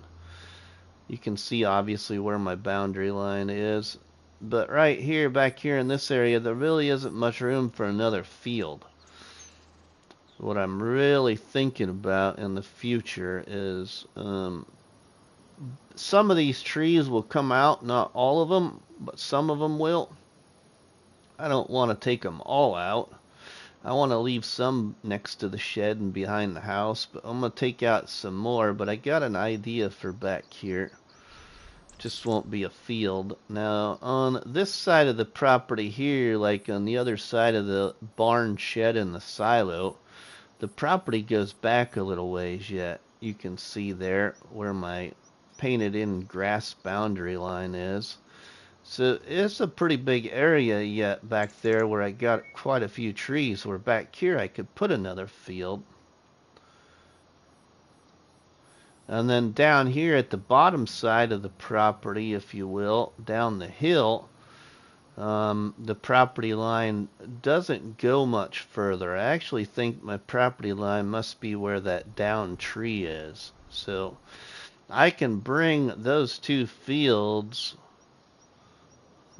Speaker 1: you can see obviously where my boundary line is. But right here, back here in this area, there really isn't much room for another field. What I'm really thinking about in the future is some of these trees will come out, not all of them, but some of them will. I don't want to take them all out. I want to leave some next to the shed and behind the house, but I'm going to take out some more. But I got an idea for back here. Just won't be a field. Now, on this side of the property here, like on the other side of the barn shed and the silo, the property goes back a little ways yet. You can see there where my painted in grass boundary line is. So it's a pretty big area yet back there where I got quite a few trees, where back here I could put another field. And then down here at the bottom side of the property, if you will, down the hill, the property line doesn't go much further. I actually think my property line must be where that down tree is. So I can bring those two fields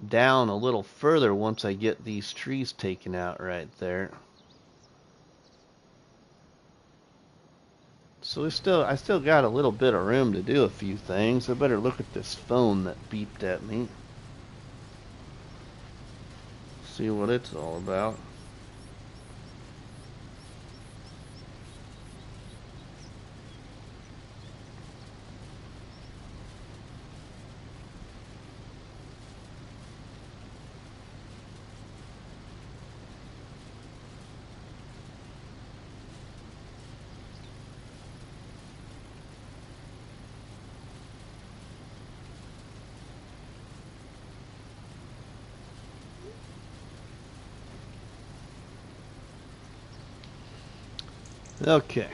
Speaker 1: down a little further once I get these trees taken out right there. So I still got a little bit of room to do a few things. I better look at this phone that beeped at me. See what it's all about. Okay.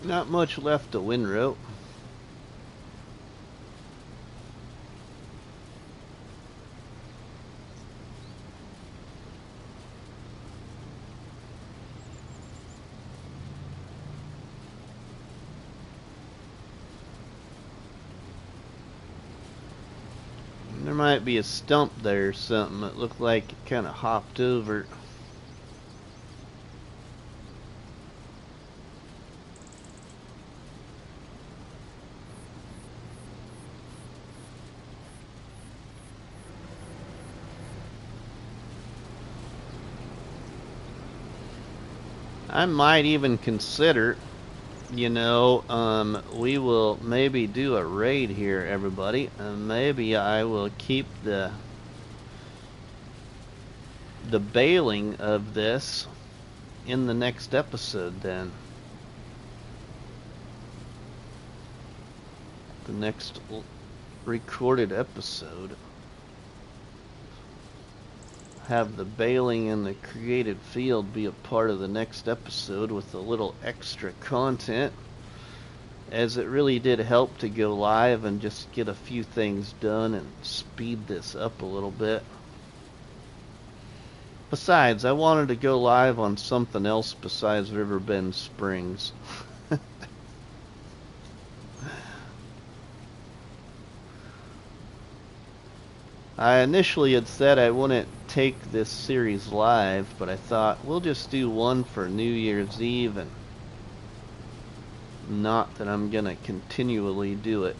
Speaker 1: Not much left to windrow. There might be a stump there or something that looked like it kind of hopped over. I might even consider, we will maybe do a raid here, everybody, and maybe I will keep the baling of this in the next episode then. The next recorded episode. Have the baling and the created field be a part of the next episode with a little extra content, as it really did help to go live and just get a few things done and speed this up a little bit. Besides, I wanted to go live on something else besides Riverbend Springs. I initially had said I wouldn't take this series live, but I thought we'll just do one for New Year's Eve, and not that I'm gonna continually do it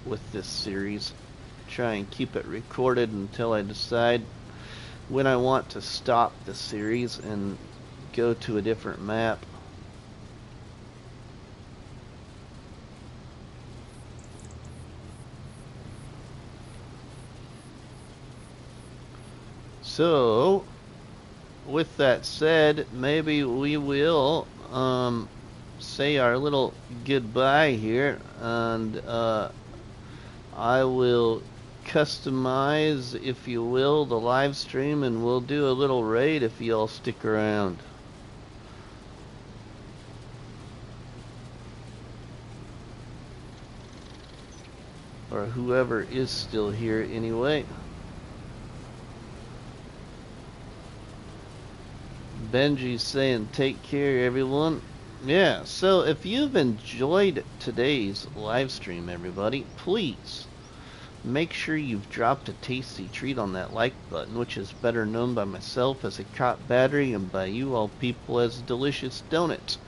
Speaker 1: with this series. Try and keep it recorded until I decide when I want to stop the series and go to a different map. So, with that said, maybe we will say our little goodbye here, and I will customize, if you will, the live stream, and we'll do a little raid if you all stick around. Or whoever is still here anyway. Benji's saying take care everyone. Yeah, so if you've enjoyed today's live stream, everybody, please make sure you've dropped a tasty treat on that like button, which is better known by myself as a cop battery and by you all people as delicious donuts.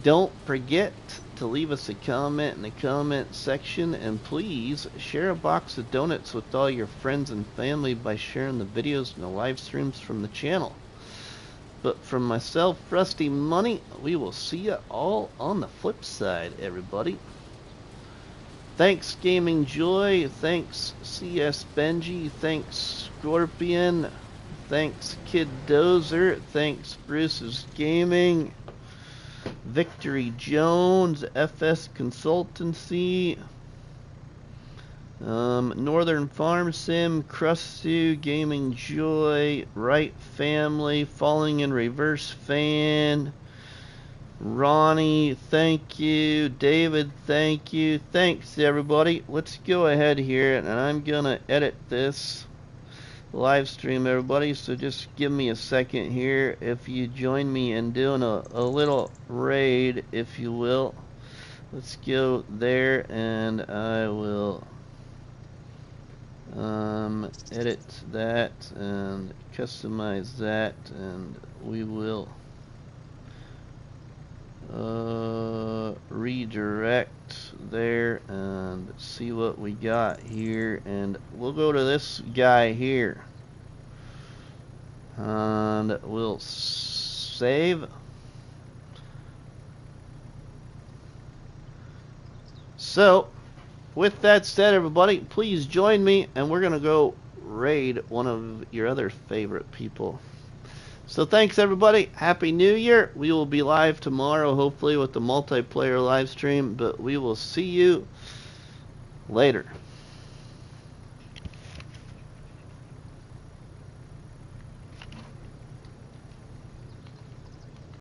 Speaker 1: Don't forget to leave us a comment in the comment section, and please share a box of donuts with all your friends and family by sharing the videos and the live streams from the channel. But from myself, RustyMoney, we will see you all on the flip side, everybody. Thanks, Gaming Joy. Thanks, CS Benji. Thanks, Scorpion. Thanks, Kid Dozer. Thanks, Bruce's Gaming. Victory Jones, FS Consultancy. Northern Farm Sim, Crustu, Gaming Joy, Right Family, Falling in Reverse Fan, Ronnie, thank you, David, thank you, thanks everybody. Let's go ahead here, and I'm gonna edit this live stream, everybody, so just give me a second here. If you join me in doing a little raid, if you will, let's go there, and I will edit that and customize that, and we will redirect there and see what we got here, and we'll go to this guy here and we'll save. So with that said, everybody, please join me, and we're gonna go raid one of your other favorite people. So thanks everybody, Happy New Year. We will be live tomorrow, hopefully with the multiplayer live stream, but we will see you later.